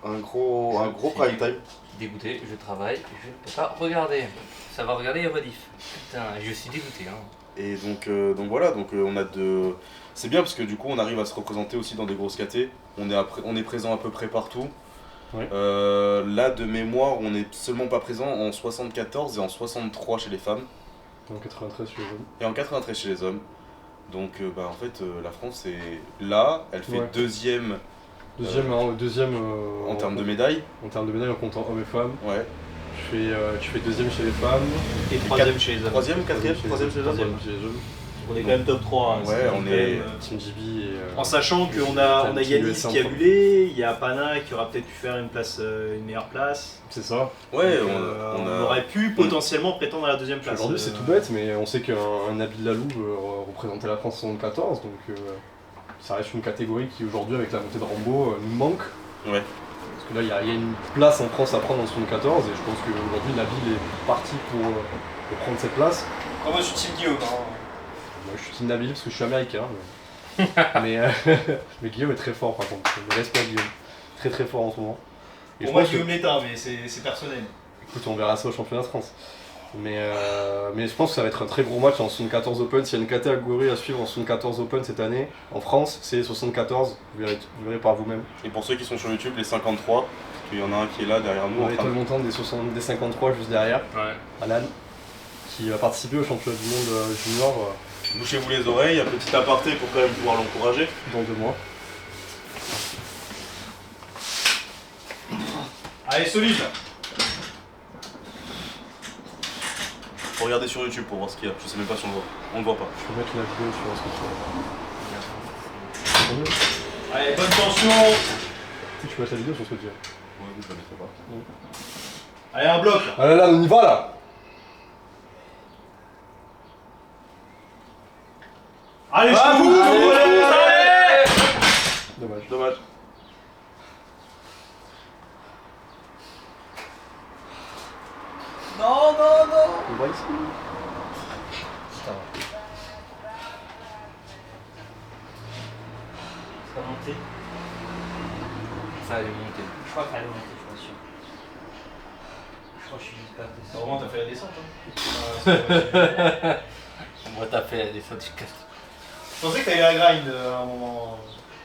Un gros prime time. Dégoûté, je travaille, je ne peux pas regarder. Ça va regarder les rediff. Putain, je suis dégoûté. Hein. Et donc voilà, on a de. C'est bien parce que du coup on arrive à se représenter aussi dans des grosses KT. On est présent à peu près partout. Ouais. Là de mémoire, on n'est seulement pas présent en 74 et en 63 chez les femmes En 93 chez les hommes. et en 93 chez les hommes. Donc en fait la France est là, elle fait Ouais. deuxième Deuxième, en termes de médailles. En termes de médailles en comptant hommes et femmes. Ouais. Tu fais deuxième chez les femmes. Et troisième chez les hommes. Troisième, quatrième, troisième chez les hommes. Troisième. chez les hommes. On est quand même top 3. hein. Ouais, C'est on quand est- même, Team GB et. En sachant qu'on a Team Yanis USA qui a en bulé, il y a Pana qui aura peut-être pu faire une meilleure place. C'est ça. Ouais, Donc, on aurait pu potentiellement prétendre à la deuxième place. Aujourd'hui, c'est tout bête, mais on sait qu'un Nabil Lalou représentait la France en 74, donc ça reste une catégorie qui, aujourd'hui, avec la montée de Rambo, nous manque. Ouais. Parce que là, il y a une place en France à prendre en 74, et je pense qu'aujourd'hui, Nabil est parti pour prendre cette place. Ah, moi je suis Team Guillaume. Moi, je suis Team Nabil parce que je suis américain. Mais, mais Guillaume est très fort, par contre. Le respect à Guillaume. Très très fort en ce moment. Et Pour je moi pense que- Guillaume l'État, mais c'est personnel. Écoute, on verra ça au championnat de France. Mais je pense que ça va être un très gros match en 74 Open. S'il y a une catégorie à suivre en 74 Open cette année, en France, c'est 74. Vous verrez par vous-même. Et pour ceux qui sont sur YouTube, les 53, parce qu'il y en a un qui est là derrière nous. On en a train l'étoile de- montante des 53 juste derrière, Ouais. Alan, qui va participer au championnat du monde junior Bouchez-vous les oreilles, un petit aparté pour quand même pouvoir l'encourager. dans 2 mois. Allez, solide. Faut regarder sur YouTube pour voir ce qu'il y a. Je sais même pas si on le voit. On le voit pas. Je peux mettre la vidéo sur ce que tu Allez, bonne tension. Tu peux mettre la vidéo sur ce que tu veux. Ouais, je la mettrai pas. Allez, un bloc. Ah là là, on y va là. Allez, je Ah, vous Dommage. Dommage. On va ici. Putain. Ça va monter. Ça allait monter. Je crois qu'elle va monter, je suis sûr. Je crois que je suis pas C'est vraiment, t'as fait la descente. Hein. Moi, t'as fait la descente du casque. Je pensais que t'allais la grind à un moment.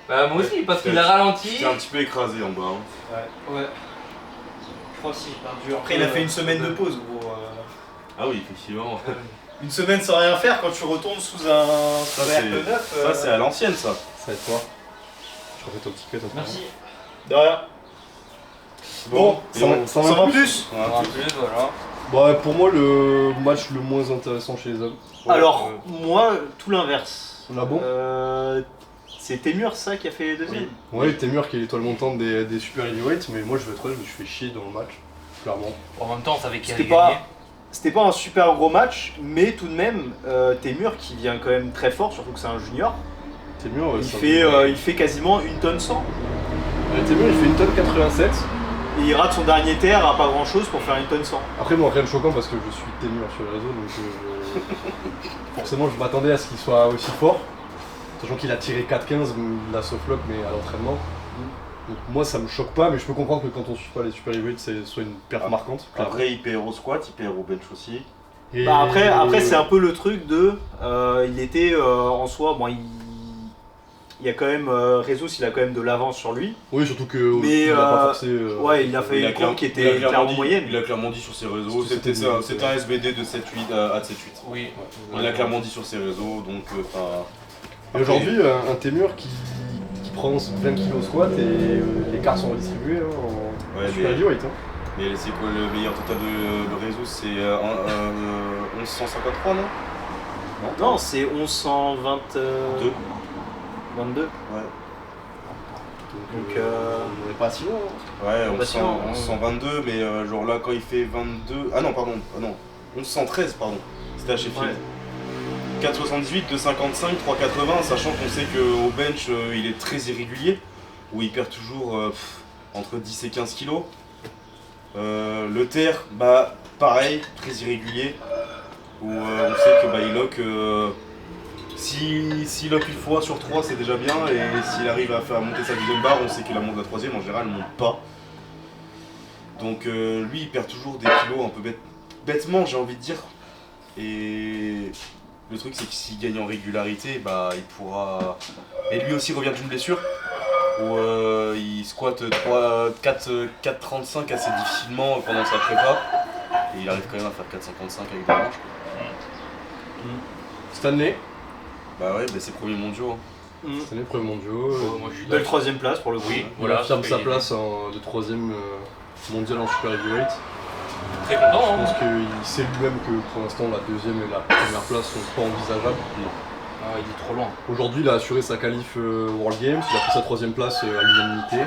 Bah, moi aussi, parce qu'il a ralenti. J'étais un petit peu écrasé en bas. Hein. Ouais. Je crois aussi, j'ai perdu. Après, il a fait une semaine de pause, gros. Ah oui, effectivement. Une semaine sans rien faire quand tu retournes sous un Ça, RP9. Ça, c'est à l'ancienne, ça. Ça va être quoi? Je refais ton petit cut. Merci. De rien. Bon, et on- ça va plus. On va plus, voilà. Bah, pour moi, le match le moins intéressant chez les hommes. Alors, moi, tout l'inverse. Ah bon? C'est Témur, ça, qui a fait deuxième. Ouais, Témur qui est l'étoile montante des super heavyweights, mais moi je vais être honnête, je me suis fait chier dans le match, clairement. En même temps, on savait qu'il allait C'était pas- gagner. C'était pas un super gros match, mais tout de même, Témur qui vient quand même très fort, surtout que c'est un junior. Témur, Il fait quasiment 1 tonne 100. Témur il fait une tonne 87. Et il rate son dernier terre à pas grand chose pour faire 1 tonne 100. Après, moi, rien de choquant parce que je suis Témur sur les réseaux, donc forcément je m'attendais à ce qu'il soit aussi fort. Sachant qu'il a tiré 4-15, il a softlock, mais à l'entraînement. Donc moi ça me choque pas, mais je peux comprendre que quand on suit pas les super heavyweights, c'est soit une perte marquante. clairement. Après, il perd au squat, il perd au bench aussi. Et- Bah après c'est un peu le truc de. Il était en soi. Bon, il y a quand même. Rezus, il a quand même de l'avance sur lui. Oui, surtout que Mais, il a pas forcé. Ouais, il a fait une courbe qui était clairement moyenne. Il a clairement dit sur ses réseaux, C'était c'était un SBD de 7-8 à 7-8. Oui. Il a clairement dit sur ses réseaux, donc enfin. Et aujourd'hui, un Témur qui prend 20 kg au squat et les quarts sont redistribués hein, en Ouais, super mais- heavyweight. Hein. Mais c'est quoi le meilleur total de réseau? C'est 1153, non? Non, c'est 1122. 22. Ouais. Donc, on n'est pas si loin. Hein. Ouais, Patient, 1122, mais genre là quand il fait 22. Ah non, pardon, 1113, pardon. C'était à Sheffield. Ouais. 4,78, 2,55, 3,80, sachant qu'on sait qu'au bench il est très irrégulier, où il perd toujours entre 10 et 15 kilos. Le terre, bah pareil, très irrégulier, où on sait que bah, il lock. S'il lock une fois sur 3, c'est déjà bien, et s'il arrive à faire monter sa deuxième barre, on sait qu'il a monté la troisième, en général, il monte pas. Donc lui, il perd toujours des kilos un peu bêtement, j'ai envie de dire. Et le truc, c'est que s'il gagne en régularité, bah il pourra. Et lui aussi revient d'une blessure, où il squatte 4,35 assez difficilement pendant sa prépa, et il arrive quand même à faire 4,55 avec des manches. Stanley, Bah ouais, bah c'est premier mondiaux. Hein. Stanley premier mondial. Moi, je suis Belle troisième place pour le coup. Oui, Il voilà. affirme c'est sa ce que place de troisième mondial en super heavyweight. j'ai dit. Très content, Je hein. pense qu'il sait lui-même que pour l'instant la deuxième et la première place sont pas envisageables. Ah, il est trop loin. Aujourd'hui, il a assuré sa qualif World Games, il a pris sa troisième place à l'unanimité.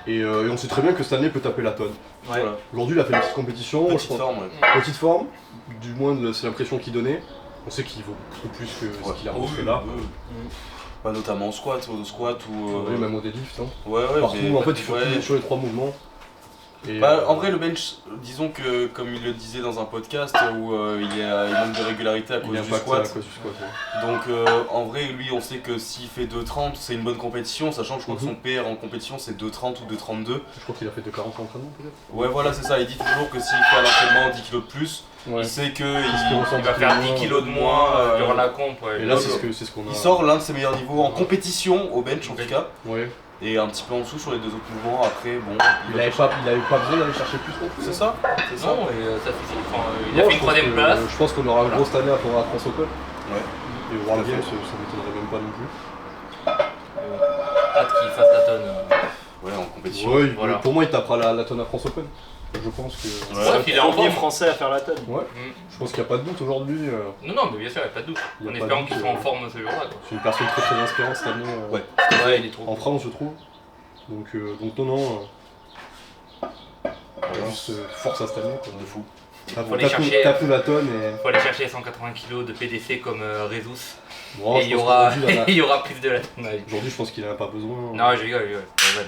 Et on sait très bien que Stanley peut taper la tonne. Ouais. Voilà. Aujourd'hui, il a fait une petite compétition. je Petite pense- forme, ouais. Petite forme, du moins c'est l'impression qu'il donnait. On sait qu'il vaut beaucoup plus que ce qu'il a montré là. Pas notamment au squat ou. Oui, même au deadlift. Hein. Ouais, ouais, Partout, mais- en fait, il faut ouais. qu'il sur les trois mouvements. Et, Bah, en vrai, le bench, disons que, comme il le disait dans un podcast, où il manque de régularité à il cause est du impacté squat. à cause du squat. Ouais. Donc, en vrai, lui, on sait que s'il fait 2,30, c'est une bonne compétition, sachant que je crois que son PR en compétition, c'est 2,30 ou 2,32. Je crois qu'il a fait de 40 entraînements peut-être. Ouais, voilà, c'est ça. Il dit toujours que s'il fait à l'entraînement 10 kilos de plus, Ouais. il sait qu'il Il va faire 10 kilos de moins durant la comp. Ouais. Et là, Ouais, c'est ce qu'on a. il sort l'un de ses meilleurs niveaux en compétition, au bench en tout cas, Ouais. et un petit peu en dessous sur les deux autres mouvements. Après, bon. Il avait pas besoin d'aller chercher plus non plus. C'est ça, c'est ça. Non, et ça suffit. Enfin, il Non, a fait je une pense troisième que- place. Je pense qu'on aura un gros cette année à faire à France Open. Ouais. Et au World Tout à Games, fait. ça m'étonnerait même pas non plus. Hâte qu'il fasse la tonne. Ouais, en compétition. Ouais, voilà. pour moi, il tapera la tonne à France Open. Je pense que. Ouais. Ouais, il est en Premier forme. français à faire la tonne. Ouais, Mm. je pense qu'il n'y a pas de doute aujourd'hui. Non, non, mais bien sûr, il n'y a pas de doute. Il y a En pas espérant de qu'il doute, soit en forme ce jour-là. quoi. C'est une personne très très inspirante cette année. Ouais. Ouais, il est trop. En France, je trouve. Donc non. Voilà. Juste force à cette année. Quoi. De fou. Faut aller chercher- Tape-nous la tonne et. Faut aller chercher 180 kg de PDC comme Rezus. Bon, Et je il y pense aura qu'aujourd'hui, il en a- il y aura plus de la tonne. Ouais. Aujourd'hui, je pense qu'il en a pas besoin. Non, je rigole, je rigole. Ouais,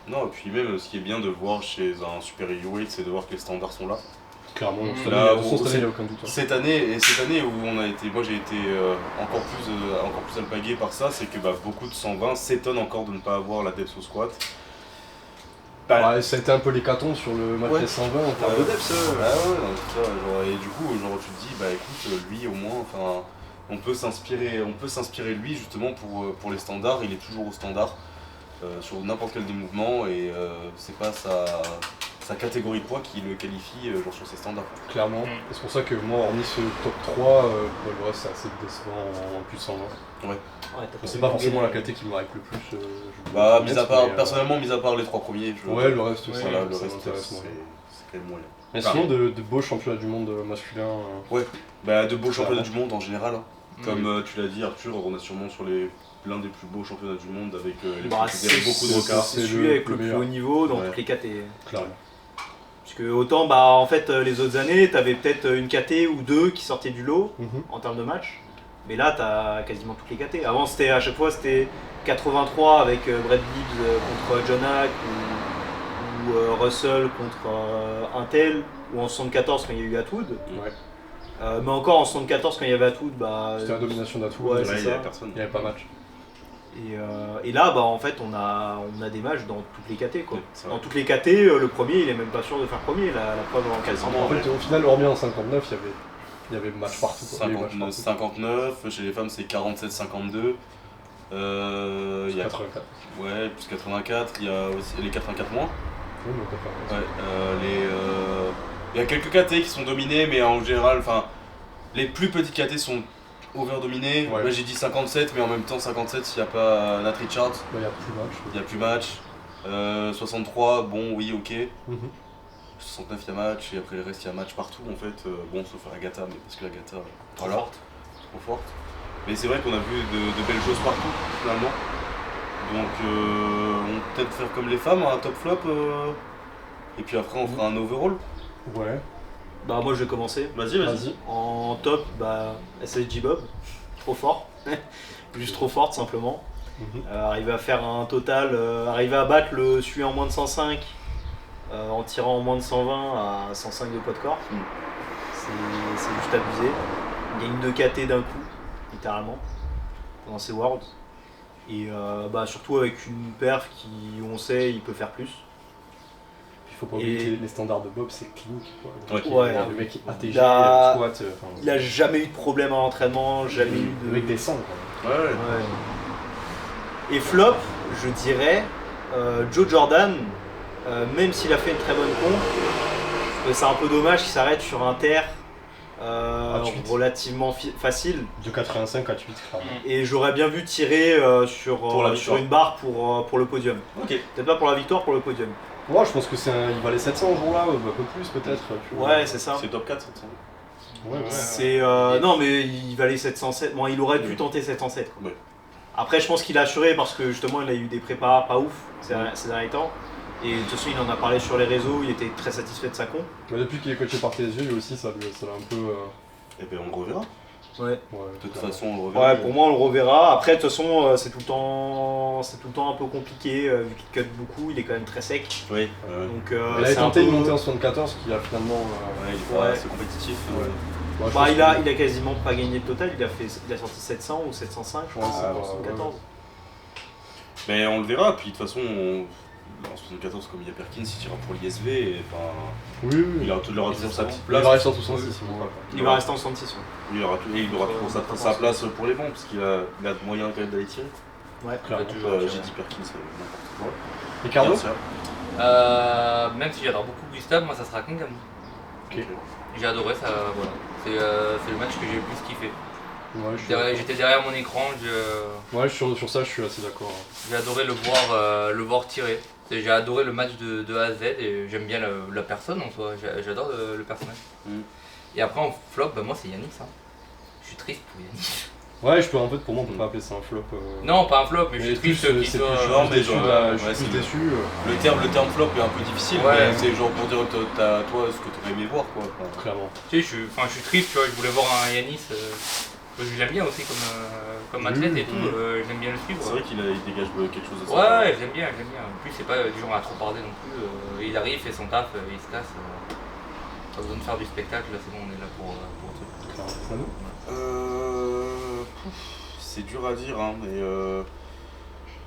Non, et puis même ce qui est bien de voir chez un super heavyweight, c'est de voir que les standards sont là. Clairement, Là, cette année, il n'y a aucun doute. Hein. Cette année où moi j'ai été encore plus alpagué par ça, c'est que beaucoup de 120 s'étonnent encore de ne pas avoir la depth au squat. Ouais, ça a été un peu l'hécatombe sur le match des 120 en termes de depth. Et du coup, tu te dis, écoute, lui au moins, on peut s'inspirer de lui justement pour les standards. Il est toujours au standard sur n'importe quel des mouvements et c'est pas sa catégorie de poids qui le qualifie sur ses standards. Clairement. C'est pour ça que moi, hormis ce top 3, le reste c'est assez décevant en plus de 120. Ouais. C'est pas forcément la caté qui me hype le plus. Personnellement, mis à part les 3 premiers. Ouais, le reste, c'est ça m'intéresse moins. C'est quand même moyen. Mais sinon, de beaux championnats du monde masculin. De beaux championnats du monde en général. Hein. Comme tu l'as dit, Arthur, on est sûrement sur l'un des plus beaux championnats du monde avec beaucoup de records. C'est celui avec le plus haut niveau dans toutes les KT. Clairement. Parce que autant, en fait, les autres années, t'avais peut-être une KT ou 2 qui sortaient du lot en termes de match. Mais là, t'as quasiment toutes les KT. Avant, à chaque fois, c'était 83 avec Brett Gibbs contre John Hack ou Russell contre Intel, ou en 74 quand il y a eu Atwood. Ouais. Mais encore en 74 quand il y avait Atwood, c'était la domination d'Atwood. Ouais, c'est ça. Il n'y avait personne. Il n'y avait pas match. Et là, en fait, on a des matchs dans toutes les KT. Quoi. Dans toutes les KT, le premier, il est même pas sûr de faire premier. La preuve en 400. En fait, au final, hormis en 59, il y avait match partout. 59, chez les femmes, c'est 47-52. Il y a 84. Ouais, plus 84, il y a aussi les 84 moins. Oui, mais on peut faire. Il y a quelques KT qui sont dominés, mais en général, les plus petits KT sont over-dominés. Ouais. Là j'ai dit 57, mais en même temps 57, s'il n'y a pas Nat Richards, Il n'y a plus match. il n'y a plus match. 63, bon, oui, ok. 69, il y a match, et après le reste, il y a match partout en fait. Sauf Agatha, mais parce que Agatha, Trop forte. trop forte. Mais c'est vrai qu'on a vu de belles choses partout, finalement. Donc, on peut peut-être faire comme les femmes, un top flop. Et puis après, on fera un overall. Ouais. Moi, je vais commencer. Vas-y. En top, SSG Bob, trop fort. Juste trop forte, simplement. Arriver à faire un total, arriver à battre celui en moins de 105 en tirant en moins de 120 à 105 de poids de corps. C'est juste abusé. Il gagne 2 KT d'un coup, littéralement, pendant ces Worlds. Et surtout avec une perf qui, on sait, il peut faire plus. Il faut pas oublier que les standards de Bob, c'est clinique. Le mec ATG, squat. Il a jamais eu de problème à l'entraînement, jamais eu de. Avec des sangs. Ouais. Et flop, je dirais, Joe Jordan, même s'il a fait une très bonne con, c'est un peu dommage qu'il s'arrête sur un terre relativement facile. De 85 à 8, clairement. Et j'aurais bien vu tirer sur une barre pour le podium. Ok. Peut-être pas pour la victoire, pour le podium. Ouais, je pense que il valait 700 ce jour-là, un peu plus peut-être. Ouais, c'est ça. C'est top 4, 700. Ouais. Non, mais il valait 707. Bon, il aurait pu tenter 707. Quoi. Ouais. Après, je pense qu'il a assuré parce que justement, il a eu des prépas pas ouf ces derniers temps. Et de toute façon, il en a parlé sur les réseaux, il était très satisfait de sa con. Mais depuis qu'il est coaché par TSG, lui aussi, ça l'a un peu. Et ben on le reverra. Ouais. De toute façon, on le reverra. Ouais, pour moi, on le reverra. Après, de toute façon, c'est tout le temps un peu compliqué vu qu'il cut beaucoup. Il est quand même très sec. Oui. Donc, il avait tenté une montée en 74 qui a finalement. Il est pas assez compétitif. Il a quasiment pas gagné le total. Il a sorti 700 ou 705, je crois, en 74. Mais on le verra. Puis de toute façon, en 74, comme il y a Perkins, il tirera pour l'ISV. Il aura toujours sa petite place. Il va rester en 66. Il va rester en 66. Il aura toujours sa place pour les bons, parce qu'il a de moyens quand même d'aller tirer. Ouais, clairement. J'ai dit Perkins, n'importe quoi. Ricardo Même si j'adore beaucoup Gustave, moi ça sera Kingdom. Ok. J'ai adoré ça, voilà. C'est le match que j'ai le plus kiffé. Ouais, j'étais derrière mon écran, sur ça je suis assez d'accord. J'ai adoré le voir tirer. J'ai adoré le match de A à Z et j'aime bien la personne en soi, j'adore le personnage. Et après en flop, moi c'est Yanis. Je suis triste pour Yanis. Ouais, pour moi on peut pas appeler ça un flop. Non, pas un flop, mais je suis triste qu'il soit. Je suis déçu. Le terme flop est un peu difficile, mais c'est genre pour dire toi ce que tu aurais aimé voir quoi. Clairement. Tu sais, je suis triste, tu vois, je voulais voir un Yanis. Je l'aime bien aussi comme athlète et tout, j'aime bien le suivre. C'est vrai qu'il dégage quelque chose de ça. Ouais, j'aime bien. En plus, c'est pas du genre à trop parler non plus. Il arrive, fait son taf, il se casse. Pas besoin de faire du spectacle, là c'est bon, on est là pour tout. Clairement. Manu C'est dur à dire, hein, mais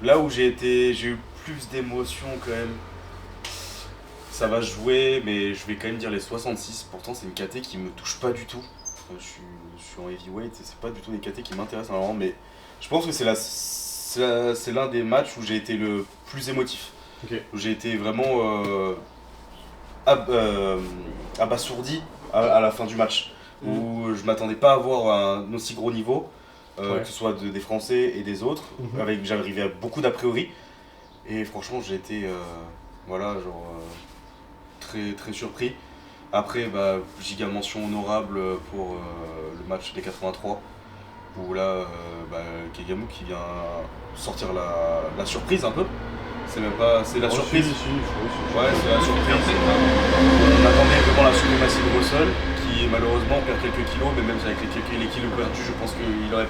là où j'ai eu plus d'émotions quand même, ça va jouer, mais je vais quand même dire les 66. Pourtant, c'est une KT qui me touche pas du tout. Je suis en heavyweight et c'est pas du tout des KT qui m'intéressent vraiment, mais je pense que c'est l'un des matchs où j'ai été le plus émotif. Ok. Où j'ai été vraiment abasourdi à la fin du match. Où je m'attendais pas à avoir un aussi gros niveau, Ouais. que ce soit des Français et des autres. Mhm. J'arrivais à beaucoup d'a priori. Et franchement, j'ai été très, très surpris. Après, giga mention honorable pour le match des 83. Où là, Kagamu qui vient sortir la surprise un peu. C'est même pas. C'est la surprise. Ouais, c'est la surprise. On attendait vraiment la suprématie de Russell, qui malheureusement perd quelques kilos, mais même avec les kilos perdus, je pense qu'il aurait.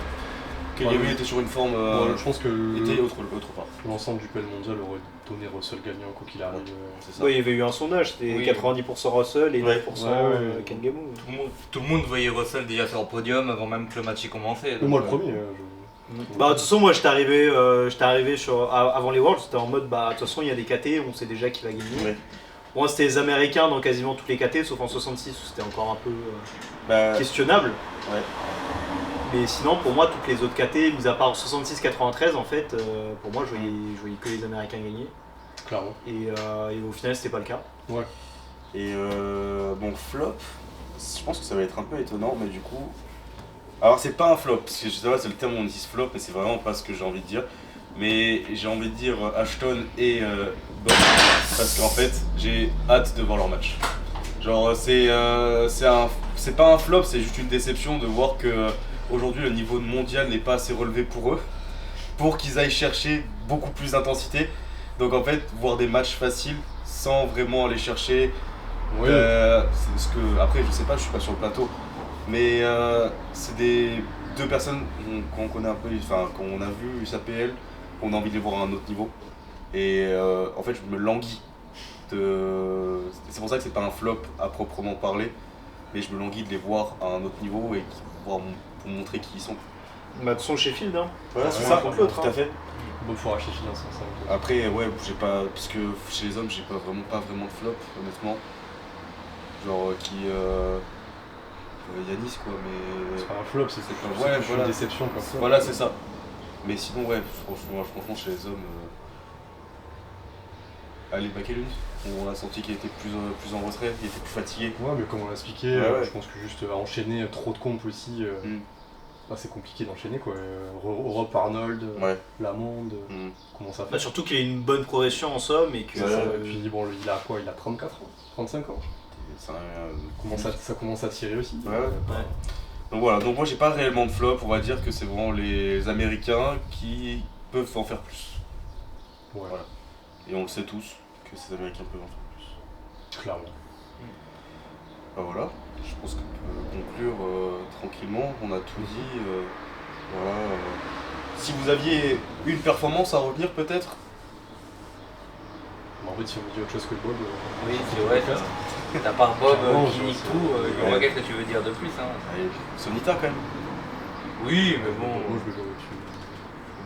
Kagamu était sur une forme. Je pense que était autre part. l'ensemble du PL mondial aurait donné Russell gagnant quoi qu'il arrive. C'est ça. Ouais, il y avait eu un sondage, c'était Oui. 90% Russell et 9% Ouais. Kagamu. Tout le monde voyait Russell déjà sur le podium avant même que le match ait commencé. Mais donc, moi le premier. Bah de toute façon moi j'étais arrivé avant les Worlds, c'était en mode bah de toute façon il y a des KT, on sait déjà qui va gagner. Ouais. Bon c'était les Américains dans quasiment toutes les KT sauf en 66 où c'était encore un peu Bah, questionnable. Ouais. Mais sinon pour moi toutes les autres KT, mis à part 66-93 en fait, pour moi je voyais que les Américains gagner. Clairement. Et au final c'était pas le cas. Et bon, flop, je pense que ça va être un peu étonnant, mais du coup. Alors, c'est pas un flop, parce que je sais pas, c'est le terme où on utilise flop, et c'est vraiment pas ce que j'ai envie de dire. Mais j'ai envie de dire Ashton et Bob, parce qu'en fait, j'ai hâte de voir leur match. Genre, c'est pas un flop, c'est juste une déception de voir que aujourd'hui le niveau mondial n'est pas assez relevé pour eux, pour qu'ils aillent chercher beaucoup plus d'intensité. Donc, en fait, voir des matchs faciles sans vraiment aller chercher. Ouais. C'est ce que, après, je sais pas, je suis pas sur le plateau, mais c'est deux personnes qu'on connaît un peu, enfin qu'on a vu USAPL, qu'on a envie de les voir à un autre niveau. Et en fait, je me languis c'est pour ça que c'est pas un flop à proprement parler, mais je me languis de les voir à un autre niveau et pour montrer qui ils sont. Bah de toute façon Sheffield hein. Voilà, c'est c'est ça, ça, contre l'autre, tout à fait. Bonne fois à Sheffield, ça. Après, ouais, j'ai pas. Parce que chez les hommes, j'ai pas vraiment de flop, honnêtement. Genre Yanis, quoi, mais. C'est pas un flop, c'est pas. plus Ouais, une voilà. déception quoi. Voilà, c'est ça. Mais sinon, ouais, franchement chez les hommes. Allez, Bakelund, on a senti qu'il était plus en retrait, il était plus fatigué. Ouais, mais comme on l'a expliqué, Ouais. je pense que juste enchaîner trop de comptes aussi, c'est compliqué d'enchaîner quoi. Europe, Arnold, Ouais. Lamonde, Mm. comment ça fait Bah, surtout qu'il a une bonne progression en somme et que. C'est ça, et puis bon, il a quoi? Il a 34 ans, 35 ans. Ça commence à tirer aussi. Ouais. Donc voilà, donc moi j'ai pas réellement de flop, on va dire que c'est vraiment les Américains qui peuvent en faire plus. Ouais, Voilà. Et on le sait tous que ces Américains peuvent en faire plus. clairement. Bah voilà, je pense qu'on peut conclure tranquillement, on a tout dit. Voilà. Si vous aviez une performance à retenir peut-être. En fait, si on me dit autre chose que Bob, Oui, c'est vrai. T'as part Bob Clairement, qui je nique sais. tout, je Ouais. vois qu'est-ce que tu veux dire de plus. Hein. Allez, Sonita quand même. Oui, mais bon, moi je le vois au-dessus.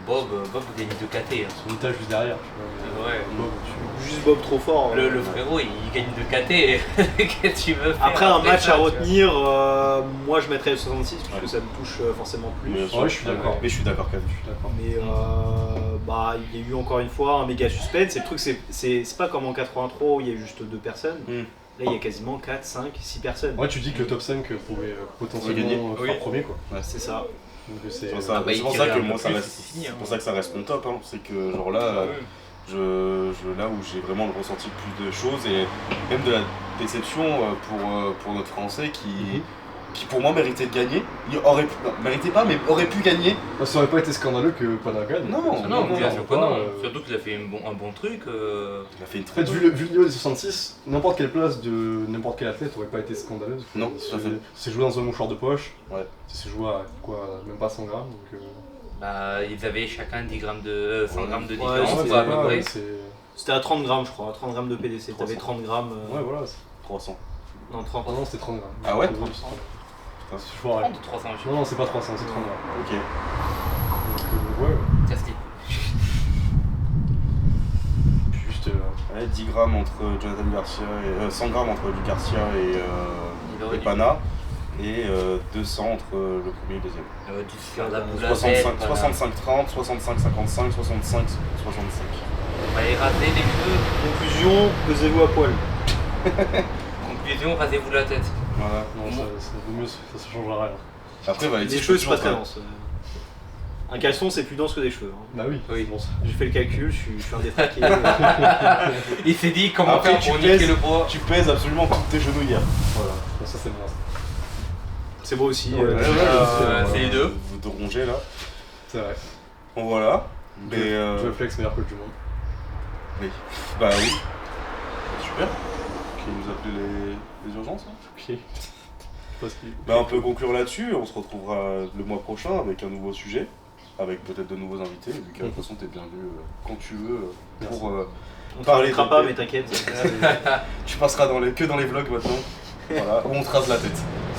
Bob gagne de KT. Hein. Son étage juste derrière, tu vois. C'est vrai. Bob au-dessus. Juste Bob trop fort. Le frérot, il gagne de KT. Qu'est-ce que tu veux faire Après un match ça, à tu vois. retenir, moi je mettrais le 66 parce que ça me touche forcément plus. Mais, Ouais, je suis d'accord. Mais je suis d'accord quand même. D'accord. Mais il y a eu encore une fois un méga suspense. Et le truc, c'est pas comme en 83 où il y a juste 2 personnes. Mm. Là, il y a quasiment 4, 5, 6 personnes. Ouais, tu dis que le top 5 pouvait gagner. potentiellement faire Oui. premier quoi. C'est ça. Donc c'est. C'est pour ça, Ah bah, c'est il pour ça tirait que un moi peu ça plus, reste. c'est fini, hein. C'est pour ça que ça reste mon top. Hein. C'est que genre là, là où j'ai vraiment ressenti le plus de choses et même de la déception pour notre Français qui pour moi méritait de gagner. Il aurait pu, non, méritait pas, mais aurait pu gagner. Ça aurait pas été scandaleux que Pana gagne. Non, Non, non, bien non, sûr que non. pas, Surtout qu'il a fait un bon truc. Il a fait une En très fait, vu le niveau des 66, n'importe quelle place de n'importe quel athlète aurait pas été scandaleuse. Non, Il tout à fait. s'est joué dans un mouchoir de poche. Ouais. C'est joué à quoi, même pas 100 grammes. Donc, Bah, ils avaient chacun 10 grammes de 100 grammes de Ouais, différence, ouais, quoi, à c'est peu pas- près. c'est. C'était à 30 grammes, je crois, à 30 grammes de PDC. T'avais 30 grammes. Ouais, voilà. 300. Non, 30. Ah non, c'était 30 grammes. Ah ouais, 30. 30. C'est toujours arrêté. 30 ou 300, je sais Non, non, c'est pas 300, c'est 30 grammes. Ok. Donc, ouais, pas. Casté. juste. Ouais, 10 grammes entre Jonathan Garcia et 100 grammes entre Luc Garcia et Pana. Et 200 entre le premier et le deuxième. Du faire de la boule à tête, 65 voilà. 30, 65 55, 65 65. On va les raser les cheveux. Conclusion, pesez-vous à poil. Conclusion, rasez-vous la tête. Voilà. Non, ça vaut mieux, ça changera rien. Après, bah, Les cheveux, c'est pas très dense. Un caleçon, c'est plus dense que des cheveux. Hein. Bah oui, Oui. bon, ça. J'ai fait le calcul, je suis un détraqué. Il s'est dit comment Après, faire tu pour pèses- niquer le poids. Tu pèses absolument toutes tes genouillères. Voilà, bon, ça c'est bon. C'est beau aussi. Ouais, c'est les deux. Vous te rongez là. C'est vrai. Bon voilà. Mais Joe Flex, meilleur coach du monde. oui. Bah oui. Super. Qui nous appelait les urgences hein. Ok. Parce que. Bah, on peut conclure là-dessus, on se retrouvera le mois prochain avec un nouveau sujet, avec peut-être de nouveaux invités. Lucas, de toute façon, t'es bienvenu quand tu veux pour On te parler remettra de pas, paix. mais t'inquiète. Tu passeras que dans les vlogs maintenant, voilà, où on te rase la tête.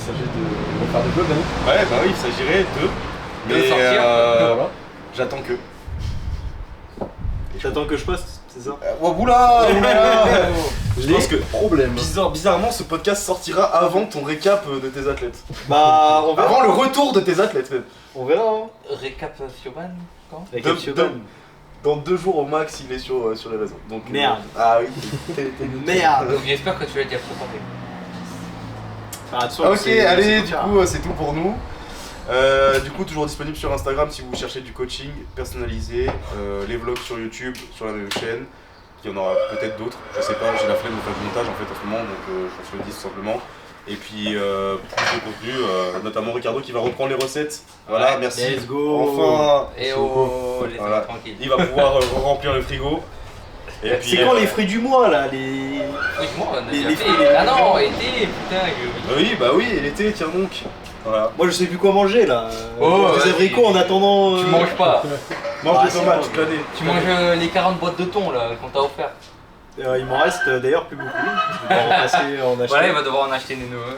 Il s'agit de faire des blogs, hein. Ouais, bah oui, il s'agirait de. Mais sortir. Voilà. j'attends que. T'attends que je poste, c'est ça? Oula, oula. Je Les pense que problèmes. bizarrement, ce podcast sortira avant ton récap de tes athlètes. Bah, on verra. Avant le retour de tes athlètes même. On verra. Hein. Récap Sioban quand Avec Dom- Sioban. Dom- Dans 2 jours au max, il est sur les réseaux. Donc, Merde. Ah oui. Merde. Donc j'espère que tu vas dire préparé. Ah, de toute façon, Ok, c'est allez, trop du tard. coup, c'est tout pour nous. Du coup, toujours disponible sur Instagram si vous cherchez du coaching personnalisé, les vlogs sur YouTube, sur la même chaîne. Il y en aura peut-être d'autres, je sais pas, j'ai la flemme de faire du montage en fait en ce moment, donc je se le dis tout simplement. Et puis plus de contenu, notamment Ricardo qui va reprendre les recettes. Voilà, Ouais, merci. let's go. Enfin, Et oh, laissez-moi Voilà. tranquille. il va pouvoir remplir le frigo. Et puis, C'est quand les fruits du mois là les... Oui, moi, on a Les- déjà les fait. fruits, les- Ah non, été, putain. Bah oui, et l'été, tiens donc. Voilà. Moi je sais plus quoi manger là. Oh, des vas-y. abricots en attendant. Tu manges pas. Mange Ah, des c'est tomates bon. toute l'année. Tu manges les 40 boîtes de thon là qu'on t'a offert. Il m'en reste d'ailleurs plus beaucoup. Je vais en passer en acheter. Voilà, il va devoir en acheter des nouveaux.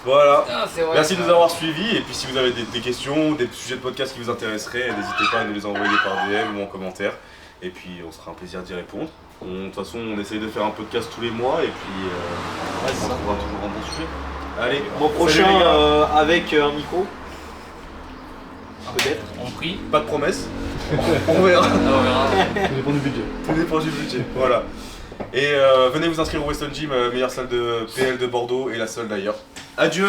Voilà. Putain, c'est vrai. Merci de nous avoir suivis et puis si vous avez des questions, des sujets de podcast qui vous intéresseraient, n'hésitez pas à nous les envoyer par DM ou en commentaire et puis on sera un plaisir d'y répondre. De toute façon on essaye de faire un podcast tous les mois et puis Ouais, c'est on ça. trouvera toujours un bon sujet. Allez, Mon salut prochain les gars. avec un micro. Peut-être. On prie. Pas de promesses, on verra, Ah, on verra. Ça dépend du budget. tout dépend du budget. Voilà. Et venez vous inscrire au Weston Gym, meilleure salle de PL de Bordeaux et la seule d'ailleurs. Adieu.